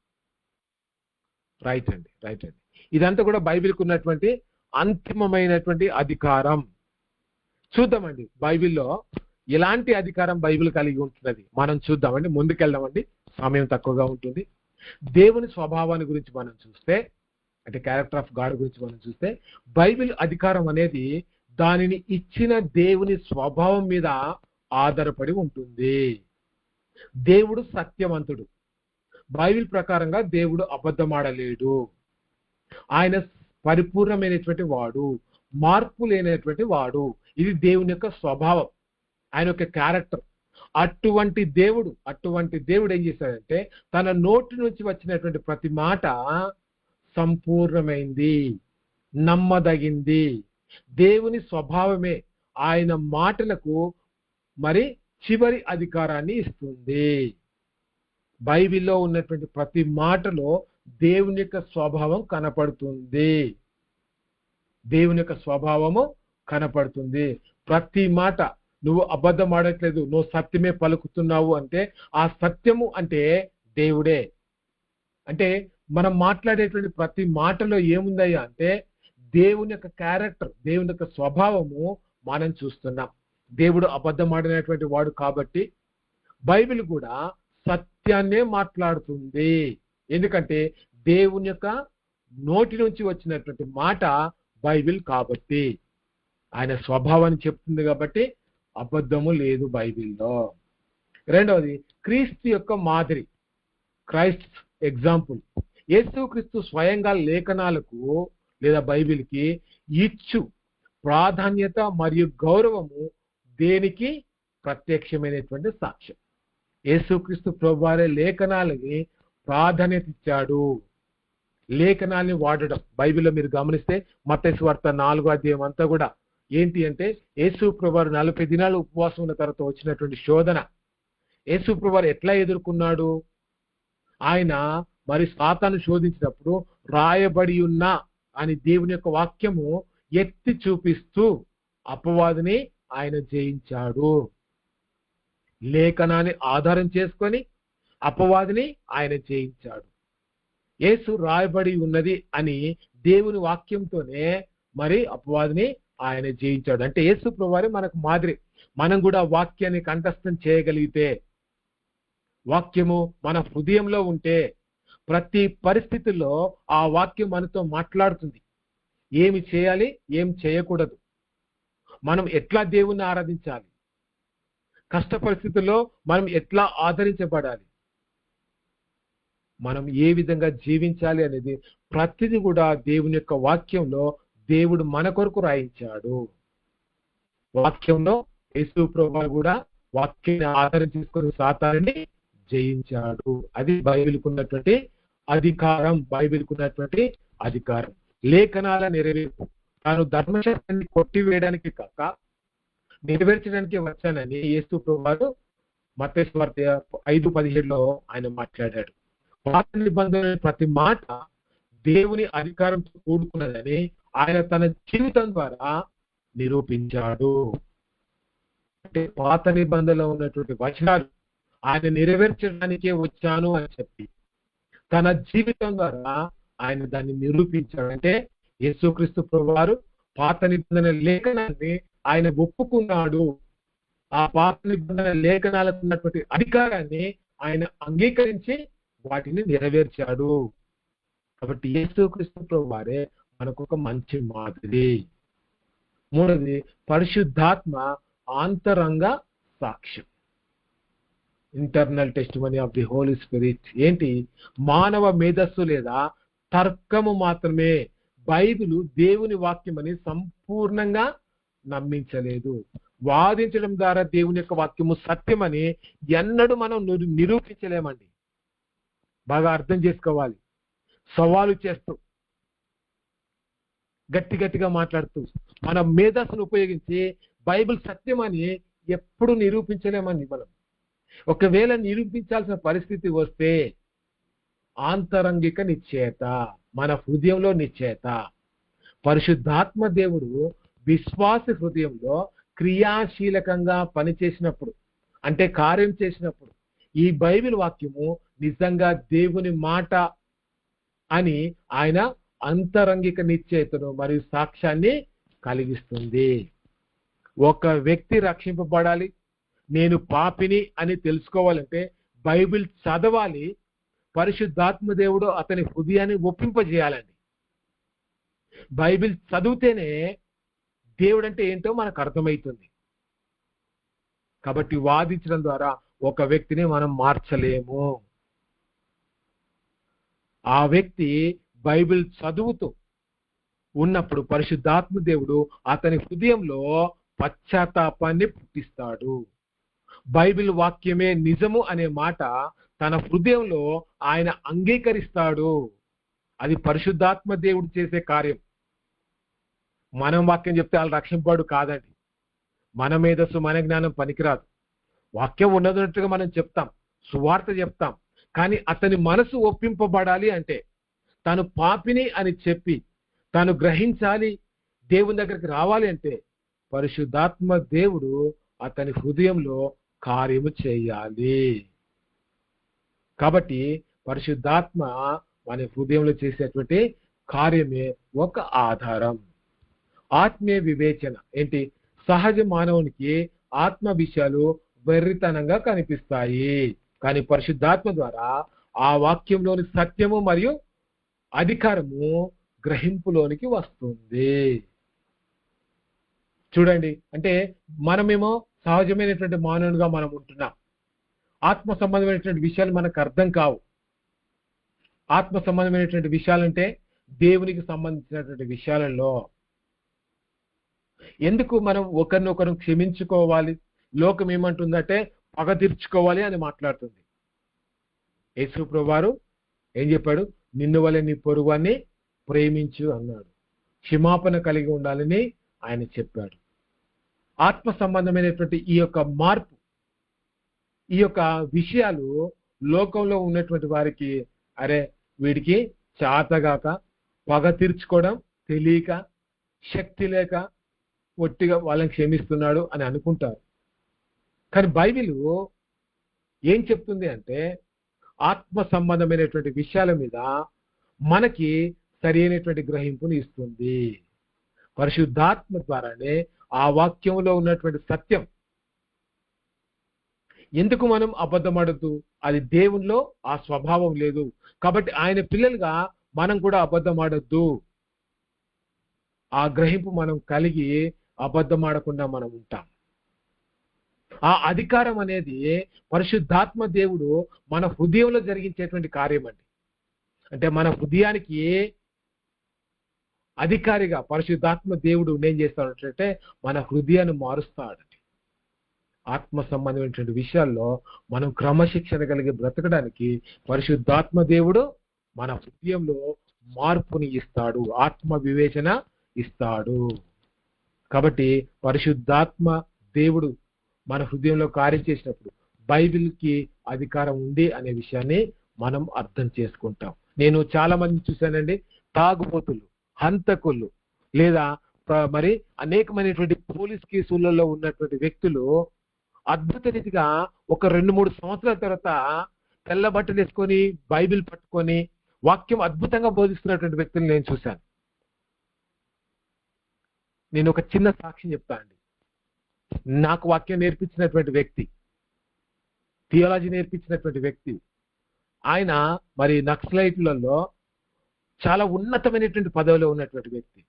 రైట్ అండి, రైట్ అండి. ఇదంతా కూడా బైబిల్కి ఉన్నటువంటి అంతిమమైనటువంటి అధికారం. చూద్దామండి బైబిల్లో ఎలాంటి అధికారం బైబిల్ కలిగి ఉంటున్నది మనం చూద్దామండి. ముందుకెళ్దామండి, సమయం తక్కువగా ఉంటుంది. దేవుని స్వభావాన్ని గురించి మనం చూస్తే, అంటే క్యారెక్టర్ ఆఫ్ గాడ్ గురించి మనం చూస్తే, బైబిల్ అధికారం అనేది దానిని ఇచ్చిన దేవుని స్వభావం మీద ఆధారపడి ఉంటుంది. దేవుడు సత్యవంతుడు. బైబిల్ ప్రకారంగా దేవుడు అబద్ధమాడలేడు. ఆయన పరిపూర్ణమైనటువంటి వాడు, మార్పు లేనటువంటి వాడు. ఇది దేవుని యొక్క స్వభావం, ఆయన యొక్క క్యారెక్టర్. అటువంటి దేవుడు ఏం చేశాడంటే తన నోటి నుంచి వచ్చినటువంటి ప్రతి మాట సంపూర్ణమైంది, నమ్మదగింది. దేవుని స్వభావమే ఆయన మాటలకు మరి చివరి అధికారాన్ని ఇస్తుంది. బైబిల్లో ఉన్నటువంటి ప్రతి మాటలో దేవుని యొక్క స్వభావం కనపడుతుంది. దేవుని యొక్క స్వభావము కనపడుతుంది. ప్రతి మాట, నువ్వు అబద్ధం ఆడట్లేదు, నువ్వు సత్యమే పలుకుతున్నావు అంటే ఆ సత్యము అంటే దేవుడే. అంటే మనం మాట్లాడేటువంటి ప్రతి మాటలో ఏముందయ్యా అంటే దేవుని యొక్క క్యారెక్టర్, దేవుని యొక్క స్వభావము మనం చూస్తున్నాం. దేవుడు అబద్ధం ఆడినటువంటి వాడు కాబట్టి బైబిల్ కూడా సత్యాన్నే మాట్లాడుతుంది. ఎందుకంటే దేవుని యొక్క నోటి నుంచి వచ్చినటువంటి మాట బైబిల్ కాబట్టి, ఆయన స్వభావాన్ని చెప్తుంది కాబట్టి అబద్ధము లేదు బైబిల్లో. రెండవది క్రీస్తు యొక్క మాదిరి, క్రైస్ట్ ఎగ్జాంపుల్. యేసుక్రీస్తు స్వయంగా లేఖనాలకు లేదా బైబిల్కి ఇచ్చు ప్రాధాన్యత మరియు గౌరవము దేనికి ప్రత్యక్షమైనటువంటి సాక్ష్యం. యేసుక్రీస్తు ప్రభువారే లేఖనాలని ప్రాధాన్యత ఇచ్చాడు. లేఖనాల్ని వాడడం బైబిల్లో మీరు గమనిస్తే మత్తయి సువార్త 4వ అధ్యాయం అంతా కూడా ఏంటి అంటే యేసు ప్రభువారు 40 దినాలు ఉపవాసం ఉన్న తర్వాత వచ్చినటువంటి శోధన. యేసు ప్రభువారు ఎట్లా ఎదుర్కొన్నాడు? ఆయన మరి సాతాను శోధించినప్పుడు రాయబడి ఉన్న అని దేవుని యొక్క వాక్యము ఎత్తి చూపిస్తూ అపవాదిని ఆయన జయించాడు. లేఖనాన్ని ఆధారం చేసుకొని అపవాదిని ఆయన జయించాడు. యేసు రాయబడి ఉన్నది అని దేవుని వాక్యంతోనే మరి అపవాదిని ఆయన జయించాడు. అంటే యేసు ప్రభువారే మనకు మాదిరి. మనం కూడా వాక్యాన్ని కంఠస్థం చేయగలిగితే, వాక్యము మన హృదయంలో ఉంటే ప్రతి పరిస్థితుల్లో ఆ వాక్యం మనతో మాట్లాడుతుంది. ఏమి చేయాలి, ఏం చేయకూడదు, మనం ఎట్లా దేవుణ్ణి ఆరాధించాలి, కష్ట పరిస్థితుల్లో మనం ఎట్లా ఆదరించబడాలి, మనం ఏ విధంగా జీవించాలి అనేది ప్రతిదీ కూడా దేవుని యొక్క వాక్యంలో దేవుడు మన కొరకు రాయించాడు. వాక్యంలో యేసు ప్రభువు కూడా వాక్యాన్ని ఆధారం చేసుకుని సాతానుని జయించాడు. అది బైబిల్కు ఉన్నటువంటి అధికారం. బైబిల్కు ఉన్నటువంటి అధికారం లేఖనాల నెరవేర్పు. తాను ధర్మశాస్త్రాన్ని కొట్టివేయడానికి కాక నెరవేర్చడానికి వచ్చానని యేసు ప్రభువు మత్తయి సువార్త 5:17లో ఆయన మాట్లాడాడు. పాత నిబంధన ప్రతి మాట దేవుని అధికారంతో కూడుకున్నదని ఆయన తన జీవితం ద్వారా నిరూపించాడు. అంటే పాత నిబంధనలో ఉన్నటువంటి వచనాలు ఆయన నెరవేర్చడానికే వచ్చాను అని చెప్పి తన జీవితం ద్వారా ఆయన దాన్ని నిరూపించాడు. అంటే యేసుక్రీస్తు ప్రభువారు పాత నిబంధన లేఖనాన్ని ఆయన ఒప్పుకున్నాడు. ఆ పాత నిబంధన లేఖనాలకు ఉన్నటువంటి అధికారాన్ని ఆయన అంగీకరించి వాటిని నెరవేర్చాడు. కాబట్టి యేసుక్రీస్తు ప్రభువారే మనకు ఒక మంచి మాదిరి. మూడవది పరిశుద్ధాత్మ ఆంతరంగ సాక్ష్యం, internal testimony of the holy spirit. ఏంటి? మానవ మేధస్సు లేదా తర్కము మాత్రమే బైబిలు దేవుని వాక్యం అని సంపూర్ణంగా నమ్మించలేదు. వాదించడం ద్వారా దేవుని యొక్క వాక్యము సత్యమని ఎన్నడూ మనం నిరూపించలేమండి. బాగా అర్థం చేసుకోవాలి. సవాలు చేస్తూ గట్టిగా మాట్లాడుతూ మన మేధస్సును ఉపయోగించి బైబిల్ సత్యమని ఎప్పుడు నిరూపించలేమండి మనం. ఒకవేళ నిరూపించాల్సిన పరిస్థితి వస్తే ఆంతరంగిక నిశ్చయత, మన హృదయంలో నిశ్చయత, పరిశుద్ధాత్మ దేవుడు విశ్వాస హృదయంలో క్రియాశీలకంగా పనిచేసినప్పుడు, అంటే కార్యం చేసినప్పుడు, ఈ బైబిల్ వాక్యము నిజంగా దేవుని మాట అని ఆయన అంతరంగిక నిశ్చయితను మరియు సాక్ష్యాన్ని కలిగిస్తుంది. ఒక వ్యక్తి రక్షింపబడాలి, నేను పాపిని అని తెలుసుకోవాలంటే బైబిల్ చదవాలి, పరిశుద్ధాత్మ దేవుడు అతని హృదయాన్ని ఒప్పింపజేయాలండి. బైబిల్ చదివితేనే దేవుడు అంటే ఏంటో మనకు అర్థమవుతుంది. కాబట్టి వాదించడం ద్వారా ఒక వ్యక్తిని మనం మార్చలేము. ఆ వ్యక్తి బైబిల్ చదువుతూ ఉన్నప్పుడు పరిశుద్ధాత్మ దేవుడు అతని హృదయంలో పశ్చాత్తాపాన్ని పుట్టిస్తాడు. బైబిల్ వాక్యమే నిజము అనే మాట తన హృదయంలో ఆయన అంగీకరిస్తాడు. అది పరిశుద్ధాత్మ దేవుడు చేసే కార్యం. మనం వాక్యం చెప్తే వాళ్ళు రక్షింపాడు కాదండి. మన మేధస్సు మన జ్ఞానం పనికిరాదు. వాక్యం ఉన్నదన్నట్టుగా మనం చెప్తాం, సువార్త చెప్తాం, కానీ అతని మనసు ఒప్పింపబడాలి అంటే, తాను పాపిని అని చెప్పి తాను గ్రహించాలి, దేవుని దగ్గరికి రావాలి అంటే పరిశుద్ధాత్మ దేవుడు అతని హృదయంలో కార్యము చేయాలి. కాబట్టి పరిశుద్ధాత్మ మన హృదయంలో చేసేటువంటి కార్యమే ఒక ఆధారం. ఆత్మీయ వివేచన ఏంటి? సహజ మానవునికి ఆత్మ విషయాలు వెర్రితనంగా కనిపిస్తాయి, కానీ పరిశుద్ధాత్మ ద్వారా ఆ వాక్యంలోని సత్యము మరియు అధికారము గ్రహింపులోనికి వస్తుంది. చూడండి, అంటే మనమేమో సహజమైనటువంటి మానవునిగా మనం ఉంటున్నాం. ఆత్మ సంబంధమైనటువంటి విషయాలు మనకు అర్థం కావు. ఆత్మ సంబంధమైనటువంటి విషయాలంటే దేవునికి సంబంధించినటువంటి విషయాలలో ఎందుకు మనం ఒకరినొకరు క్షమించుకోవాలి, లోకం ఏమంటుందంటే పగ తీర్చుకోవాలి అని మాట్లాడుతుంది. యేసు ప్రభువారు ఏం చెప్పాడు? నిన్ను వలె నీ పొరుగువాన్ని ప్రేమించు అన్నాడు. క్షమాపణ కలిగి ఉండాలని ఆయన చెప్పాడు. ఆత్మ సంబంధమైనటువంటి ఈ యొక్క మార్పు, ఈ యొక్క విషయాలు లోకంలో ఉన్నటువంటి వారికి అరే వీడికి చాతగాక, పగ తీర్చుకోవడం తెలియక, శక్తి లేక ఒట్టిగా వాళ్ళని క్షమిస్తున్నాడు అని అనుకుంటారు. కానీ బైబిల్ ఏం చెప్తుంది అంటే ఆత్మ సంబంధమైనటువంటి విషయాల మీద మనకి సరైనటువంటి గ్రహింపుని ఇస్తుంది. పరిశుద్ధాత్మ ద్వారానే ఆ వాక్యంలో ఉన్నటువంటి సత్యం. ఎందుకు మనం అబద్ధమాడద్దు? అది దేవునిలో ఆ స్వభావం లేదు. కాబట్టి ఆయన పిల్లలుగా మనం కూడా అబద్ధమాడద్దు. ఆ గ్రహింపు మనం కలిగి అబద్ధమాడకుండా మనం ఉంటాం. ఆ అధికారం అనేది పరిశుద్ధాత్మ దేవుడు మన హృదయంలో జరిగించేటువంటి కార్యం అండి. అంటే మన హృదయానికి అధికారిగా పరిశుద్ధాత్మ దేవుడు ఏం చేస్తాడంటే మన హృదయాన్ని మారుస్తాడండి. ఆత్మ సంబంధమైనటువంటి విషయాల్లో మనం క్రమశిక్షణ కలిగి బ్రతకడానికి పరిశుద్ధాత్మ దేవుడు మన హృదయంలో మార్పుని ఇస్తాడు, ఆత్మ వివేచన ఇస్తాడు. కాబట్టి పరిశుద్ధాత్మ దేవుడు మన హృదయంలో కార్యం చేసినప్పుడు బైబిల్కి అధికారం ఉంది అనే విషయాన్ని మనం అర్థం చేసుకుంటాం. నేను చాలా మంది చూశానండి, తాగుబోతులు, హంతకులు, లేదా మరి అనేకమైనటువంటి పోలీస్ కేసులలో ఉన్నటువంటి వ్యక్తులు అద్భుత రీతిగా ఒక 2-3 సంవత్సరాల తర్వాత తెల్ల బట్టలు వేసుకొని బైబిల్ పట్టుకొని వాక్యం అద్భుతంగా బోధిస్తున్నటువంటి వ్యక్తులు నేను చూశాను. నేను ఒక చిన్న సాక్ష్యం చెప్తా అండి. నాకు వాక్యం నేర్పించినటువంటి వ్యక్తి, థియాలజీ నేర్పించినటువంటి వ్యక్తి, ఆయన మరి నక్సలైట్లలో చాలా ఉన్నతమైనటువంటి పదవిలో ఉన్నటువంటి వ్యక్తి.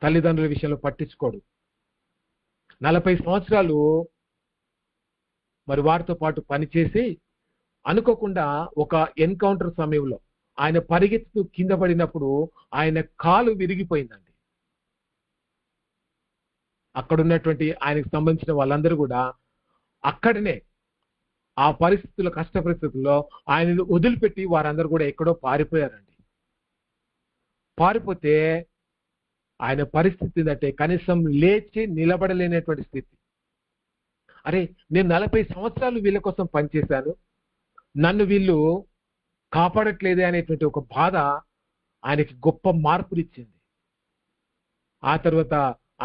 తల్లిదండ్రుల విషయంలో పట్టించుకోడు. 40 సంవత్సరాలు మరి వారితో పాటు పనిచేసి అనుకోకుండా ఒక ఎన్కౌంటర్ సమయంలో ఆయన పరిగెత్తుతూ కింద పడినప్పుడు ఆయన కాలు విరిగిపోయిందండి. అక్కడ ఉన్నటువంటి ఆయనకు సంబంధించిన వాళ్ళందరూ కూడా అక్కడనే ఆ పరిస్థితుల్లో, కష్ట పరిస్థితుల్లో ఆయనను వదిలిపెట్టి వారందరూ కూడా ఎక్కడో పారిపోయారండి. పారిపోతే ఆయన పరిస్థితి ఏంటంటే కనీసం లేచి నిలబడలేనటువంటి స్థితి. అరే నేను 40 సంవత్సరాలు వీళ్ళ కోసం పనిచేశాను, నన్ను వీళ్ళు కాపాడట్లేదే అనేటువంటి ఒక బాధ ఆయనకి గొప్ప మార్పునిచ్చింది. ఆ తర్వాత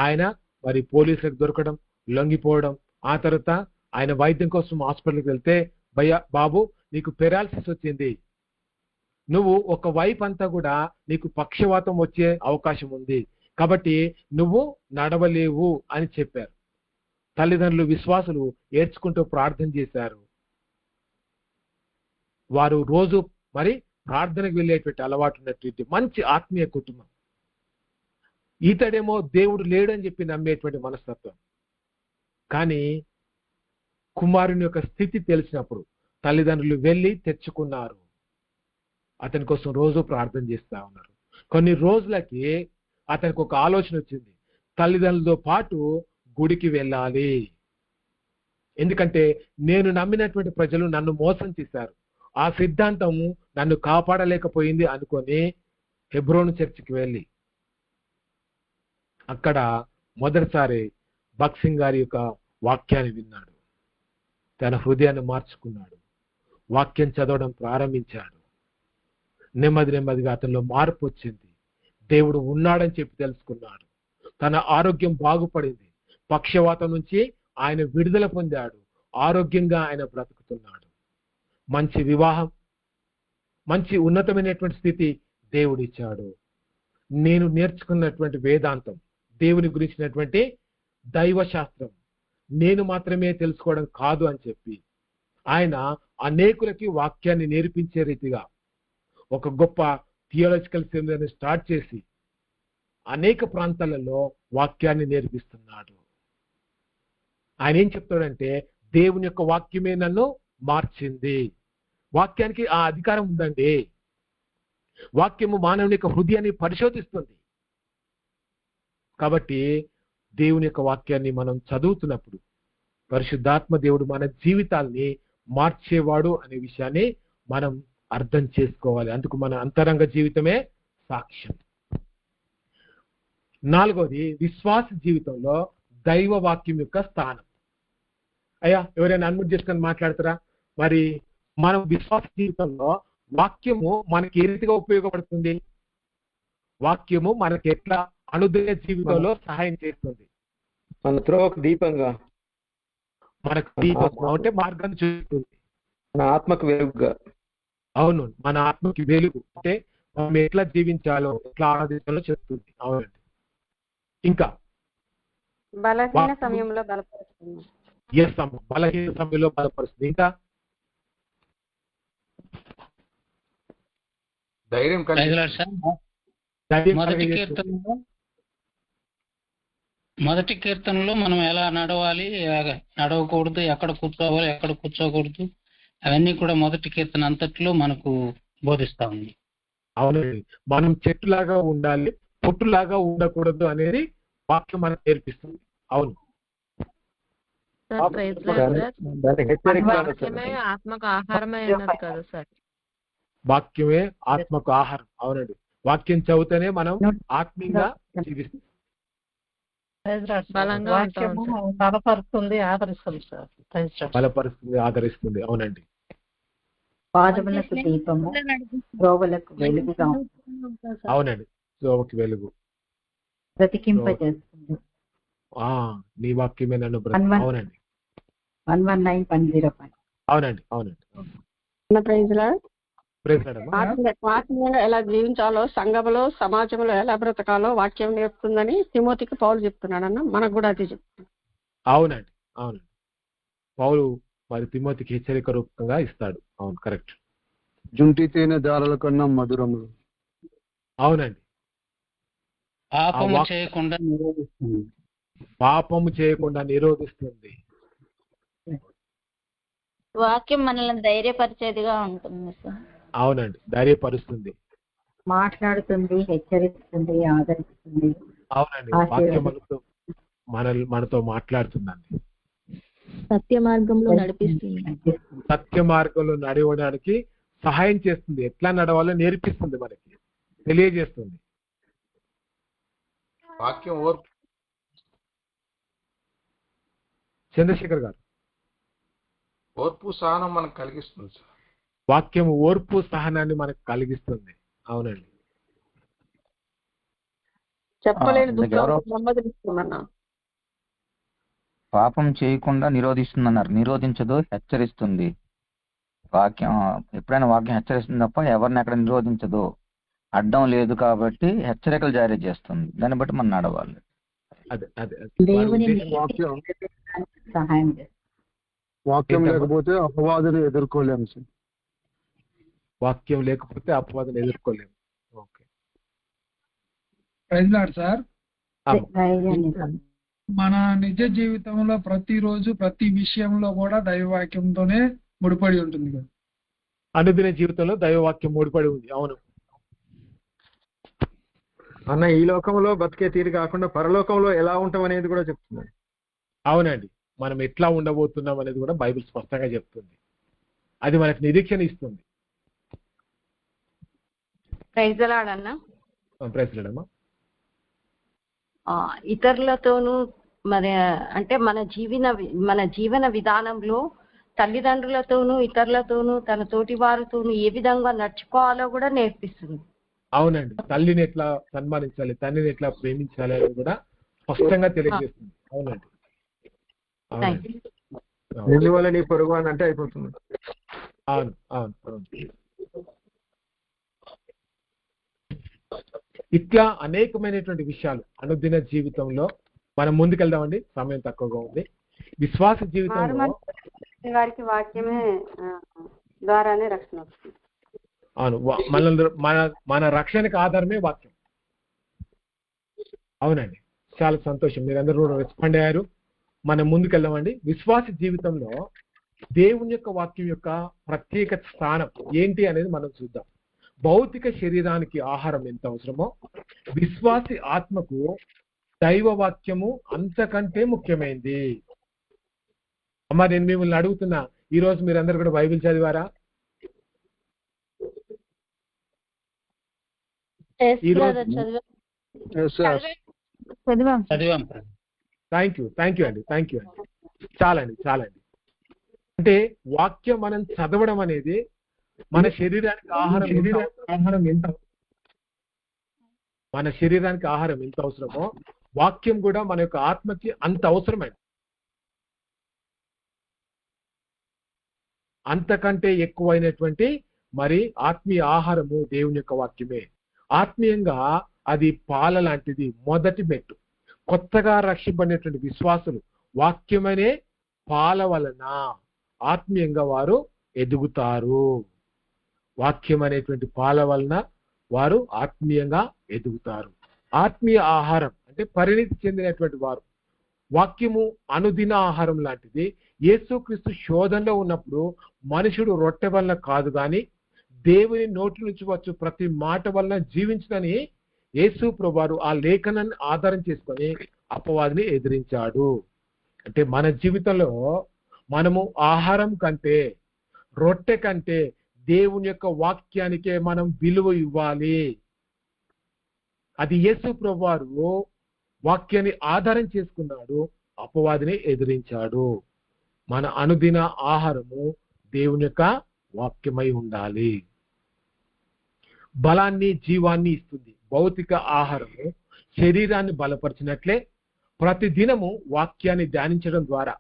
ఆయన మరి పోలీసులకు దొరకడం, లొంగిపోవడం, ఆ తర్వాత ఆయన వైద్యం కోసం హాస్పిటల్కి వెళ్తే బాబు నీకు పెరాలసిస్ వచ్చింది, నువ్వు ఒక వైపు అంతా కూడా నీకు పక్షవాతం వచ్చే అవకాశం ఉంది, కాబట్టి నువ్వు నడవలేవు అని చెప్పారు. తల్లిదండ్రులు విశ్వాసులు ఏడ్చుకుంటూ ప్రార్థన చేశారు. వారు రోజు మరి ప్రార్థనకు వెళ్ళేటువంటి అలవాటు ఉన్నటువంటి మంచి ఆత్మీయ కుటుంబం. ఈతడేమో దేవుడు లేడని చెప్పి నమ్మేటువంటి మనస్తత్వం. కానీ కుమారుని యొక్క స్థితి తెలిసినప్పుడు తల్లిదండ్రులు వెళ్ళి తెచ్చుకున్నారు. అతని కోసం రోజు ప్రార్థన చేస్తా ఉన్నారు. కొన్ని రోజులకి అతనికి ఒక ఆలోచన వచ్చింది, తల్లిదండ్రులతో పాటు గుడికి వెళ్ళాలి. ఎందుకంటే నేను నమ్మినటువంటి ప్రజలు నన్ను మోసం చేశారు, ఆ సిద్ధాంతం నన్ను కాపాడలేకపోయింది అనుకొని హెబ్రోను చర్చికి వెళ్ళి అక్కడ మొదటిసారి భక్సింగ్ గారి యొక్క వాక్యాన్ని విన్నాడు. తన హృదయాన్ని మార్చుకున్నాడు, వాక్యం చదవడం ప్రారంభించాడు. నెమ్మది నెమ్మదిగా అతనిలో మార్పు వచ్చింది. దేవుడు ఉన్నాడని చెప్పి తెలుసుకున్నాడు. తన ఆరోగ్యం బాగుపడింది. పక్షవాతం నుంచి ఆయన విడుదల పొందాడు. ఆరోగ్యంగా ఆయన బ్రతుకుతున్నాడు. మంచి వివాహం, మంచి ఉన్నతమైనటువంటి స్థితి దేవుడిచ్చాడు. నేను నేర్చుకున్నటువంటి వేదాంతం, దేవుని గురించినటువంటి దైవశాస్త్రం నేను మాత్రమే తెలుసుకోవడం కాదు అని చెప్పి ఆయన అనేకులకి వాక్యాన్ని నేర్పించే రీతిగా ఒక గొప్ప థియాలజికల్ సెమినరీని స్టార్ట్ చేసి అనేక ప్రాంతాలలో వాక్యాన్ని నేర్పిస్తున్నాడు. ఆయన ఏం చెప్తాడంటే, దేవుని యొక్క వాక్యమే నన్ను మార్చింది. వాక్యానికి ఆ అధికారం ఉందండి. వాక్యము మానవుని యొక్క హృదయాన్ని పరిశోధిస్తుంది. కాబట్టి దేవుని యొక్క వాక్యాన్ని మనం చదువుతున్నప్పుడు పరిశుద్ధాత్మ దేవుడు మన జీవితాల్ని మార్చేవాడు అనే విషయాన్ని మనం అర్థం చేసుకోవాలి. అందుకు మన అంతరంగ జీవితమే సాక్ష్యం. 4వది, విశ్వాస జీవితంలో దైవ వాక్యం యొక్క స్థానం. అయ్యా ఎవరైనా అన్మ్యూట్ చేసుకొని మాట్లాడతారా? మరి మనం విశ్వాస జీవితంలో వాక్యము మనకి ఏ రీతిగా ఉపయోగపడుతుంది? వాక్యము మనకి ఎట్లా అనుదిన జీవితంలో సహాయం చేస్తుంది? మన త్రోవకు దీపంగా, మనకు దీపం అంటే మార్గాన్ని చూస్తుంది, మన ఆత్మకు వెలుగుగా. అవును, మన ఆత్మకి వెలుగు అంటే మనం ఎట్లా జీవించాలో, ఎట్లా ఆరాధించాలో చెప్తుంది. అవునండి. ఇంకా బలహీన సమయంలో బలపరుస్తుంది. బలహీన సమయంలో బలపరుస్తుంది. ఇంకా ధైర్యం మొదటి కీర్తనలో మనం ఎలా నడవాలి, నడవకూడదు, ఎక్కడ కూర్చోవాలి, ఎక్కడ కూర్చోకూడదు, అవన్నీ కూడా మొదటి కీర్తన అంతట్లో మనకు బోధిస్తా ఉంది. అవునండి, మనం చెట్టులాగా ఉండాలి, పొట్టులాగా ఉండకూడదు అనేది వాక్యం మనకు నేర్పిస్తుంది. అవును, వాక్యమే ఆత్మకు ఆహారమే అన్నది కదా సార్. వాక్యమే ఆత్మకు ఆహారం. అవునండి, వాక్యం చదివితేనే మనం ఆత్మీయంగా జీవిస్తాం, బలపరుస్తుంది, ఆదరిస్తుంది సార్. బలపరుస్తుంది, ఆదరిస్తుంది. అవునండి. పాదములకు దీపము, త్రోవలకు వెలుగుగా. అవునండి, త్రోవకి వెలుగు, బ్రతికింపజేస్తుంది. నీ వాక్యమే నన్ను అవునండి. 119.05. అవునండి, అవునండి. ఆత్మీయంగా ఎలా జీవించాలో, సంఘంలో సమాజంలో ఎలా బ్రతకాలో వాక్యం నేర్పుతుందని తిమోతికి పౌలు చెప్తున్నాడన్న, మనకు కూడా అది చెప్తున్నాడు. అవునండి, అవునండి. పౌలు మరి తిమోతికి హెచ్చరిక రూపంగా ఇస్తాడు. అవును, కరెక్ట్. జుంటి తేనె దారాల కన్నా మధురములు. అవునండి. పాపము చేయకుండా నిరోధిస్తుంది. పాపము చేయకుండా నిరోధిస్తుంది. వాక్యం మనల్ని ధైర్యపరిచేదిగా ఉంటుంది సార్. అవునండి, ధైర్యపరుస్తుంది, మాట్లాడుతుంది, హెచ్చరిస్తుంది, ఆదరిస్తుంది. అవునండి, వాక్యం మనతో మాట్లాడుతుందండి. సత్య మార్గంలో నడిపిస్తుంది, సత్య మార్గంలో నడవడానికి సహాయం చేస్తుంది. ఎట్లా నడవాలో నేర్పిస్తుంది, మనకి తెలియజేస్తుంది. వాక్యం చంద్రశేఖర్ గారు, ఓర్పు సహనం మనకు కలిగిస్తుంది సార్. వాక్యం ఓర్పు సహనాన్ని మనకు కలిగిస్తుంది. అవునండి. చెప్పలేని ఇందాక ఎవరో దుఃఖం నెమ్మదినిస్తుందన్నా. పాపం చేయకుండా నిరోధిస్తుందన్నారు. నిరోధించదు, హెచ్చరిస్తుంది. వాక్యం ఎప్పుడైనా వాక్యం హెచ్చరిస్తుంది తప్ప ఎవరిని ఎక్కడ నిరోధించదు. అడ్డం లేదు కాబట్టి హెచ్చరికలు జారీ చేస్తుంది. దాన్ని బట్టి మనం నడవాలి. అదే అదే దేవుని వాక్యం సహాయం చేస్తుంది. వాక్యం లేకపోతే అపవాదులు ఎదుర్కోలేము సార్. వాక్యం లేకపోతే అపవాదం ఎదుర్కోలేము. Okay, praise lord sir. మన నిజ జీవితంలో ప్రతిరోజు ప్రతి విషయంలో కూడా దైవవాక్యంతోనే ముడిపడి ఉంటుంది కదా. అనుదిన జీవితంలో దైవవాక్యం ముడిపడి ఉంది. అవును అన్న, ఈ లోకంలో బతికే తీరు కాకుండా పరలోకంలో ఎలా ఉంటాం అనేది కూడా చెప్తున్నాడు. అవునండి, మనం ఎట్లా ఉండబోతున్నాం అనేది కూడా బైబిల్ స్పష్టంగా చెప్తుంది. అది మనకు నిరీక్షణ ఇస్తుంది. ప్రైజ్ లార్డ్ అన్న. ప్రైజ్లాడమ్మా. ఇతరులతోనూ మరి అంటే మన జీవన విధానంలో తల్లిదండ్రులతోనూ ఇతరులతోనూ తన తోటి వారితోనూ ఏ విధంగా నడుచుకోవాలో కూడా నేర్పిస్తుంది. అవునండి, తల్లిని ఎట్లా సన్మానించాలి, తండ్రిని ఎట్లా ప్రేమించాలి అని కూడా స్పష్టంగా తెలియజేస్తుంది. అవునండి, అవునండి, ఎందువల్ల నీ పొరుగు అని అంటే అయిపోతుంది. అవును అవును అవును. ఇట్లా అనేకమైనటువంటి విషయాలు అనుదిన జీవితంలో మనం ముందుకెళ్దామండి. సమయం తక్కువగా ఉంది. విశ్వాస జీవితంలో వారికి వాక్యమే ద్వారానే రక్షణ వస్తుంది. అవును, మన రక్షణకు ఆధారమే వాక్యం. అవునండి, చాలా సంతోషం, మీరందరూ కూడా రెస్పాండ్ అయ్యారు. మనం ముందుకెళ్దామండి. విశ్వాస జీవితంలో దేవుని యొక్క వాక్యం యొక్క ప్రత్యేక స్థానం ఏంటి అనేది మనం చూద్దాం. భౌతిక శరీరానికి ఆహారం ఎంత అవసరమో విశ్వాసి ఆత్మకు దైవ వాక్యము అంతకంటే ముఖ్యమైంది. అమ్మా, నేను మిమ్మల్ని అడుగుతున్నా, ఈ రోజు మీరందరూ కూడా బైబిల్ చదివారా? థ్యాంక్ యూ అండి, థ్యాంక్ యూ అండి. చాలండి. అంటే వాక్యం మనం చదవడం అనేది మన శరీరానికి ఆహారం ఎంత అవసరమో వాక్యం కూడా మన యొక్క ఆత్మకి అంత అవసరమైంది. అంతకంటే ఎక్కువైనటువంటి మరి ఆత్మీయ ఆహారము దేవుని యొక్క వాక్యమే. ఆత్మీయంగా అది పాల లాంటిది, మొదటి మెట్టు. కొత్తగా రక్షింపబడినటువంటి విశ్వాసులు వాక్యమనే పాల వలన ఆత్మీయంగా వారు ఎదుగుతారు. వాక్యం అనేటువంటి పాల వలన వారు ఆత్మీయంగా ఎదుగుతారు. ఆత్మీయ ఆహారం అంటే పరిణితి చెందినటువంటి వారు. వాక్యము అనుదిన ఆహారం లాంటిది. యేసుక్రీస్తు శోధనలో ఉన్నప్పుడు మనుషుడు రొట్టె వలన కాదు కానీ దేవుని నోటి నుంచి వచ్చు ప్రతి మాట వలన జీవించదని యేసు ప్రభువారు ఆ లేఖనాన్ని ఆధారం చేసుకొని అపవాదిని ఎదిరించాడు. అంటే మన జీవితంలో మనము ఆహారం కంటే, రొట్టె కంటే దేవుని యొక్క వాక్యానికే మనం విలువ ఇవ్వాలి. అది యేసు ప్రభువారు వాక్యాన్ని ఆధారం చేసుకున్నాడు, అపవాదిని ఎదిరించాడు. మన అనుదిన ఆహారము దేవుని యొక్క వాక్యమై ఉండాలి. బలాన్ని, జీవాన్ని ఇస్తుంది. భౌతిక ఆహారము శరీరాన్ని బలపరిచినట్లే ప్రతి దినము వాక్యాన్ని ధ్యానించడం ద్వారా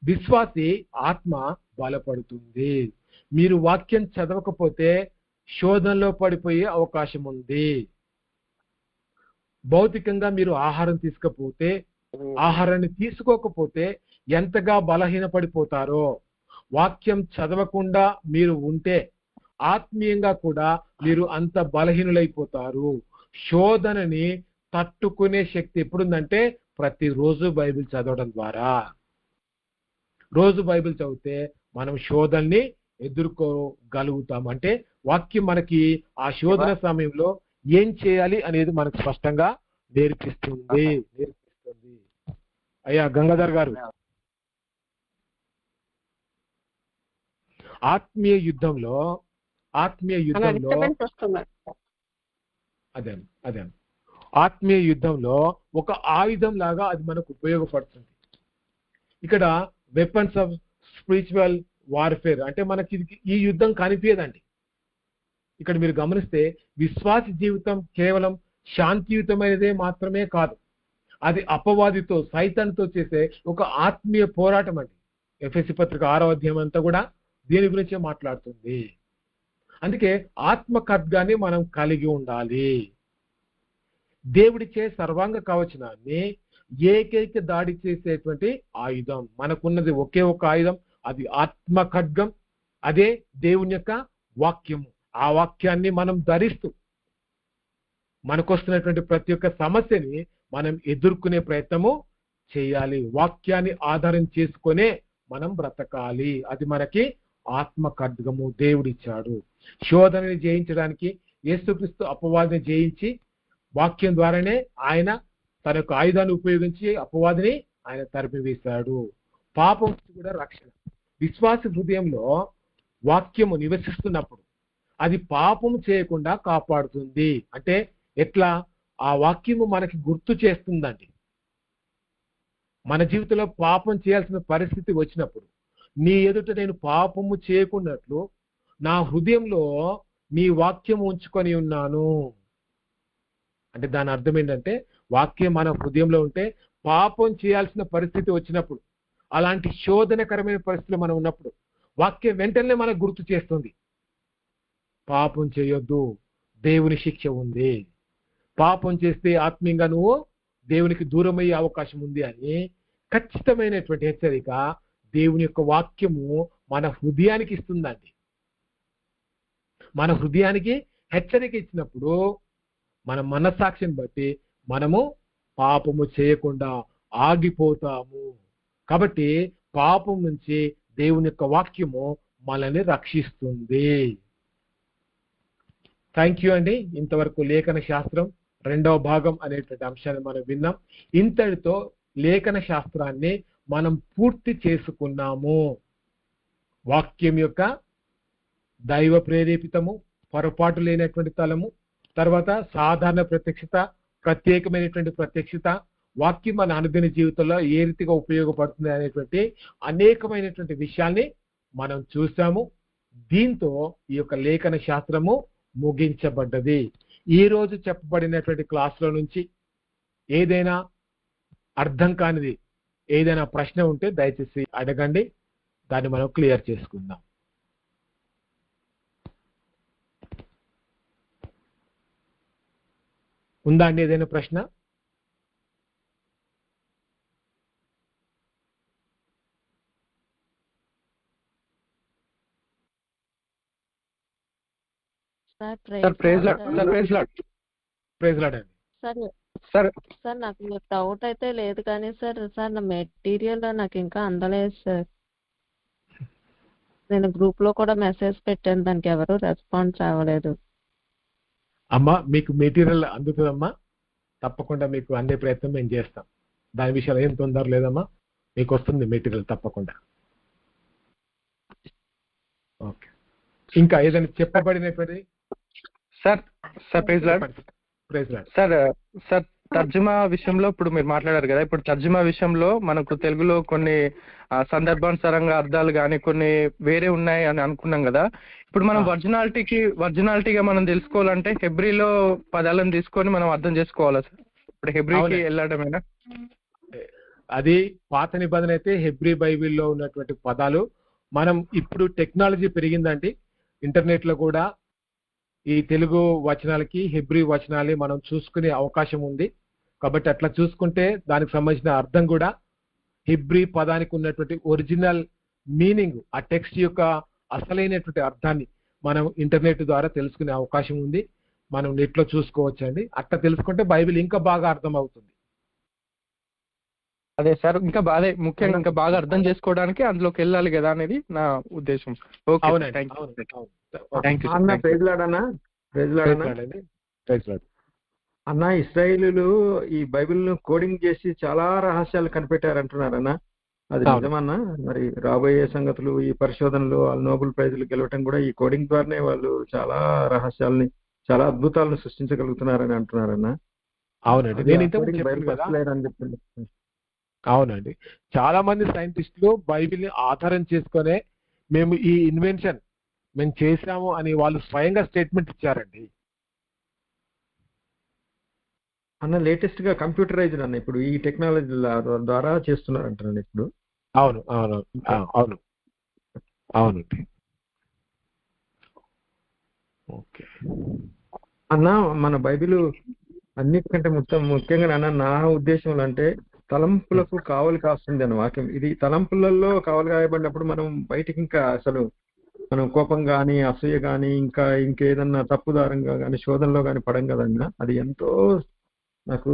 విశ్వాసి ఆత్మ బలపడుతుంది. మీరు వాక్యం చదవకపోతే శోధనలో పడిపోయే అవకాశం ఉంది. భౌతికంగా మీరు ఆహారం ఆహారాన్ని తీసుకోకపోతే ఎంతగా బలహీనపడిపోతారో, వాక్యం చదవకుండా మీరు ఉంటే ఆత్మీయంగా కూడా మీరు అంత బలహీనులైపోతారు. శోధనని తట్టుకునే శక్తి ఎప్పుడుందంటే ప్రతిరోజు బైబిల్ చదవడం ద్వారా. రోజు బైబిల్ చదివితే మనం శోధనని ఎదుర్కోగలుగుతాం. అంటే వాక్యం మనకి ఆ శోధన సమయంలో ఏం చేయాలి అనేది మనకు స్పష్టంగా నేర్పిస్తుంది. అయ్యా గంగాధర్ గారు, ఆత్మీయ యుద్ధంలో ఆత్మీయ యుద్ధంలో ఒక ఆయుధం లాగా అది మనకు ఉపయోగపడుతుంది. ఇక్కడ వెపన్స్ ఆఫ్ స్పిరిచువల్ వార్ఫేర్ అంటే మనకి ఈ యుద్ధం కనిపించదండి. ఇక్కడ మీరు గమనిస్తే విశ్వాస జీవితం కేవలం శాంతియుతమైనదే మాత్రమే కాదు, అది అపవాదితో సైతాన్తో చేసే ఒక ఆత్మీయ పోరాటం అండి. ఎఫెసీ పత్రిక 6వ అధ్యాయం అంతా కూడా దీని గురించే మాట్లాడుతుంది. అందుకే ఆత్మ ఖడ్గాన్ని మనం కలిగి ఉండాలి. దేవుడిచ్చే సర్వాంగ కవచనాన్ని ఏకైక దాడి చేసేటువంటి ఆయుధం, మనకున్నది ఒకే ఒక ఆయుధం, అది ఆత్మ ఖడ్గం, అదే దేవుని యొక్క వాక్యము. ఆ వాక్యాన్ని మనం ధరిస్తూ మనకొస్తున్నటువంటి ప్రతి ఒక్క సమస్యని మనం ఎదుర్కొనే ప్రయత్నము చేయాలి. వాక్యాన్ని ఆధారం చేసుకునే మనం బ్రతకాలి. అది మనకి ఆత్మ ఖడ్గము దేవుడిచ్చాడు. శోధనని జయించడానికి యేసుక్రీస్తు అపవాదిని జయించి వాక్యం ద్వారానే ఆయన తన యొక్క ఆయుధాన్ని ఉపయోగించి అపవాదిని ఆయన తరిమివేశాడు. పాపం కూడా రక్షణ. విశ్వాస హృదయంలో వాక్యము నివసిస్తున్నప్పుడు అది పాపము చేయకుండా కాపాడుతుంది. అంటే ఎట్లా? ఆ వాక్యము మనకి గుర్తు చేస్తుందండి. మన జీవితంలో పాపం చేయాల్సిన పరిస్థితి వచ్చినప్పుడు నీ ఎదుట నేను పాపము చేయకున్నట్లు నా హృదయంలో నీ వాక్యం ఉంచుకొని ఉన్నాను అంటే దాని అర్థం ఏంటంటే, వాక్యం మన హృదయంలో ఉంటే పాపం చేయాల్సిన పరిస్థితి వచ్చినప్పుడు, అలాంటి శోధనకరమైన పరిస్థితులు మనం ఉన్నప్పుడు వాక్యం వెంటనే మనకు గుర్తు చేస్తుంది, పాపం చేయొద్దు, దేవుని శిక్ష ఉంది, పాపం చేస్తే ఆత్మీయంగా నువ్వు దేవునికి దూరమయ్యే అవకాశం ఉంది అని ఖచ్చితమైనటువంటి హెచ్చరిక దేవుని యొక్క వాక్యము మన హృదయానికి ఇస్తుందండి. మన హృదయానికి హెచ్చరిక ఇచ్చినప్పుడు మన మనస్సాక్షిని బట్టి మనము పాపము చేయకుండా ఆగిపోతాము. కాబట్టి పాపం నుంచి దేవుని యొక్క వాక్యము మనల్ని రక్షిస్తుంది. థ్యాంక్ యూ అండి. ఇంతవరకు లేఖన శాస్త్రం 2వ భాగం అనేటువంటి అంశాన్ని మనం విన్నాం. ఇంతటితో లేఖన శాస్త్రాన్ని మనం పూర్తి చేసుకున్నాము. వాక్యం యొక్క దైవ ప్రేరేపితము, పొరపాటు లేనటువంటి తలము, తర్వాత సాధారణ ప్రత్యక్షత, ప్రత్యేకమైనటువంటి ప్రత్యక్షత, వాక్యం మన అనుదిన జీవితంలో ఏ రీతిగా ఉపయోగపడుతుంది అనేటువంటి అనేకమైనటువంటి విషయాల్ని మనం చూసాము. దీంతో ఈ యొక్క లేఖన శాస్త్రము ముగించబడ్డది. ఈ రోజు చెప్పబడినటువంటి క్లాసులో నుంచి ఏదైనా అర్థం కానిది, ఏదైనా ప్రశ్న ఉంటే దయచేసి అడగండి, దాన్ని మనం క్లియర్ చేసుకుందాం. ఉందా అండి ఏదైనా ప్రశ్న? ప్రైజ్ లార్డ్ అండి. సార్ నాకు డౌట్ అయితే లేదు కానీ సార్ నా మెటీరియల్ నాకు ఇంకా అందలేదు సార్. నేను గ్రూప్ లో కూడా మెసేజ్ పెట్టాను, దానికి ఎవరు రెస్పాన్స్ అవ్వలేదు. అమ్మా మీకు మెటీరియల్ అందుతుందమ్మా, తప్పకుండా మీకు అందే ప్రయత్నం మేము చేస్తాం. దాని విషయాలు ఏం తొందర లేదమ్మా, మీకు వస్తుంది మెటీరియల్ తప్పకుండా. ఓకే, ఇంకా ఏదైనా చెప్పబడినటువంటి సార్ ప్రైజ్ లార్డ్ సార్ తర్జుమా విషయంలో ఇప్పుడు మీరు మాట్లాడారు కదా, ఇప్పుడు తర్జుమా విషయంలో మనకు తెలుగులో కొన్ని సందర్భానుసారంగా అర్థాలు కానీ కొన్ని వేరే ఉన్నాయి అని అనుకున్నాం కదా. ఇప్పుడు మనం ఒరిజినాలిటీగా మనం తెలుసుకోవాలంటే హెబ్రీలో పదాలను తీసుకొని మనం అర్థం చేసుకోవాలా సార్? ఇప్పుడు హెబ్రీకి వెళ్ళడమేనా? అది పాత నిబంధన అయితే హెబ్రీ బైబిల్లో ఉన్నటువంటి పదాలు మనం ఇప్పుడు టెక్నాలజీ పెరిగిందండి, ఇంటర్నెట్ లో కూడా ఈ తెలుగు వచనాలకి హెబ్రీ వచనాలు మనం చూసుకునే అవకాశం ఉంది. కాబట్టి అట్లా చూసుకుంటే దానికి సంబంధించిన అర్థం కూడా హెబ్రీ పదానికి ఉన్నటువంటి ఒరిజినల్ మీనింగ్, ఆ టెక్స్ట్ యొక్క అసలైనటువంటి అర్థాన్ని మనం ఇంటర్నెట్ ద్వారా తెలుసుకునే అవకాశం ఉంది. మనం నెట్ లో చూసుకోవచ్చండి. అట్లా తెలుసుకుంటే బైబిల్ ఇంకా బాగా అర్థం అవుతుంది. అదే సార్, ఇంకా బాగా ముఖ్యంగా ఇంకా బాగా అర్థం చేసుకోవడానికి అందులోకి వెళ్ళాలి కదా అనేది నా ఉద్దేశం. అన్న, ఇశ్రాయేలీలు ఈ బైబిల్ ను కోడింగ్ చేసి చాలా రహస్యాలు కనిపెట్టారంటున్నారన్న, అది నిజమన్నా? మరి రాబోయే సంగతులు, ఈ పరిశోధనలు, నోబెల్ ప్రైజులు గెలవటం కూడా ఈ కోడింగ్ ద్వారానే వాళ్ళు చాలా రహస్యాలని, చాలా అద్భుతాలను సృష్టించగలుగుతున్నారని అంటున్నారన్న. అవునండి, నేను ఇంతకు చెప్పాను కదా. అవునండి, చాలా మంది సైంటిస్టులు బైబిల్ ని ఆధారం చేసుకునే మేము ఈ ఇన్వెన్షన్ మేము చేశాము అని వాళ్ళు స్వయంగా స్టేట్మెంట్ ఇచ్చారండి. అన్న లేటెస్ట్ గా కంప్యూటరైజ్డ్ అన్న ఇప్పుడు ఈ టెక్నాలజీ ద్వారా చేస్తున్నారు అంటున్నాను ఇప్పుడు. అవును అవును అవును అవునండి. ఓకే అన్న మన బైబిల్ అన్నిటికంటే ముఖ్యంగా అన్న నా ఉద్దేశంలో అంటే తలంపులకు కావలి కాస్తుంది అన్న వాక్యం. ఇది తలంపులలో కావలి కాయబడినప్పుడు మనం బయటికి ఇంకా అసలు మనం కోపం కానీ అసూయ కానీ ఇంకా ఇంకేదన్నా తప్పుదారంగా కానీ శోధనలో కానీ పడం కదన్నా. అది ఎంతో నాకు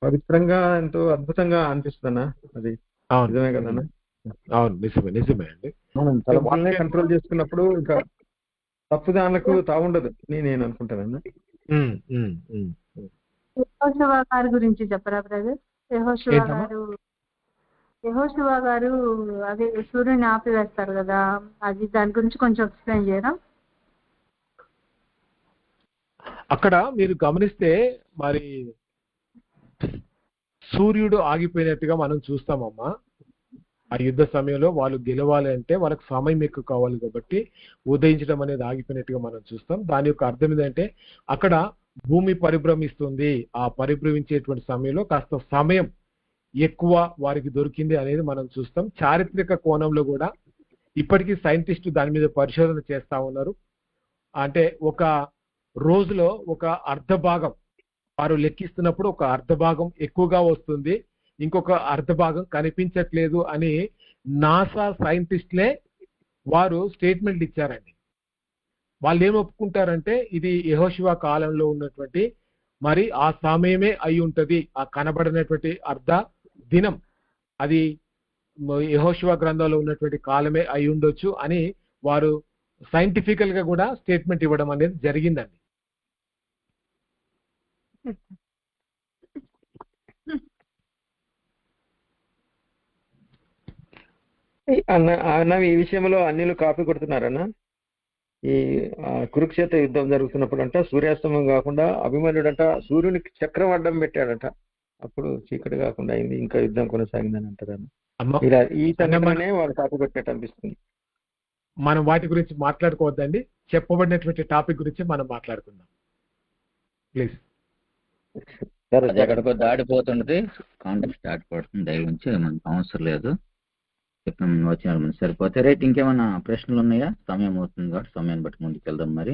పవిత్రంగా ఎంతో అద్భుతంగా అనిపిస్తుంది అన్న. అది నిజమే కదన్నా? అవును నిజమే నిజమే అండి. మనం తలంపులనే కంట్రోల్ చేసుకున్నప్పుడు ఇంకా తప్పు దానికి తావుండదు నేను అనుకుంటానన్నా. యెహోషువ గారి గురించి చెప్పరా బ్రదర్? యెహోషువ గారు అదే సూర్యుని ఆపివేస్తారు కదా, అది దాని గురించి కొంచెం ఎక్స్ప్లెయిన్ చేయరా? అక్కడ మీరు గమనిస్తే మరి సూర్యుడు ఆగిపోయినట్టుగా మనం చూస్తామమ్మా. ఆ యుద్ధ సమయంలో వాళ్ళు గెలవాలి అంటే వాళ్ళకి సమయం ఎక్కువ కావాలి కాబట్టి ఉదయించడం అనేది ఆగిపోయినట్టుగా మనం చూస్తాం. దాని యొక్క అర్థం ఏంటంటే అక్కడ భూమి పరిభ్రమిస్తుంది. ఆ పరిభ్రమించేటువంటి సమయంలో కాస్త సమయం ఎక్కువ వారికి దొరికింది అనేది మనం చూస్తాం. చారిత్రక కోణంలో కూడా ఇప్పటికీ సైంటిస్టు దాని మీద పరిశోధన చేస్తా ఉన్నారు. అంటే ఒక రోజులో ఒక అర్ధ భాగం వారు లెక్కిస్తున్నప్పుడు ఒక అర్ధ భాగం ఎక్కువగా వస్తుంది, ఇంకొక అర్ధ భాగం కనిపించట్లేదు అని నాసా సైంటిస్టులే వారు స్టేట్మెంట్ ఇచ్చారండి. వాళ్ళు ఏం ఒప్పుకుంటారంటే ఇది యెహోషువ కాలంలో ఉన్నటువంటి మరి ఆ సమయమే అయి ఉంటది, ఆ కనబడినటువంటి అర్ధ దినం అది యెహోషువ గ్రంథంలో ఉన్నటువంటి కాలమే అయి ఉండొచ్చు అని వారు సైంటిఫికల్ గా కూడా స్టేట్మెంట్ ఇవ్వడం అనేది జరిగిందండి. అన్న ఈ విషయంలో అన్నిలు కాపీ కొడుతున్నారన్నా. ఈ కురుక్షేత్ర యుద్ధం జరుగుతున్నప్పుడు అంట సూర్యాస్తమం కాకుండా అభిమన్యుడంట సూర్యునికి చక్రం అడ్డం పెట్టాడట, అప్పుడు చీకటి కాకుండా అయింది, ఇంకా యుద్ధం కొనసాగిందని అంటారన్న. ఇలా ఈ సంఘటనే వాళ్ళు కాపీ కొట్టినట్టు అనిపిస్తుంది. మనం వాటి గురించి మాట్లాడుకోవద్దండి, చెప్పబడినటువంటి టాపిక్ గురించి మనం మాట్లాడుకుందాం ప్లీజ్. అది ఎక్కడికో దాడిపోతున్నది, కాంటాక్ట్ దాటిపోతుంది. దయ గురించి మనకు అవసరం లేదు, చెప్పిన వచ్చిన సరిపోతే. రైట్, ఇంకేమైనా ప్రశ్నలు ఉన్నాయా? సమయం అవుతుంది కాబట్టి సమయాన్ని బట్టి ముందుకు వెళ్దాం మరి.